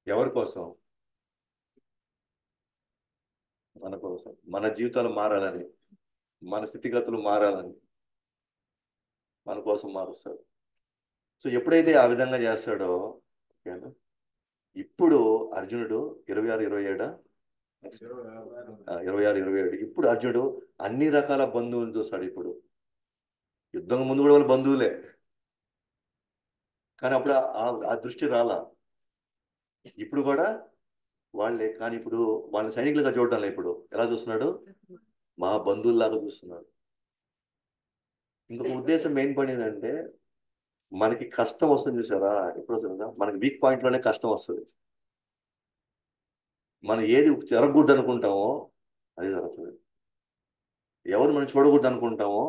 ఎవరి కోసం? మన కోసం, మన జీవితాలు మారాలని, మన స్థితిగతులు మారాలని మన కోసం మారుస్తాడు. సో ఎప్పుడైతే ఆ విధంగా చేస్తాడో, ఓకేనా, ఇప్పుడు అర్జునుడు 26, 27, 26, 27 ఇప్పుడు అర్జునుడు అన్ని రకాల బంధువులు చూస్తాడు. ఇప్పుడు యుద్ధం ముందు కూడా వాళ్ళు బంధువులే, కానీ అప్పుడు ఆ దృష్టి రాలా. ఇప్పుడు కూడా వాళ్ళే, కానీ ఇప్పుడు వాళ్ళని సైనికులుగా చూడడం ఇప్పుడు ఎలా చూస్తున్నాడు? మా బంధువుల్లాగా చూస్తున్నాడు. ఇంకొక ఉద్దేశం మెయిన్ పని ఏంటంటే, మనకి కష్టం వస్తుంది చూసారా, ఎప్పుడు వస్తుందా? మనకి వీక్ పాయింట్ లోనే కష్టం వస్తుంది. మనం ఏది జరగకూడదు అనుకుంటామో అది జరుగుతుంది. ఎవరు మనం చూడకూడదు అనుకుంటామో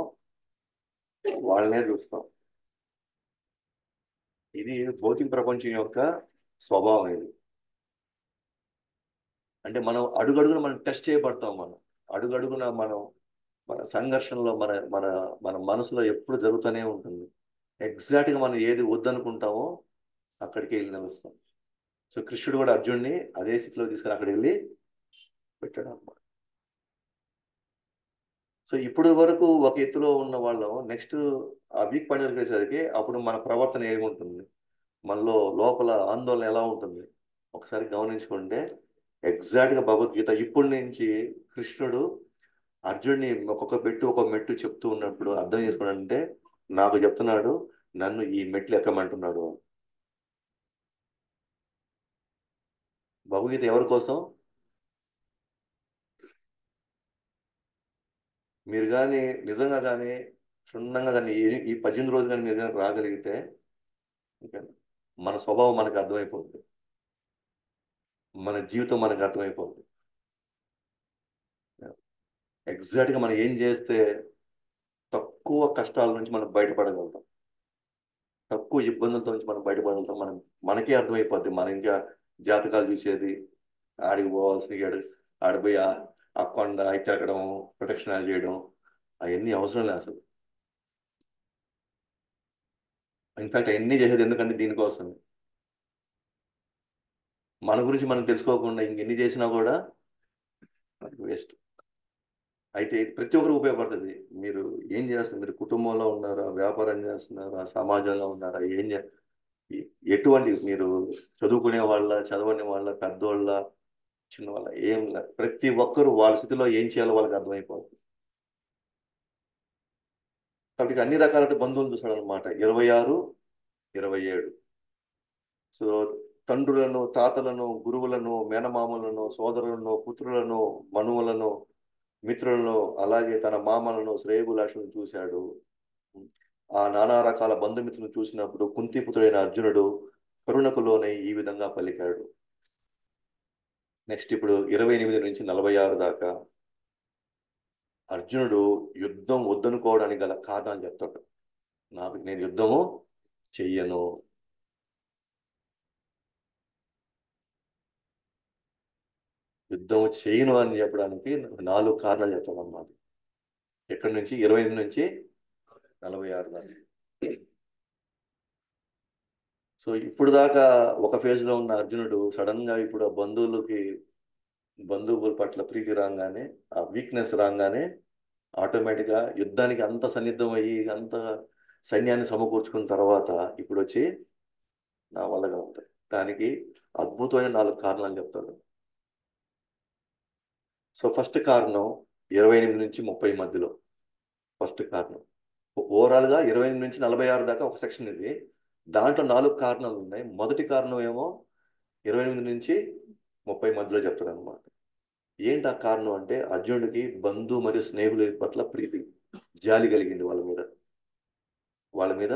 వాళ్ళనే చూస్తాం. ఇది భౌతిక ప్రపంచం యొక్క స్వభావం. ఇది అంటే మనం అడుగడుగున మనం టెస్ట్ చేయబడతాం. మనం అడుగడుగున మనం మన సంఘర్షణలో మన మన మన మనసులో ఎప్పుడు జరుగుతూనే ఉంటుంది. ఎగ్జాక్ట్ గా మనం ఏది వద్దనుకుంటామో అక్కడికి వెళ్ళి నిలుస్తాం. సో కృష్ణుడు కూడా అర్జున్ని అదే స్థితిలో తీసుకుని అక్కడికి వెళ్ళి పెట్టాడు అన్నమాట. సో ఇప్పుడు వరకు ఒక ఎత్తులో ఉన్న వాళ్ళం నెక్స్ట్ ఆ వీక్ పాయింట్ వెళ్ళేసరికి అప్పుడు మన ప్రవర్తన ఏముంటుంది, మనలో లోపల ఆందోళన ఎలా ఉంటుంది ఒకసారి గమనించుకుంటే, ఎగ్జాక్ట్ గా భగవద్గీత ఇప్పటి నుంచి కృష్ణుడు అర్జున్ని ఒక్కొక్క మెట్టు చెప్తూ ఉన్నప్పుడు అర్థం చేసుకోవాలంటే, నాకు చెప్తున్నాడు నన్ను ఈ మెట్లు ఎక్కమంటున్నాడు. భగవద్గీత ఎవరి కోసం? మీరు కానీ నిజంగా కానీ క్షుణ్ణంగా కానీ ఈ 18 రోజులు కానీ మీరు కానీ రాగలిగితే, ఇంకా మన స్వభావం మనకు అర్థమైపోతుంది, మన జీవితం మనకు అర్థమైపోతుంది. ఎగ్జాక్ట్ గా మనం ఏం చేస్తే తక్కువ కష్టాల నుంచి మనం బయటపడగలుగుతాం, తక్కువ ఇబ్బందులతో నుంచి మనం బయటపడగలుగుతాం. మనకే అర్థమైపోద్ది. మనం ఇంకా జాతకాలు చూసేది, ఆడికి పోవాల్సిన ఆడిపోయి ఆ కొండ ఎక్కడం, ప్రదక్షిణాలు చేయడం అవన్నీ అవసరం లేదు అసలు. ఇన్ఫాక్ట్ అవన్నీ చేసేది ఎందుకంటే దీనికోసం. మన గురించి మనం తెలుసుకోకుండా ఇంకెన్ని చేసినా కూడా వేస్ట్. అయితే ఇది ప్రతి ఒక్కరు ఉపయోగపడుతుంది. మీరు ఏం చేస్తారు? మీరు కుటుంబంలో ఉన్నారా, వ్యాపారం చేస్తున్నారా, సమాజంలో ఉన్నారా, ఎటువంటి మీరు చదువుకునే వాళ్ళ, చదవని వాళ్ళ, పెద్దోళ్ళ, చిన్నవాళ్ళ, ఏం లేదు, ప్రతి ఒక్కరు వాళ్ళ స్థితిలో ఏం చేయాలో వాళ్ళకి అర్థమైపోతుంది. కాబట్టి అన్ని రకాల బంధువులు చూస్తాడు అనమాట. 26, 27. సో తండ్రులను, తాతలను, గురువులను, మేనమామలను, సోదరులను, పుత్రులను, మనువులను, మిత్రులను, అలాగే తన మామలను, శ్రేయభిలాషులను చూశాడు. ఆ నానా రకాల బంధుమిత్రులను చూసినప్పుడు కుంతిపుత్రుడైన అర్జునుడు కరుణకు లోనై ఈ విధంగా పలికాడు. నెక్స్ట్ ఇప్పుడు 28 నుంచి 46 దాకా అర్జునుడు యుద్ధం వద్దనుకోవడానికి గల కారణాలు చెప్తాడు. నేను యుద్ధము చెయ్యను. యుద్ధం చేయను అని చెప్పడానికి 4 కారణాలు చెప్తాడు అన్నమాట. ఎక్కడి నుంచి 28 నుంచి 46 దాకా. సో ఇప్పుడు దాకా ఒక ఫేజ్ లో ఉన్న అర్జునుడు సడన్ గా ఇప్పుడు ఆ బంధువుల పట్ల ప్రీతి రాగానే, ఆ వీక్నెస్ రాగానే ఆటోమేటిక్ గా యుద్ధానికి అంత సన్నిద్ధం అయ్యి అంత సైన్యాన్ని సమకూర్చుకున్న తర్వాత ఇప్పుడు వచ్చి నా వల్లగా ఉంటాయి. దానికి అద్భుతమైన 4 కారణాలు చెప్తాడు. సో ఫస్ట్ కారణం 28 నుంచి 30 మధ్యలో. ఫస్ట్ కారణం ఓవరాల్ గా 28 నుంచి 46 దాకా ఒక సెక్షన్ ఇది. దాంట్లో 4 కారణాలు ఉన్నాయి. మొదటి కారణం ఏమో 28 నుంచి 30 మధ్యలో చెప్తాడు అనమాట. ఏంటి ఆ కారణం అంటే అర్జునుడికి బంధు మరియు స్నేహితుల పట్ల ప్రీతి, జాలి కలిగింది. వాళ్ళ మీద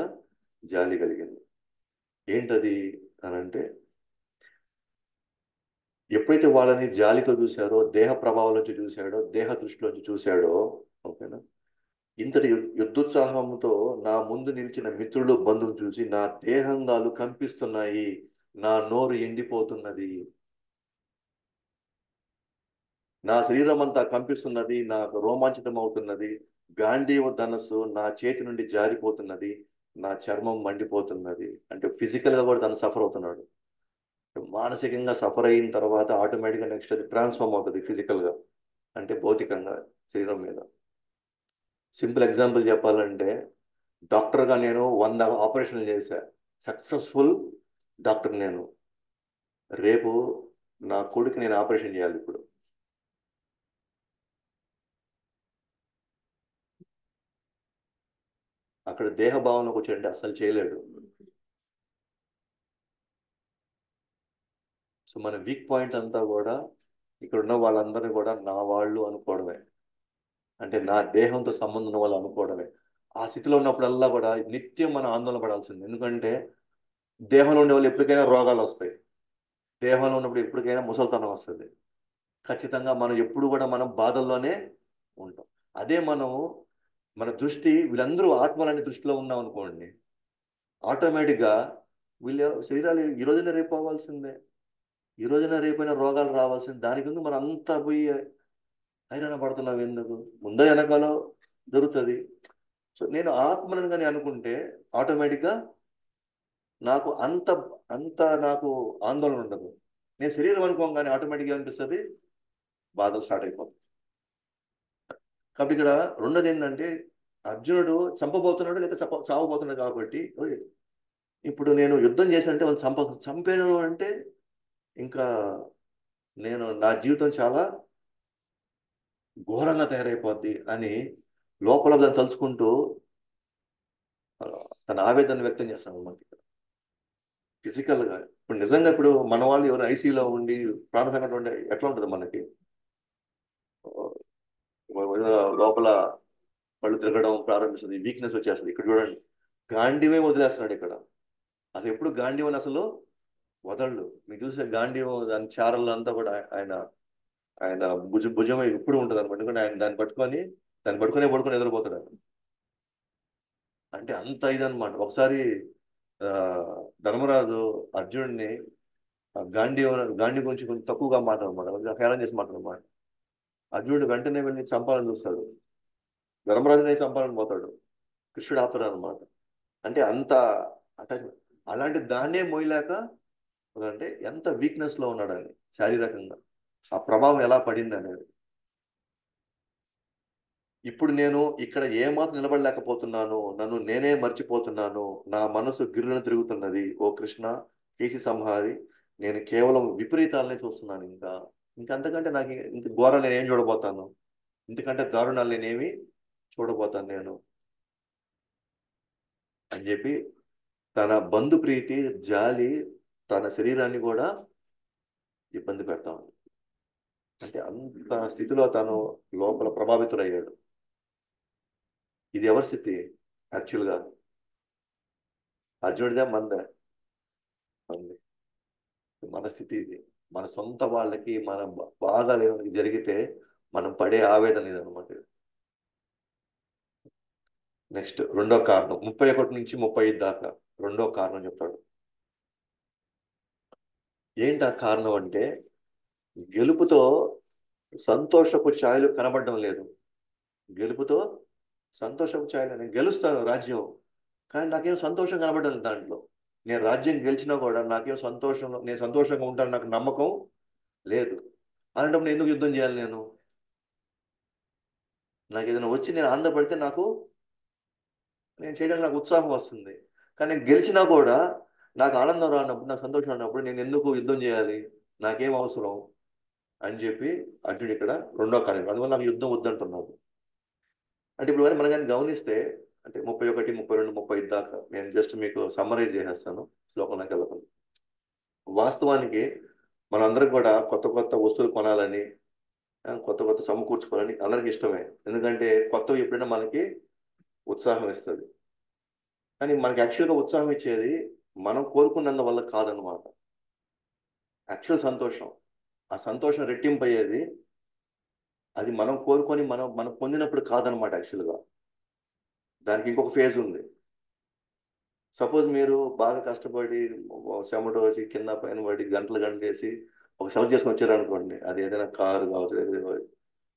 జాలి కలిగింది. ఏంటది అని అంటే, ఎప్పుడైతే వాళ్ళని జాలితో చూశారో, దేహ ప్రభావం నుంచి చూశాడో, దేహ దృష్టిలోంచి చూశాడో, ఓకేనా, ఇంతటి యుద్ధోత్సాహంతో నా ముందు నిలిచిన మిత్రులు బంధువులు చూసి నా దేహంగాలు కంపిస్తున్నాయి, నా నోరు ఎండిపోతున్నది, నా శరీరం అంతా కంపిస్తున్నది, నాకు రోమాంచితం అవుతున్నది, గాంధీవ ధనస్సు నా చేతి నుండి జారిపోతున్నది, నా చర్మం మండిపోతున్నది. అంటే ఫిజికల్ గా కూడా తను సఫర్ అవుతున్నాడు. మానసికంగా సఫర్ అయిన తర్వాత ఆటోమేటిక్గా నెక్స్ట్ అది ట్రాన్స్ఫార్మ్ అవుతుంది ఫిజికల్ గా, అంటే భౌతికంగా శరీరం మీద. సింపుల్ ఎగ్జాంపుల్ చెప్పాలంటే, డాక్టర్గా నేను 100 ఆపరేషన్లు చేశా, సక్సెస్ఫుల్ డాక్టర్ నేను. రేపు నా కొడుకు నేను ఆపరేషన్ చేయాలి. ఇప్పుడు అక్కడ దేహ భావనకు వచ్చాడంటే అసలు చేయలేడు. సో మన వీక్ పాయింట్ అంతా కూడా ఇక్కడ ఉన్న వాళ్ళందరినీ కూడా నా వాళ్ళు అనుకోవడమే, అంటే నా దేహంతో సంబంధం ఉన్న వాళ్ళు అనుకోవడమే. ఆ స్థితిలో ఉన్నప్పుడల్లా కూడా నిత్యం మనం ఆందోళన పడాల్సింది. ఎందుకంటే దేహంలో ఉండే వాళ్ళు ఎప్పటికైనా రోగాలు వస్తాయి, దేహంలో ఉన్నప్పుడు ఎప్పటికైనా ముసల్తనం వస్తుంది. ఖచ్చితంగా మనం ఎప్పుడు కూడా మనం బాధల్లోనే ఉంటాం. అదే మనం మన దృష్టి వీళ్ళందరూ ఆత్మలనే దృష్టిలో ఉన్నాం అనుకోండి, ఆటోమేటిక్గా వీళ్ళ శరీరాలు ఈ రోజున రేపు అవ్వాల్సిందే, ఈ రోజున రేపైనా రోగాలు రావాల్సిందే. దానికి ముందు మనం అంతా పోయి హైరాణ పడుతున్నాం ఎందుకు, ముందో వెనకాలో జరుగుతుంది. సో నేను ఆత్మలను కానీ అనుకుంటే ఆటోమేటిక్గా నాకు అంత అంత నాకు ఆందోళన ఉండదు. నేను శరీరం అనుకోగానే ఆటోమేటిక్గా అనిపిస్తుంది, బాధలు స్టార్ట్ అయిపోతుంది. కాబట్టి ఇక్కడ రెండోది ఏంటంటే, అర్జునుడు చంపబోతున్నాడు లేదా చావబోతున్నాడు కాబట్టి, ఓయ్, ఇప్పుడు నేను యుద్ధం చేశానంటే వాళ్ళు చంపాను అంటే ఇంకా నా జీవితం చాలా ఘోరంగా తయారైపోద్ది అని లోపల దాన్ని తలుచుకుంటూ ఆ, తన ఆవేదన వ్యక్తం చేస్తాను అన్నమాట. ఫిజికల్ గా ఇప్పుడు నిజంగా ఇప్పుడు మన వాళ్ళు ఎవరు ఐసీయూలో ఉండి ప్రాణ సంకటం ఉంటే ఎట్లా ఉంటుంది మనకి, లోపల కళ్ళు తిరగడం ప్రారంభిస్తుంది, వీక్నెస్ వచ్చేస్తుంది. ఇక్కడ చూడండి, గాంధీవే వదిలేస్తున్నాడు ఇక్కడ. అసలు ఎప్పుడు గాంధీవని అసలు వదలడు. మీరు చూసే గాంధీవం దాని చారల్లో అంతా కూడా ఆయన ఆయన భుజం ఎప్పుడు ఉంటుంది అనమాట. ఎందుకంటే ఆయన దాన్ని పట్టుకొని పడుకొని ఎదురుపోతాడు ఆయన. అంటే అంత ఇదనమాట. ఒకసారి ఆ ధర్మరాజు అర్జునుడిని గాంధీ గురించి కొంచెం తక్కువగా మాట్లాడమాట, హేళన చేసి మాట్లాడమాట. అర్జునుడు వెంటనే వెళ్ళి చంపాలని చూస్తాడు, ధర్మరాజుని చంపాలని పోతాడు, కృష్ణుడు ఆపుతాడు అనమాట. అంటే అంత అటాచ్మెంట్. అలాంటి దాన్నే మోయలేక, అంటే ఎంత వీక్నెస్ లో ఉన్నాడని శారీరకంగా, ఆ ప్రభావం ఎలా పడింది అనేది. ఇప్పుడు నేను ఇక్కడ ఏమాత్రం నిలబడలేకపోతున్నాను, నన్ను నేనే మర్చిపోతున్నాను, నా మనసు గిర్రున తిరుగుతున్నది, ఓ కృష్ణ కేసి సంహారి, నేను కేవలం విపరీతాలనే చూస్తున్నాను. ఇంకంతకంటే నాకు ఇంత ఘోరం నేనేం చూడబోతాను, ఇంతకంటే దారుణాలు నేనేమి చూడబోతాను నేను అని చెప్పి తన బంధు ప్రీతి, జాలి తన శరీరాన్ని కూడా ఇబ్బంది పెడతా ఉంది. అంటే అంత స్థితిలో తను లోపల ప్రభావితుడయ్యాడు. ఇది ఎవరి స్థితి యాక్చువల్గా? అర్జునుడిదే మందే మంది. మన స్థితి ఇది. మన సొంత వాళ్ళకి మన బాగా లేనికి జరిగితే మనం పడే ఆవేదన ఇది అనమాట. నెక్స్ట్ రెండో కారణం 31 నుంచి 35 దాకా రెండో కారణం చెప్తాడు. ఏంటి ఆ కారణం అంటే, గెలుపుతో సంతోషపు ఛాయలు కనబడడం లేదు. గెలుపుతో సంతోషపు ఛాయలు, నేను గెలుస్తాను రాజ్యం, కానీ నాకేం సంతోషం కనబడడం లేదు దాంట్లో. నేను రాజ్యం గెలిచినా కూడా నాకేం సంతోషం, నేను సంతోషంగా ఉంటాను నాకు నమ్మకం లేదు. అలాంటప్పుడు నేను ఎందుకు యుద్ధం చేయాలి? నాకు ఏదైనా వచ్చి నేను ఆనందపడితే నేను చేయడానికి నాకు ఉత్సాహం వస్తుంది. కానీ నేను గెలిచినా కూడా నాకు ఆనందం రానప్పుడు, నాకు సంతోషం రానప్పుడు నేను ఎందుకు యుద్ధం చేయాలి? నాకేం అవసరం అని చెప్పి అర్జునుడు ఇక్కడ రెండో కారణం. అందువల్ల నాకు యుద్ధం వద్దంటున్నాడు. అంటే ఇప్పుడు కానీ మనం కానీ గమనిస్తే, అంటే 31, 32, 35 దాకా నేను జస్ట్ మీకు సమ్మరైజ్ చేసేస్తాను శ్లోకంలోకి వెళ్ళకుండా. వాస్తవానికి మనందరం కూడా కొత్త కొత్త వస్తువులు కొనాలని, కొత్త కొత్త సమకూర్చుకోవాలని అందరికి ఇష్టమే. ఎందుకంటే కొత్తవి ఎప్పుడైనా మనకి ఉత్సాహం ఇస్తుంది. కానీ మనకి యాక్చువల్గా ఉత్సాహం ఇచ్చేది మనం కోరుకున్నందువల్ల కాదనమాట. యాక్చువల్ సంతోషం, ఆ సంతోషం రెట్టింపు అయ్యేది అది మనం కోరుకొని మనం పొందినప్పుడు కాదనమాట. యాక్చువల్గా దానికి ఇంకొక ఫేజ్ ఉంది. సపోజ్ మీరు బాగా కష్టపడి చెమట వచ్చి కింద పైన పడి గంటలు గంటలు వేసి ఒక సెలెక్ట్ చేసుకొని వచ్చారు అనుకోండి, అది ఏదైనా కారు కావచ్చు, లేదా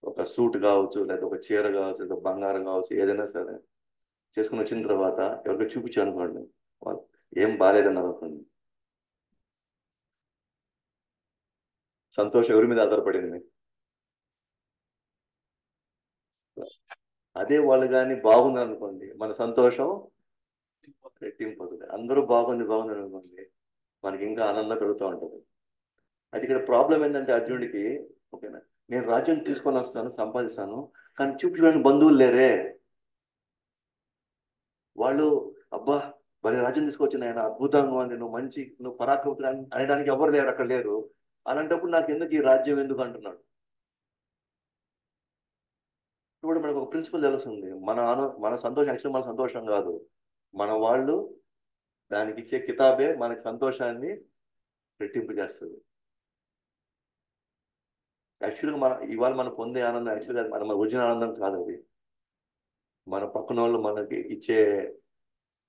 ఒక సూట్ కావచ్చు, లేదా ఒక చీర కావచ్చు, లేదా బంగారం కావచ్చు, ఏదైనా సరే చేసుకుని వచ్చిన తర్వాత ఎవరికి చూపించాను అనుకోండి, వాళ్ళు ఏం బాగాలేదన్నారు అనుకోండి, సంతోషం ఎవరి మీద ఆధారపడింది? అదే వాళ్ళు కానీ బాగుంది అనుకోండి, మన సంతోషం రెట్టింపు అవుతుంది. అందరూ బాగుంది అనుకోండి, మనకి ఇంకా ఆనందం కలుగుతూ ఉంటుంది. అది ఇక్కడ ప్రాబ్లం ఏంటంటే అర్జునుడికి, ఓకేనా, నేను రాజ్యం తీసుకొని వస్తాను, సంపాదిస్తాను, కానీ చూపించడానికి బంధువులు లేరే. వాళ్ళు, అబ్బా మరి రాజ్యం తీసుకొచ్చిన ఆయన అద్భుతంగా ఉంది, నువ్వు పరాక్రమం అనడానికి ఎవరు లేరు, అక్కడ లేరు. అలాంటప్పుడు నాకు ఎందుకు ఈ రాజ్యం ఎందుకు అంటున్నాడు. ఇప్పుడు మనకు ఒక ప్రిన్సిపల్ తెలుస్తుంది, మన సంతోషం యాక్చువల్ మన సంతోషం కాదు, మన వాళ్ళు దానికి ఇచ్చే కితాబే మనకి సంతోషాన్ని రెట్టింపు చేస్తుంది. యాక్చువల్గా ఇవాళ మనం పొందే ఆనందం యాక్చువల్గా మన ఒరిజినల్ ఆనందం కాదు. అది మన పక్కన వాళ్ళు మనకి ఇచ్చే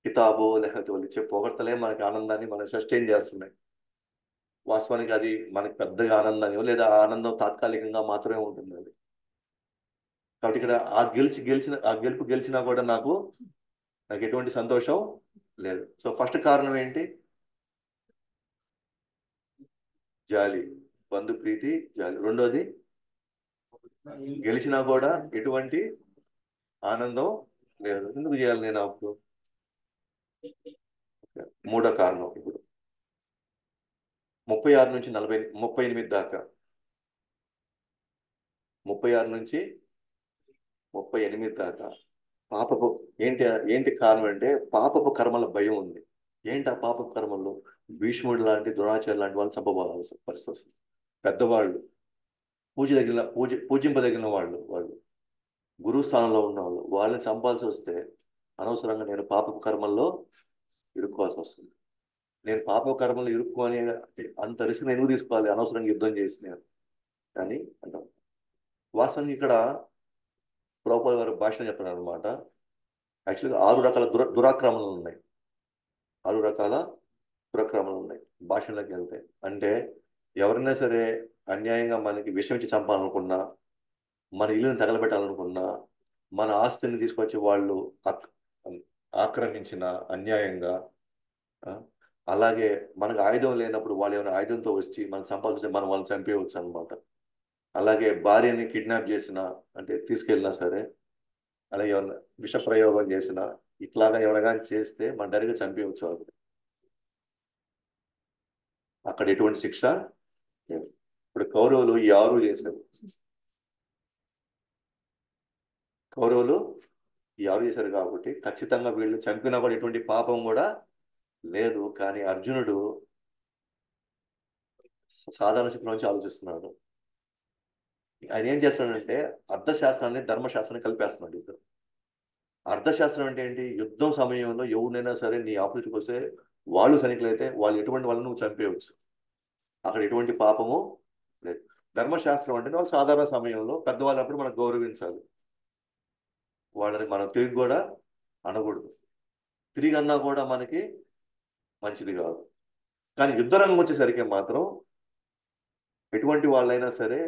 కితాబు, లేకపోతే వాళ్ళు ఇచ్చే పొగడ్తలే మనకి ఆనందాన్ని మనకి సస్టైన్ చేస్తున్నాయి. వాస్తవానికి అది మనకి పెద్దగా ఆనందాన్ని, లేదా ఆ ఆనందం తాత్కాలికంగా మాత్రమే ఉంటుంది అది. కాబట్టి ఇక్కడ ఆ గెలుపు గెలిచినా కూడా నాకు ఎటువంటి సంతోషం లేదు. సో ఫస్ట్ కారణం ఏంటి? జాలి, బంధు ప్రీతి, జాలి. రెండోది, గెలిచినా కూడా ఎటువంటి ఆనందం లేదు, ఎందుకు చేయాలి నేను అప్పుడు. మూడో కారణం ఇప్పుడు 36 నుంచి 38 దాకా, 36 నుంచి 38 దాకా పాపపు, ఏంటి ఏంటి కారణం అంటే పాపపు కర్మల భయం ఉంది. ఏంటి ఆ పాపపు కర్మలు? భీష్ముడు లాంటి, ద్రోణాచార్య లాంటి వాళ్ళు చంపబడాల్సిన పరిస్థితి వస్తుంది. పెద్దవాళ్ళు, పూజింపదగిన వాళ్ళు గురువు స్థానంలో ఉన్న వాళ్ళని చంపాల్సి వస్తే అనవసరంగా నేను పాపపు కర్మల్లో ఇరుక్కోవాల్సి వస్తుంది. నేను పాపపు కర్మల్లో ఇరుక్కొని అంత రిస్క్ నేను ఎందుకు తీసుకోవాలి అనవసరంగా యుద్ధం చేసి నేను అని అంటాం. వాస్తవానికి ఇక్కడ ప్రభుపాద గారు భాషణ చెప్తున్నారు అనమాట. యాక్చువల్గా 6 రకాల దురాక్రమణలు ఉన్నాయి. 6 రకాల దురాక్రమణలు ఉన్నాయి భాషలోకి వెళ్తే. అంటే ఎవరైనా సరే అన్యాయంగా మనకి విషం ఇచ్చి చంపాలనుకున్నా, మన ఇల్లుని తగలబెట్టాలనుకున్నా, మన ఆస్తిని తీసుకొచ్చి వాళ్ళు ఆక్- ఆక్రమించిన అన్యాయంగా, ఆ, అలాగే మనకు ఆయుధం లేనప్పుడు వాళ్ళు ఏమైనా ఆయుధంతో వచ్చి మనం చంపాల్సి మనం వాళ్ళని చంపేయవచ్చు అనమాట. అలాగే భార్యని కిడ్నాప్ చేసిన, అంటే తీసుకెళ్ళినా సరే, అలాగే ఏమన్నా విష ప్రయోగం చేసిన, ఇట్లాగా ఎవరైనా చేస్తే మన డైరెక్ట్గా చంపేయవచ్చు వాళ్ళు. అక్కడ ఎటువంటి శిక్ష లేదు. ఇప్పుడు కౌరవులు ఈ 6 చేశారు. కౌరవులు ఈ 6 చేశారు కాబట్టి ఖచ్చితంగా వీళ్ళు చంపినా కూడా ఎటువంటి పాపం కూడా లేదు. కానీ అర్జునుడు సాధారణ స్థితిలో నుంచి ఆలోచిస్తున్నాడు. ఆయన ఏం చేస్తున్నాడంటే అర్థశాస్త్రాన్ని ధర్మశాస్త్రాన్ని కలిపేస్తున్నాడు ఇద్దరు. అర్థశాస్త్రం అంటే ఏంటి? యుద్ధం సమయంలో ఎవరినైనా సరే నీ ఆపోజిట్కి వస్తే వాళ్ళు సైనికులైతే వాళ్ళు ఎటువంటి వాళ్ళని నువ్వు చంపేయవచ్చు. అక్కడ ఎటువంటి పాపము లేదు. ధర్మశాస్త్రం అంటే వాళ్ళు సాధారణ సమయంలో పెద్దవాళ్ళప్పుడు మనం గౌరవించాలి. వాళ్ళని మనం తిరిగి కూడా అనకూడదు. తిరిగి అన్నా కూడా మనకి మంచిది కాదు. కానీ యుద్ధరంగం వచ్చేసరికి మాత్రం ఎటువంటి వాళ్ళైనా సరే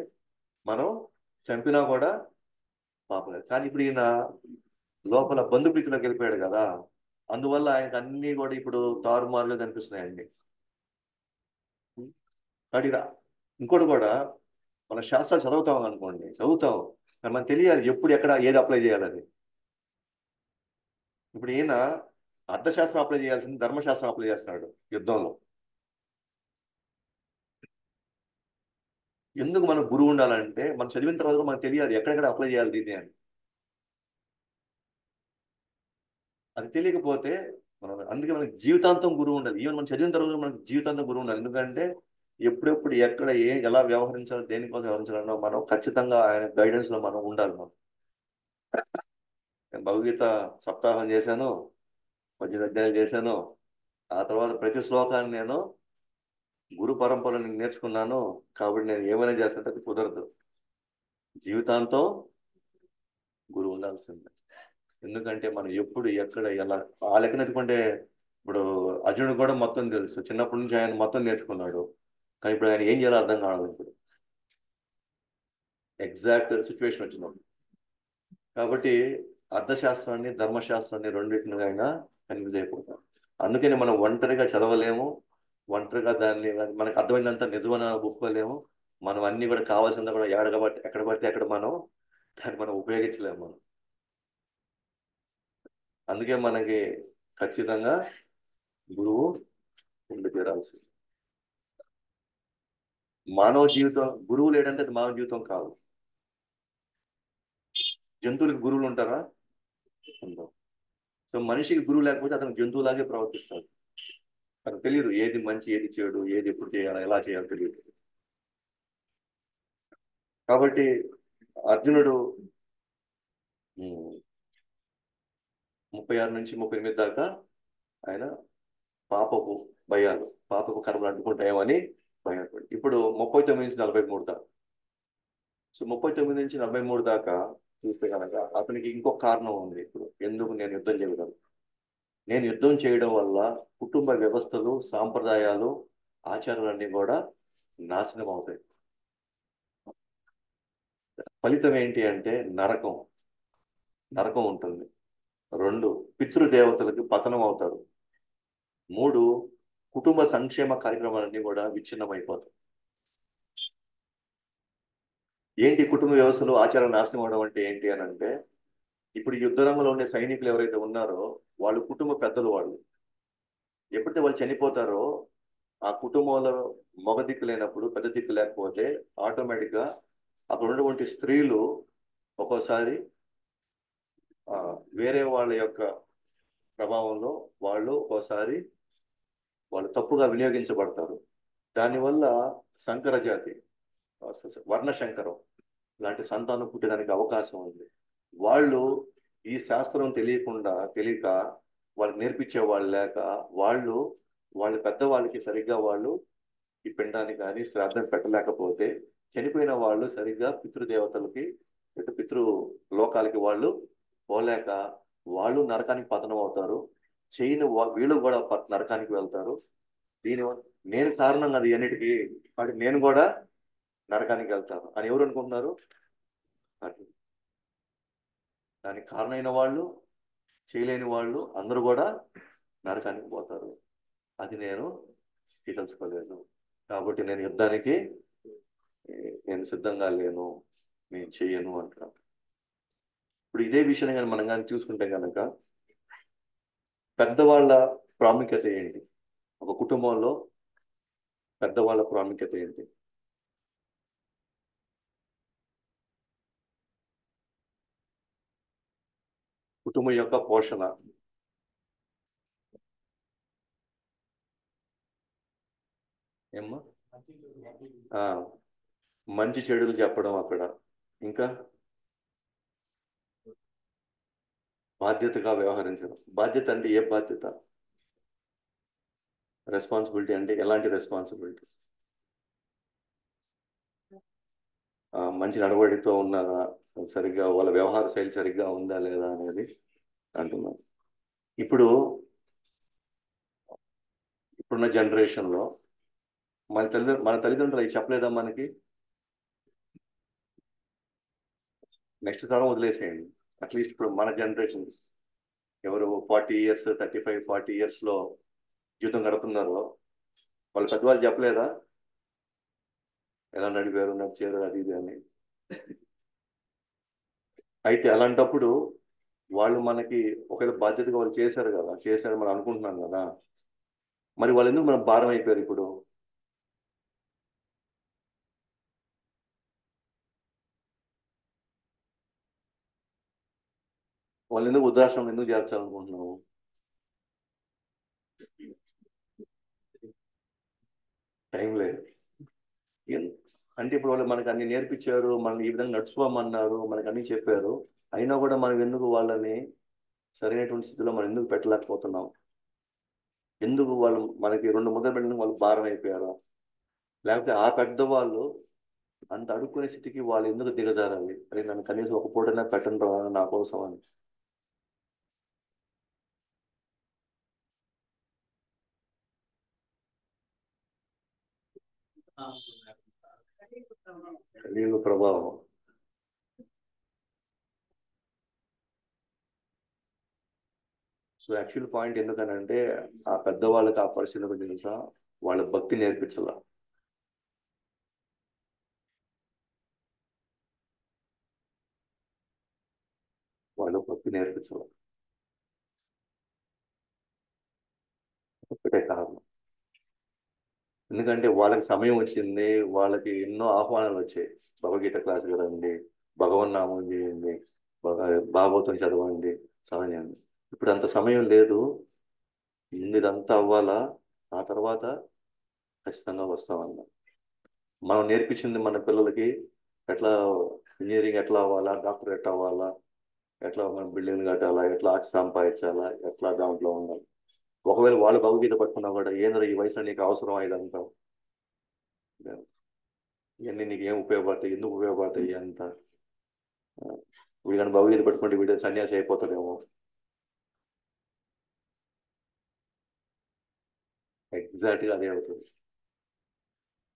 మనం చంపినా కూడా పాపం లేదు. కానీ ఇప్పుడు ఈయన లోపల బంధుప్రీతిలోకి వెళ్ళిపోయాడు కదా, అందువల్ల ఆయనకు అన్ని కూడా ఇప్పుడు తారుమారుగా కనిపిస్తున్నాయి అన్ని. కాబట్టి ఇంకోటి కూడా, మన శాస్త్రాలు చదువుతాం అనుకోండి, చదువుతాం కానీ మనకు తెలియాలి ఎప్పుడు ఎక్కడ ఏది అప్లై చేయాలని. ఇప్పుడు ఈయన అర్థశాస్త్రం అప్లై చేయాల్సింది ధర్మశాస్త్రం అప్లై చేస్తున్నాడు యుద్ధంలో. ఎందుకు మనకు గురువు ఉండాలంటే మనం చదివిన తర్వాత కూడా మనకు తెలియాలి ఎక్కడెక్కడ అప్లై చేయాలి దీన్ని అని. అది తెలియకపోతే మనం, అందుకే మనకి జీవితాంతం గురువు ఉండాలి. ఈవెన్ మనం చదివిన తర్వాత మనకి జీవితాంతం గురువు ఉండాలి. ఎందుకంటే ఎప్పుడెప్పుడు ఎక్కడ ఎలా వ్యవహరించాలో, దేనికోసం వ్యవహరించాలన్నా మనం ఖచ్చితంగా ఆయన గైడెన్స్ లో మనం ఉండాలి. నేను భగవద్గీత సప్తాహం చేశాను, 18 అధ్యాయాలు చేశాను. ఆ తర్వాత ప్రతి శ్లోకాన్ని నేను గురు పరంపర నేను నేర్చుకున్నాను. కాబట్టి నేను ఏమైనా చేస్తుంటే అది కుదరదు. జీవితాంతం గురువు ఉండాల్సిందే. ఎందుకంటే మనం ఎప్పుడు ఎక్కడ ఎలా ఆ లెక్కన ఎత్తుకుంటే, ఇప్పుడు అర్జునుడు కూడా మొత్తం తెలుసు, చిన్నప్పటి నుంచి ఆయన మొత్తం నేర్చుకున్నాడు. కానీ ఇప్పుడు ఆయన ఏం చేయాలో అర్థం కావాలి. ఇప్పుడు ఎగ్జాక్ట్ సిచ్యువేషన్ వచ్చినప్పుడు. కాబట్టి అర్థశాస్త్రాన్ని ధర్మశాస్త్రాన్ని రెండింటిని అయినా కన్ఫ్యూజ్ అయిపోతాం. అందుకని మనం ఒంటరిగా చదవలేము, ఒంటరిగా దాన్ని మనకు అర్థమైందంతా నిజమని ఒప్పుకోలేము. మనం అన్ని కూడా కావాల్సిందా కూడా ఎక్కడ పడితే అక్కడ మనం దాన్ని మనం ఉపయోగించలేము మనం. అందుకే మనకి ఖచ్చితంగా గురువు ఉండి తీరాల్సింది. మానవ జీవితం గురువు లేడంటే అది మానవ జీవితం కాదు. జంతువులకి గురువులు ఉంటారా? ఉండవు. సో మనిషికి గురువు లేకపోతే అతను జంతువులాగే ప్రవర్తిస్తాడు. తనకు తెలియదు ఏది మంచి, ఏది చెడు, ఏది ఎప్పుడు చేయాలి, ఎలా చేయాలో తెలియదు. కాబట్టి అర్జునుడు 36 నుంచి 38 దాకా ఆయన పాపపు భయాలు, పాపపు కర్మలు అంటుకుంటాయేమని భయపడి, ఇప్పుడు 39 నుంచి 43 దాకా. సో 39 నుంచి 43 దాకా చూస్తే కనుక అతనికి ఇంకొక కారణం ఉంది. ఇప్పుడు ఎందుకు నేను యుద్ధం చేయగలను? నేను యుద్ధం చేయడం వల్ల కుటుంబ వ్యవస్థలు, సాంప్రదాయాలు, ఆచారాలన్నీ కూడా నాశనం అవుతాయి. ఫలితం ఏంటి అంటే నరకం. నరకం ఉంటుంది. 2, పితృదేవతలకు పతనం అవుతారు. 3, కుటుంబ సంక్షేమ కార్యక్రమాలన్నీ కూడా విచ్ఛిన్నమైపోతాయి. ఏంటి కుటుంబ వ్యవస్థలు, ఆచారాలు నాశనం అవడం అంటే ఏంటి అని అంటే, ఇప్పుడు యుద్ధ రంగంలో ఉండే సైనికులు ఎవరైతే ఉన్నారో వాళ్ళు కుటుంబ పెద్దలు. వాళ్ళు ఎప్పుడైతే వాళ్ళు చనిపోతారో ఆ కుటుంబంలో మగ దిక్కు లేనప్పుడు, పెద్ద దిక్కు లేకపోతే ఆటోమేటిక్ గా అక్కడ ఉన్నటువంటి స్త్రీలు ఒక్కోసారి వేరే వాళ్ళ యొక్క ప్రభావంలో ఒక్కోసారి వాళ్ళు తప్పుగా వినియోగించబడతారు. దానివల్ల సంకర జాతి, వర్ణ శంకరం లాంటి సంతానం పుట్టడానికి అవకాశం ఉంది. వాళ్ళు ఈ శాస్త్రం తెలియక వాళ్ళకి నేర్పించే వాళ్ళు లేక వాళ్ళు వాళ్ళ పెద్దవాళ్ళకి సరిగ్గా వాళ్ళు ఈ పిండాన్ని కానీ శ్రాద్ధం పెట్టలేకపోతే చనిపోయిన వాళ్ళు సరిగ్గా పితృదేవతలకి, పితృ లోకాలకి వాళ్ళు పోలేక వాళ్ళు నరకానికి పతనం అవుతారు. వీళ్ళు కూడా నరకానికి వెళ్తారు. దీని నేను కారణం అది అన్నిటికీ, వాటి నేను కూడా నరకానికి వెళ్తాను అని ఎవరు అనుకుంటున్నారు? దానికి కారణమైన వాళ్ళు, చేయలేని వాళ్ళు అందరూ కూడా నరకానికి పోతారు. అది నేను తెలుసుకోలేదు. కాబట్టి నేను యుద్ధానికి నేను సిద్ధంగా లేను, నేను చెయ్యను అంటున్నాను. ఇప్పుడు ఇదే విషయాన్ని కానీ మనం కానీ చూసుకుంటే కనుక పెద్దవాళ్ళ ప్రాముఖ్యత ఏంటి? ఒక కుటుంబంలో పెద్దవాళ్ళ ప్రాముఖ్యత ఏంటి? కుటుంబం యొక్క పోషణ, ఏమ్మా, ఆ, మంచి చెడులు చెప్పడం అక్కడ, ఇంకా బాధ్యతగా వ్యవహరించడం. బాధ్యత అంటే ఏ బాధ్యత? రెస్పాన్సిబిలిటీ అంటే ఎలాంటి రెస్పాన్సిబిలిటీ? మంచి నడవడితో ఉన్నారా, సరిగ్గా వాళ్ళ వ్యవహార శైలి సరిగ్గా ఉందా లేదా అనేది అంటున్నాను. ఇప్పుడు ఇప్పుడున్న జనరేషన్లో మన తల్లిదండ్రులు అవి చెప్పలేదా మనకి? నెక్స్ట్ తరం వదిలేసేయండి, అట్లీస్ట్ ఇప్పుడు మన జనరేషన్ ఎవరు 40 years 35-40 yearsలో జీవితం గడుపుతున్నారో వాళ్ళ పెద్దవాళ్ళు చెప్పలేదా ఎలా నడిపారు, నడిచారు, అది ఇది అని? అయితే అలాంటప్పుడు వాళ్ళు మనకి ఒకవేళ బాధ్యతగా వాళ్ళు చేశారు కదా, చేశారు మనం అనుకుంటున్నాం కదా, మరి వాళ్ళు ఎందుకు మనం భారం అయిపోయారు ఇప్పుడు? వాళ్ళు ఎందుకు వృద్ధాశ్రమం ఎందుకు చేర్చాలనుకుంటున్నావు? టైం లేదు. అంటే ఇప్పుడు వాళ్ళు మనకు అన్ని నేర్పించారు, మనం ఈ విధంగా నడుచుకోమన్నారు, మనకు అన్ని చెప్పారు, అయినా కూడా మనం ఎందుకు వాళ్ళని సరైనటువంటి స్థితిలో మనం ఎందుకు పెట్టలేకపోతున్నాం? ఎందుకు వాళ్ళు మనకి 2 ముద్ర పెట్టిన వాళ్ళు భారం అయిపోయారు? లేకపోతే ఆ పెద్దవాళ్ళు అంత అడుక్కునే స్థితికి వాళ్ళు ఎందుకు దిగజారాలి? అరే నన్ను కనీసం ఒక పూటనే పెట్టండి రా నా కోసం అని. కలియుగ ప్రభావం. సో యాక్చువల్ పాయింట్ ఎందుకనంటే ఆ పెద్దవాళ్ళకి ఆ పరిస్థితులకు తెలుసా, వాళ్ళ భక్తి నేర్పించాల. వాళ్ళు భక్తి నేర్పించాల, ఒకటే కారణం. ఎందుకంటే వాళ్ళకి సమయం వచ్చింది, వాళ్ళకి ఎన్నో ఆహ్వానాలు వచ్చాయి. భగవద్గీత క్లాస్ కదండి, భగవన్నామం చేయండి, భాగవతం చదవండి, చదవండి. ఇప్పుడు అంత సమయం లేదు, ముందు ఇదంతా అవ్వాలా, ఆ తర్వాత ఖచ్చితంగా వస్తామన్న. మనం నేర్పించింది మన పిల్లలకి ఎట్లా ఇంజనీరింగ్ ఎట్లా అవ్వాలా, డాక్టర్ ఎట్లా అవ్వాలా, ఎట్లా మనం బిల్డింగ్ కట్టాలా, ఎట్లా ఆస్తి సంపాదించాలా, ఎట్లా దాంట్లో ఉండాలి. ఒకవేళ వాళ్ళు భగవద్గీత పట్టుకున్నా కూడా ఏంద్ర ఈ వయసులో నీకు అవసరం ఇదంతా, ఇవన్నీ నీకు ఏం ఉపయోగపడతాయి, ఎందుకు ఉపయోగపడతాయి అంత, వీడు కానీ భగవద్గీత పట్టుకుంటే వీడు సన్యాసి అయిపోతాడేమో. ఎగ్జాక్ట్గా అదే అవుతుంది.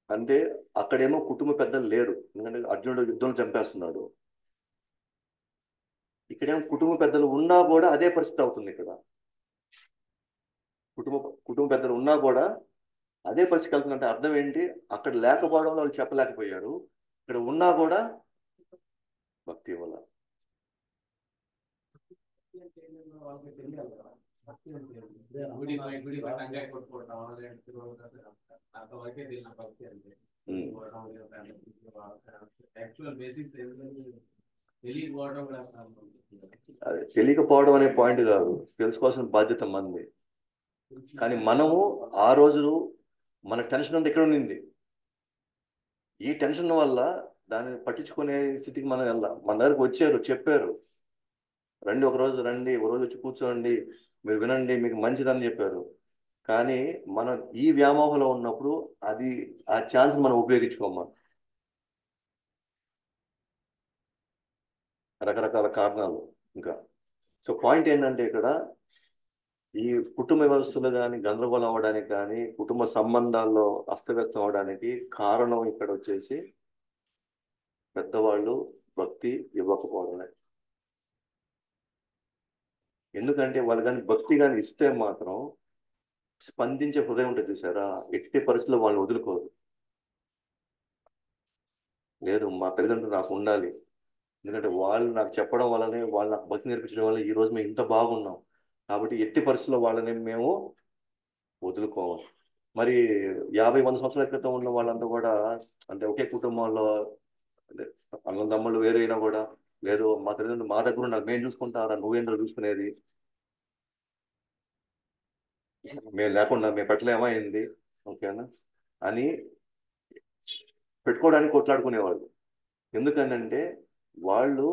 అంటే అక్కడేమో కుటుంబ పెద్దలు లేరు, ఎందుకంటే అర్జునుడు యుద్ధం చంపేస్తున్నాడు. ఇక్కడేమో కుటుంబ పెద్దలు ఉన్నా కూడా అదే పరిస్థితి అవుతుంది ఇక్కడ. కుటుంబ కుటుంబ పెద్దలు ఉన్నా కూడా అదే పరిస్థితి కలుగుతుందంటే అర్థం ఏంటి? అక్కడ లేకపోవడం వల్ల వాళ్ళు చెప్పలేకపోయారు, ఇక్కడ ఉన్నా కూడా భక్తి వల్ల. అది తెలియకపోవడం అనే పాయింట్ కాదు, తెలుసుకోవాల్సిన బాధ్యత మంది. కానీ మనము ఆ రోజు మన టెన్షన్ అంతా ఎక్కడ ఉండింది, ఈ టెన్షన్ వల్ల దాన్ని పట్టించుకునే స్థితికి మనం వెళ్ళాం. మన దగ్గరకు వచ్చారు, చెప్పారు, రండి ఒక రోజు రండి, ఒక రోజు వచ్చి కూర్చోండి, మీరు వినండి, మీకు మంచిదని చెప్పారు. కానీ మనం ఈ వ్యామోహంలో ఉన్నప్పుడు అది ఆ ఛాన్స్ మనం ఉపయోగించుకోమా, రకరకాల కారణాలు ఇంకా. సో పాయింట్ ఏంటంటే ఇక్కడ ఈ కుటుంబ వ్యవస్థలు కానీ గందరగోళం అవడానికి కానీ, కుటుంబ సంబంధాల్లో అస్తవ్యస్తం అవడానికి కారణం ఇక్కడ వచ్చేసి పెద్దవాళ్ళు భక్తి ఇవ్వకపోవడమే. ఎందుకంటే వాళ్ళు కానీ భక్తి కానీ ఇస్తే మాత్రం స్పందించే హృదయం ఉంటుంది చూసారా, ఎట్టి పరిస్థితుల్లో వాళ్ళు వదులుకోరు. లేదు మా తల్లిదండ్రులు నాకు ఉండాలి, ఎందుకంటే వాళ్ళు నాకు చెప్పడం వల్లనే, వాళ్ళు నాకు భక్తి నేర్పించడం వల్ల ఈ రోజు మేము ఇంత బాగున్నాం, కాబట్టి ఎట్టి పరిస్థితుల్లో వాళ్ళని మేము వదులుకోవాలి. మరి 50-100 సంవత్సరాల క్రితం ఉన్న వాళ్ళంతా కూడా, అంటే ఒకే కుటుంబంలో, అంటే అన్నదమ్ముళ్ళు వేరే అయినా కూడా, లేదు మా తల్లిదండ్రులు మా దగ్గర ఉన్నారు మేము చూసుకుంటారా, నువ్వేంద్ర చూసుకునేది, మేము లేకుండా మేము పెట్టలేమైంది, ఓకేనా అని పెట్టుకోవడానికి కొట్లాడుకునేవాళ్ళు. ఎందుకనంటే వాళ్ళు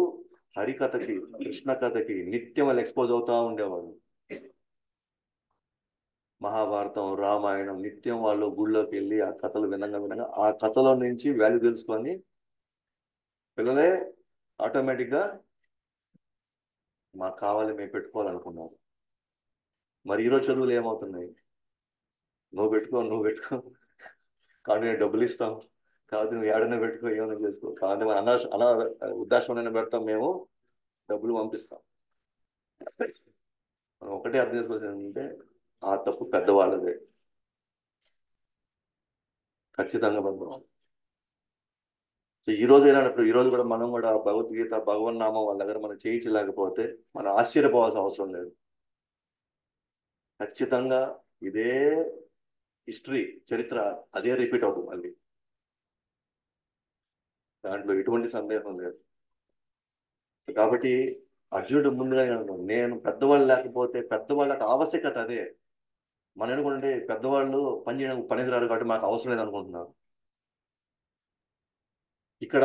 హరికథకి, కృష్ణ కథకి నిత్యం వాళ్ళు ఎక్స్పోజ్ అవుతా ఉండేవాళ్ళు. మహాభారతం, రామాయణం నిత్యం వాళ్ళు గుళ్ళోకి వెళ్ళి ఆ కథలు వినంగా ఆ కథలో నుంచి వాల్యూ తెలుసుకొని పిల్లలే ఆటోమేటిక్గా మాకు కావాలి, మేము పెట్టుకోవాలనుకున్నారు. మరి ఈరోజు చదువులు ఏమవుతున్నాయి? నువ్వు పెట్టుకో కాబట్టి నేను డబ్బులు ఇస్తాం, కాబట్టి నువ్వు ఏడైనా పెట్టుకో, ఏమైనా చేసుకో, కాబట్టి మన అలా వృద్ధాశ్రమం పెడతాం, మేము డబ్బులు పంపిస్తాం. మనం ఒకటే అర్థం చేసుకోవాల్సింది ఏంటంటే ఆ తప్పు పెద్దవాళ్ళదే, ఖచ్చితంగా పెద్దవాళ్ళు. సో ఈ రోజు ఈ రోజు కూడా మనం కూడా భగవద్గీత, భగవన్నామం వాళ్ళ దగ్గర మనం చేయించలేకపోతే మనం ఆశ్చర్యపోవాల్సిన అవసరం లేదు. ఖచ్చితంగా ఇదే హిస్టరీ, చరిత్ర అదే రిపీట్ అవుతుంది మళ్ళీ, దాంట్లో ఎటువంటి సందేహం లేదు. కాబట్టి అర్జునుడు ముందుగా నేను పెద్దవాళ్ళు లేకపోతే, పెద్దవాళ్ళకి ఆవశ్యకత అదే. మనం అనుకుంటే పెద్దవాళ్ళు పని చేయడానికి పనికి రారు కాబట్టి మాకు అవసరం లేదు అనుకుంటున్నారు. ఇక్కడ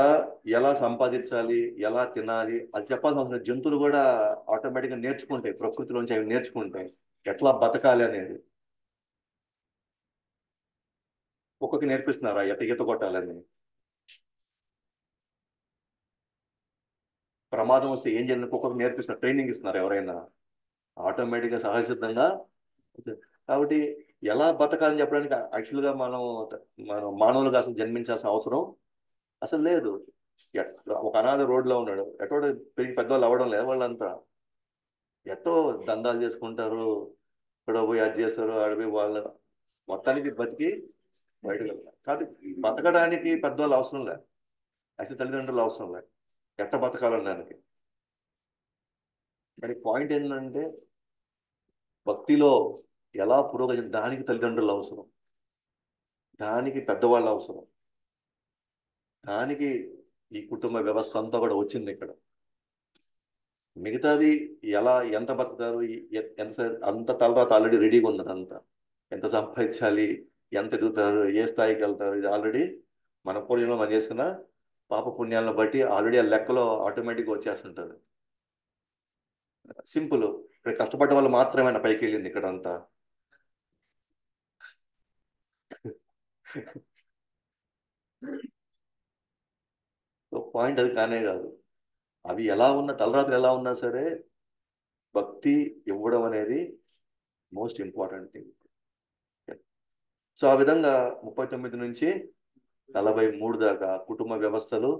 ఎలా సంపాదించాలి, ఎలా తినాలి అది చెప్పాల్సిన అవసరం లేదు. జంతువులు కూడా ఆటోమేటిక్గా నేర్చుకుంటాయి, ప్రకృతిలోంచి అవి నేర్చుకుంటాయి ఎట్లా బతకాలి అనేది. కుక్కకి నేర్పిస్తున్నారా ఎట్ట ఈత కొట్టాలని? ప్రమాదం వస్తే ఏం చేయాలని కుక్కకు నేర్పిస్తున్నారు, ట్రైనింగ్ ఇస్తున్నారు ఎవరైనా? ఆటోమేటిక్గా సహజసిద్ధంగా. కాబట్టి ఎలా బతకాలని చెప్పడానికి యాక్చువల్గా మనం మానవులుగా అసలు జన్మించాల్సిన అవసరం అసలు లేదు. ఒక అనాథ రోడ్లో ఉన్నాడు, ఎటో పెరిగి పెద్దవాళ్ళు అవ్వడం లేదు వాళ్ళంతా, ఎట్టో దందాలు చేసుకుంటారు, ఇక్కడ పోయి అది చేస్తారు, ఆడపోయి వాళ్ళ మొత్తానికి బతికి బయటకు వెళ్తారు. కాబట్టి బతకడానికి పెద్దవాళ్ళు అవసరం లేదు, యాక్చువల్ తల్లిదండ్రులు అవసరం లేదు ఎట్ట బతకాలనడానికి. కానీ పాయింట్ ఏంటంటే భక్తిలో ఎలా పురోగతి, దానికి తల్లిదండ్రులు అవసరం, దానికి పెద్దవాళ్ళు అవసరం, దానికి ఈ కుటుంబ వ్యవస్థ అంతా కూడా వచ్చింది ఇక్కడ. మిగతాది ఎలా ఎంత బతుకుతారు, ఎంత అంత తలరాత ఆల్రెడీ రెడీగా ఉంది అంతా. ఎంత సంపాదించాలి, ఎంత ఎదుగుతారు, ఏ స్థాయికి వెళ్తారు, ఇది ఆల్రెడీ మన పూర్వజంలో మనం చేసుకున్న పాప పుణ్యాలను బట్టి ఆల్రెడీ ఆ లెక్కలో ఆటోమేటిక్గా వచ్చేస్తుంటుంది. సింపుల్. ఇక్కడ కష్టపడ్డ వాళ్ళు మాత్రమే పైకి వెళ్ళింది ఇక్కడ అంతా. పాయింట్ అది కానే కాదు. అవి ఎలా ఉన్నా, తలరాత్రి ఎలా ఉన్నా సరే భక్తి ఇవ్వడం అనేది మోస్ట్ ఇంపార్టెంట్ థింగ్. సో ఆ విధంగా 39 నుంచి 43 దాకా కుటుంబ వ్యవస్థలు,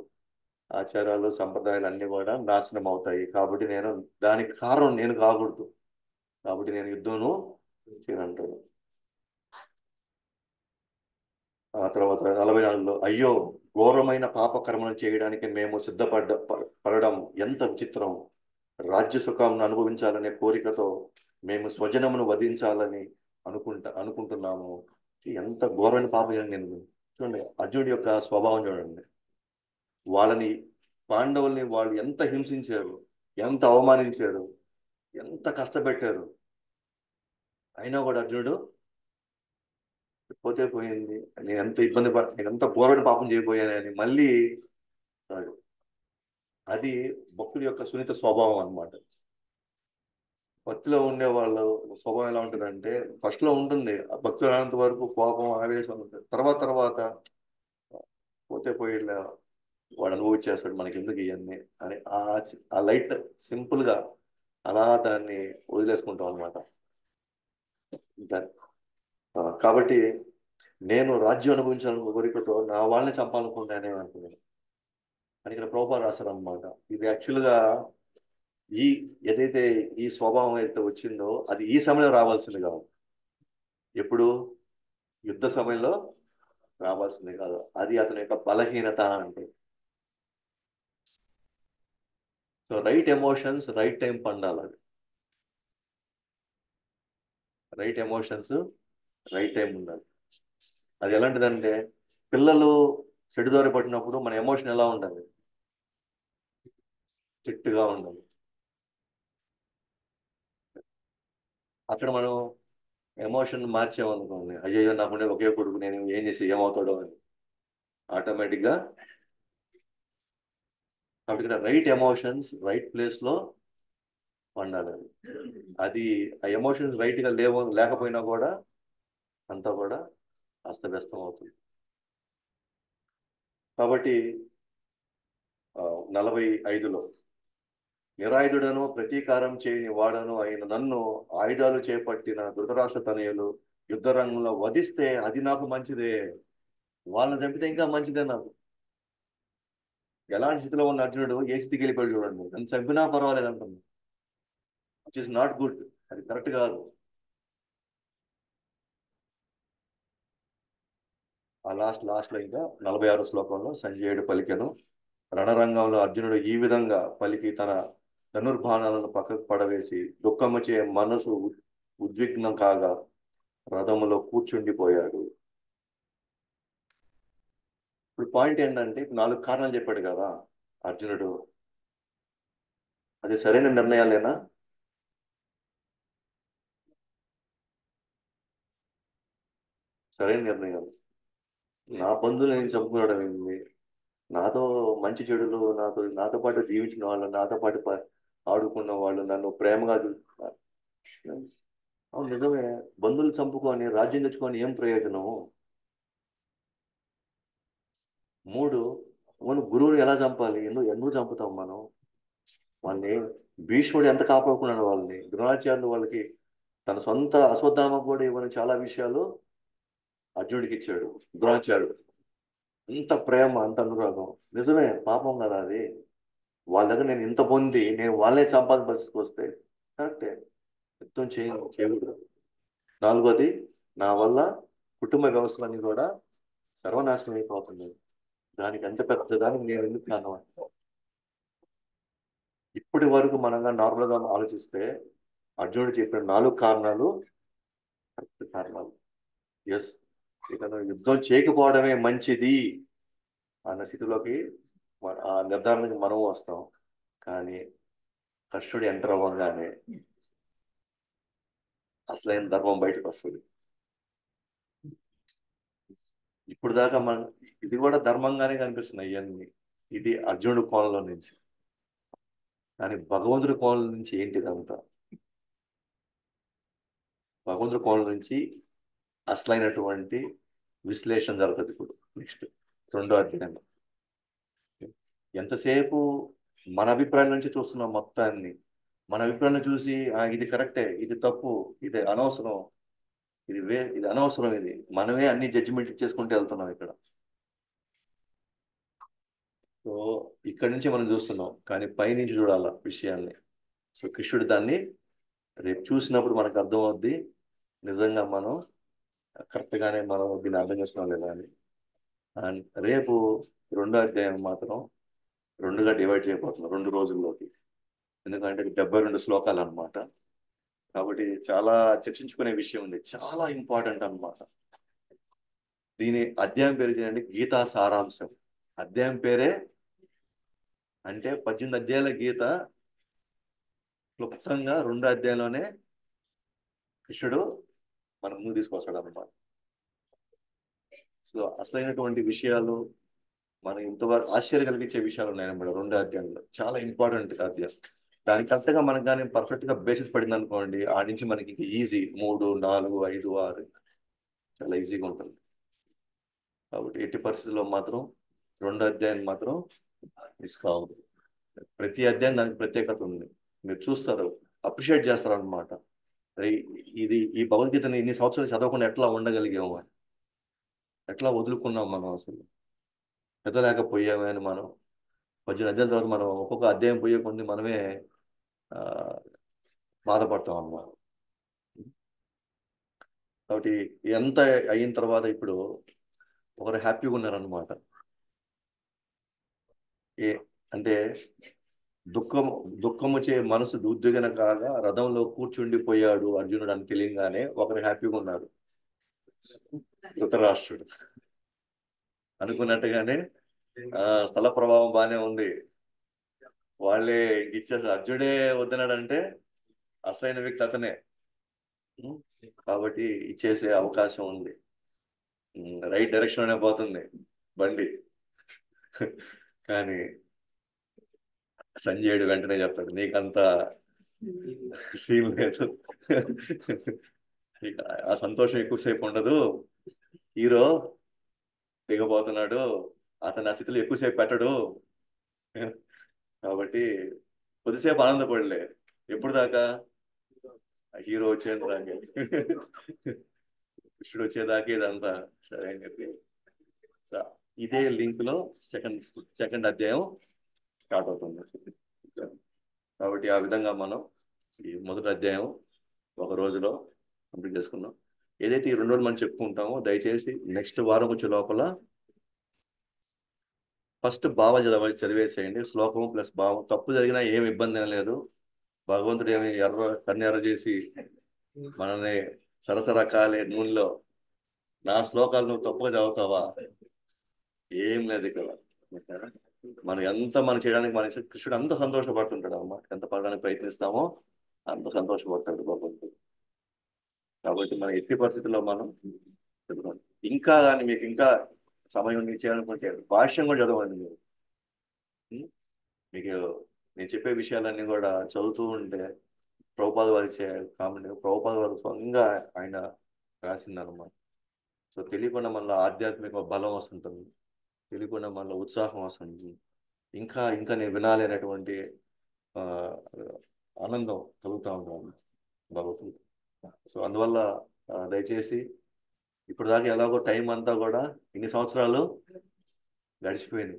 ఆచారాలు, సంప్రదాయాలు అన్నీ కూడా నాశనం అవుతాయి. కాబట్టి దానికి కారణం నేను కాకూడదు, కాబట్టి నేను యుద్ధంను చేయనంటాడు. ఆ తర్వాత 44లో అయ్యో ఘోరమైన పాపకర్మను చేయడానికి మేము పడడం ఎంత విచిత్రం. రాజ్య సుఖాలను అనుభవించాలనే కోరికతో మేము స్వజనమును వధించాలని అనుకుంటున్నాము. ఎంత ఘోరమైన పాపం నేను. చూడండి అర్జునుడి యొక్క స్వభావం చూడండి. వాళ్ళని, పాండవుల్ని వాళ్ళు ఎంత హింసించారు, ఎంత అవమానించారు, ఎంత కష్టపెట్టారు, అయినా కూడా అర్జునుడు పోతే పోయింది, నేను ఎంత నేను ఎంత ఘోరమైన పాపం చేయబోయానని మళ్ళీ రాడు. అది భక్తుడి యొక్క సున్నిత స్వభావం అన్నమాట. భక్తిలో ఉండే వాళ్ళ స్వభావం ఎలా ఉంటుందంటే ఫస్ట్ లో ఉంటుంది, భక్తులు రానంత వరకు కోపం, ఆవేశం ఉంటుంది. తర్వాత తర్వాత పోతే పోయిలా వాడు అనుభవించేస్తాడు, మనకి ఎందుకు ఇవన్నీ అని ఆ లైట్ సింపుల్ గా అలా దాన్ని వదిలేసుకుంటాం అనమాట. కాబట్టి నేను రాజ్యం అనుభవించాలని కోరికతో నా వాళ్ళని చంపాలనుకుంటానే అనుకున్నాను అని ఇక్కడ ప్రభుపాద రాశారు అనమాట. ఇది యాక్చువల్గా ఈ ఏదైతే ఈ స్వభావం అయితే వచ్చిందో అది ఈ సమయంలో రావాల్సింది కాదు, ఎప్పుడు యుద్ధ సమయంలో రావాల్సింది కాదు. అది అతని యొక్క బలహీనత అంటే. So right emotions right time పండాలి. రైట్ ఎమోషన్స్ రైట్ టైం ఉండాలి. అది ఎలాంటిదంటే పిల్లలు చెడుదారి పట్టినప్పుడు మన ఎమోషన్ ఎలా ఉండాలి? స్ట్రిక్ట్గా ఉండాలి. అక్కడ మనం ఎమోషన్ మార్చామనుకోండి, అయ్యో నాకుండే ఒకే కొడుకు, నేను ఏం చేసి ఏమవుతాడో అని ఆటోమేటిక్గా కాబట్టి ఇక్కడ రైట్ ఎమోషన్స్ రైట్ ప్లేస్ లో ఉండాలి. అది ఆ ఎమోషన్స్ రైట్ గా లేకపోయినా కూడా అంతా కూడా అస్తవ్యస్తం అవుతుంది. కాబట్టి 45లో నిరాయుధుడను ప్రతీకారం చేయని వాడను అయిన నన్ను ఆయుధాలు చేపట్టిన ధృతరాష్ట్ర తనయులు యుద్ధ రంగంలో వధిస్తే అది నాకు మంచిదే. వాళ్ళని చంపితే ఇంకా మంచిదే నాకు. ఎలాంటి స్థితిలో ఉన్న అర్జునుడు ఏ స్థితికి వెళ్ళిపోయాడు చూడండి. నన్ను చంపినా పర్వాలేదు అంటున్నాడు. Which is not good. అది కరెక్ట్ కాదు. ఆ లాస్ట్ లో ఇంకా 46 శ్లోకంలో సంజయుడు పలికెను, రణరంగంలో అర్జునుడు ఈ విధంగా పలికి తన ధనుర్బాణాలను పక్కకు పడవేసి దుఃఖముచే మనసు ఉద్విగ్నం కాగా రథములో కూర్చుండిపోయాడు. ఇప్పుడు పాయింట్ ఏంటంటే 4 కారణాలు చెప్పాడు కదా అర్జునుడు. అది సరైన నిర్ణయాలేనా? సరైన నిర్ణయాలు. నా బంధువులు నేను చంపుకోవడం ఏంది? నాతో మంచి చెడులు నాతో పాటు జీవించిన వాళ్ళు, నాతో పాటు ఆడుకున్న వాళ్ళు, నన్ను ప్రేమగా చూస్తున్నారు. అవును, నిజమే. బంధువులు చంపుకొని రాజ్యం తెచ్చుకొని ఏం ప్రయోజనము? 3, మనం గురువుని ఎలా చంపాలి? ఎందుకు చంపుతాం మనం వాళ్ళని? భీష్ముడు ఎంత కాపాడుకున్నాడు వాళ్ళని. ద్రోణాచార్యులు వాళ్ళకి తన సొంత అశ్వత్థామ కూడా ఇవ్వని చాలా విషయాలు అర్జునుడికి ఇచ్చాడు ద్రోణాచార్యుడు. అంత ప్రేమ, అంత అనురాగం. నిజమే, పాపం కదా అది. వాళ్ళ దగ్గర నేను ఇంత పొంది నేను వాళ్ళనే చంపాల్సిన పరిస్థితికి వస్తే కరెక్టే, యుద్ధం చేయకూడదు. 4వది, నా వల్ల కుటుంబ వ్యవస్థలన్నీ కూడా సర్వనాశనం అయిపోతుంది. దానికి అంత పెద్ద దానికి నేను ఎందుకు కాను? ఇప్పటి వరకు మనంగా నార్మల్గా ఆలోచిస్తే అర్జునుడు చెప్పిన 4 కారణాలు కరెక్ట్ కారణాలు. ఎస్, ఇతను యుద్ధం చేయకపోవడమే మంచిది అన్న స్థితిలోకి ఆ నిర్ధారణకి మనం వస్తాం. కానీ కృష్ణుడు ఎంటర్ అవ్వగానే అసలైన ధర్మం బయటకు వస్తుంది. ఇప్పుడు దాకా ఇది కూడా ధర్మంగానే కనిపిస్తున్నాయి ఇవన్నీ. ఇది అర్జునుడు కోణంలో నుంచి. కానీ భగవంతుడి కోణం నుంచి ఏంటిదంతా? భగవంతుడి కోణం నుంచి అసలైనటువంటి విశ్లేషణ జరుగుతుంది ఇప్పుడు నెక్స్ట్ 2వ అధ్యాయంలో. ఎంతసేపు మన అభిప్రాయం నుంచి చూస్తున్నాం మొత్తాన్ని. మన అభిప్రాయాన్ని చూసి ఇది కరెక్టే, ఇది తప్పు, ఇది అనవసరం, ఇది అనవసరం, ఇది మనమే అన్ని జడ్జిమెంట్ ఇచ్చేసుకుంటూ వెళ్తున్నాం ఇక్కడ. సో ఇక్కడి నుంచి మనం చూస్తున్నాం, కానీ పైనుంచి చూడాల విషయాల్ని. సో కృష్ణుడు దాన్ని రేపు చూసినప్పుడు మనకు అర్థం అవుద్ది నిజంగా మనం కరెక్ట్గానే మనం దీన్ని అర్థం చేసుకున్నాం లేదా అని. అండ్ రేపు 2వ అధ్యాయం మాత్రం 2గా డివైడ్ చేయబోతున్నాం 2 రోజుల్లోకి. ఎందుకంటే 72 శ్లోకాలు అన్నమాట. కాబట్టి చాలా చర్చించుకునే విషయం ఉంది, చాలా ఇంపార్టెంట్ అన్నమాట. దీని అధ్యాయం పేరు చేయండి గీతా సారాంశం. అధ్యాయం పేరే అంటే 18 అధ్యాయాల గీత క్లుప్తంగా 2 అధ్యాయంలోనే కృష్ణుడు మన ముందు తీసుకొస్తాడు అన్నమాట. సో అసలైనటువంటి విషయాలు మనం ఇంతవరకు ఆశ్చర్య కలిగించే విషయాలు ఉన్నాయన్నమాట 2 అధ్యాయంలో. చాలా ఇంపార్టెంట్ అధ్యాయం. దానికి కరెక్ట్గా మనకు కానీ పర్ఫెక్ట్ గా బేసిస్ పడింది అనుకోండి, ఆ నుంచి మనకి ఈజీ 3, 4, 5, 6 చాలా ఈజీగా ఉంటుంది. కాబట్టి ఎట్టి పరిస్థితుల్లో మాత్రం 2 అధ్యాయం మాత్రం మిస్ కావద్దు. ప్రతి అధ్యాయం దానికి ప్రత్యేకత ఉంది. మీరు చూస్తారు, అప్రిషియేట్ చేస్తారు అనమాట. ఈ భగవద్గీతని ఇన్ని సంవత్సరాలు చదవకుండా ఎట్లా ఉండగలిగాము, ఎట్లా వదులుకున్నాం మనం, అసలు చదవలేకపోయామే అని మనం 18 అధ్యాయం తర్వాత మనం ఒక్కొక్క అధ్యాయం పోయే కొన్ని మనమే బాధపడతాం అన్నమాట. కాబట్టి ఎంత అయిన తర్వాత ఇప్పుడు ఒకరు హ్యాపీగా ఉన్నారనమాట. అంటే దుఃఖముచే మనసు ఉద్విగ్న కాగా రథంలో కూర్చుండిపోయాడు అర్జునుడు అని తెలియగానే ఒకరు హ్యాపీగా ఉన్నారు. ధృతరాష్ట్రుడు అనుకున్నట్టుగానే స్థల ప్రభావం బానే ఉంది. వాళ్ళే ఇచ్చేసారు. అర్జునుడే వద్దన్నాడంటే అసలైన వ్యక్తి అతనే. కాబట్టి ఇచ్చేసే అవకాశం ఉంది. రైట్ డైరెక్షన్ లోనే పోతుంది బండి. కానీ సంజయుడు వెంటనే చెప్తాడు, నీకంత సీన్ లేదు. నీకు ఆ సంతోషం ఎక్కువసేపు ఉండదు. హీరో దిగబోతున్నాడు, అతను ఆ స్థితిలో ఎక్కువసేపు పెట్టడు. కాబట్టి కొద్దిసేపు ఆనందపడలే. ఎప్పుడు దాకా? హీరో వచ్చేదాకా, కృష్ణుడు వచ్చేదాకా ఇదంతా సరే అని చెప్పి. ఇదే లింక్ లో సెకండ్ అధ్యాయం స్టార్ట్ అవుతుంది. కాబట్టి ఆ విధంగా మనం ఈ మొదటి అధ్యాయం ఒక రోజులో కంప్లీట్ చేసుకున్నాం. ఏదైతే ఈ 2 రోజులు మనం చెప్పుకుంటామో, దయచేసి నెక్స్ట్ వారం వచ్చే లోపల ఫస్ట్ భావం చదివేసేయండి. శ్లోకం ప్లస్ భావం. తప్పు జరిగినా ఏమి ఇబ్బంది ఏం లేదు. భగవంతుడు ఏమి కన్నెర్ర చేసి మనల్ని సరసర కాలే నూనెలో నా శ్లోకాలు నువ్వు తప్పుగా చదువుతావా? ఏం లేదు ఇక్కడ. మనం ఎంత మనం చేయడానికి మన కృష్ణుడు అంత సంతోషపడుతుంటాడు అన్నమాట. ఎంత పడడానికి ప్రయత్నిస్తామో అంత సంతోషపడతాడు భగవంతుడు. కాబట్టి మన ఎట్టి పరిస్థితుల్లో మనం ఇంకా కానీ మీకు ఇంకా సమయం చేయాలనుకుంటే భాష్యం కూడా చదవండి మీరు. మీకు నేను చెప్పే విషయాలన్నీ కూడా చదువుతూ ఉంటే ప్రభుపాద వారి కామెంట్, ప్రభుపాద వారు స్వయంగా ఆయన రాసిందనమాట. సో తెలియకుండా మనలో ఆధ్యాత్మిక బలం వస్తుంటుంది, తెలియకుండా మనలో ఉత్సాహం వస్తుంది, ఇంకా ఇంకా నేను వినాలి అనేటువంటి ఆనందం కలుగుతూ ఉంటాను భగవద్గీత. సో అందువల్ల దయచేసి ఇప్పుడు దాకా ఎలాగో టైం అంతా కూడా ఇన్ని సంవత్సరాలు గడిచిపోయింది.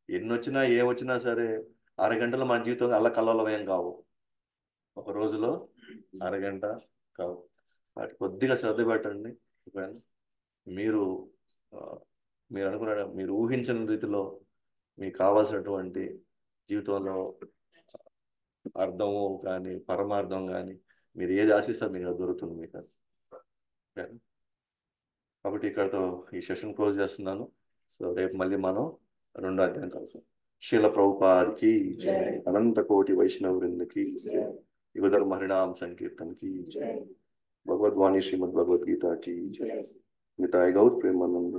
ఎన్ని వచ్చినా ఏమొచ్చినా సరే అరగంటలో మన జీవితంలో అల్ల కల్లోలమేం కావు. ఒక రోజులో అరగంట కావు. వాటి కొద్దిగా శ్రద్ధ పెట్టండి. మీరు మీరు అనుకున్న, మీరు ఊహించిన రీతిలో మీకు కావాల్సినటువంటి జీవితంలో అర్థము కానీ పరమార్థం కానీ మీరు ఏది ఆశిస్తారు మీకు అది దొరుకుతుంది మీకు. కాబట్టి ఇక్కడతో ఈ సెషన్ క్లోజ్ చేస్తున్నాను. సో రేపు మళ్ళీ మనం 2వ అధ్యాయం కలుస్తాం. శీల ప్రభుపాదికి జై, అనంత కోటి వైష్ణవ వృందకి జై, యుగధర్మ హరినామ సంకీర్తనకి జై, భగవద్వాణి శ్రీమద్ భగవద్గీత की जय, निताय गौर प्रेमानंद।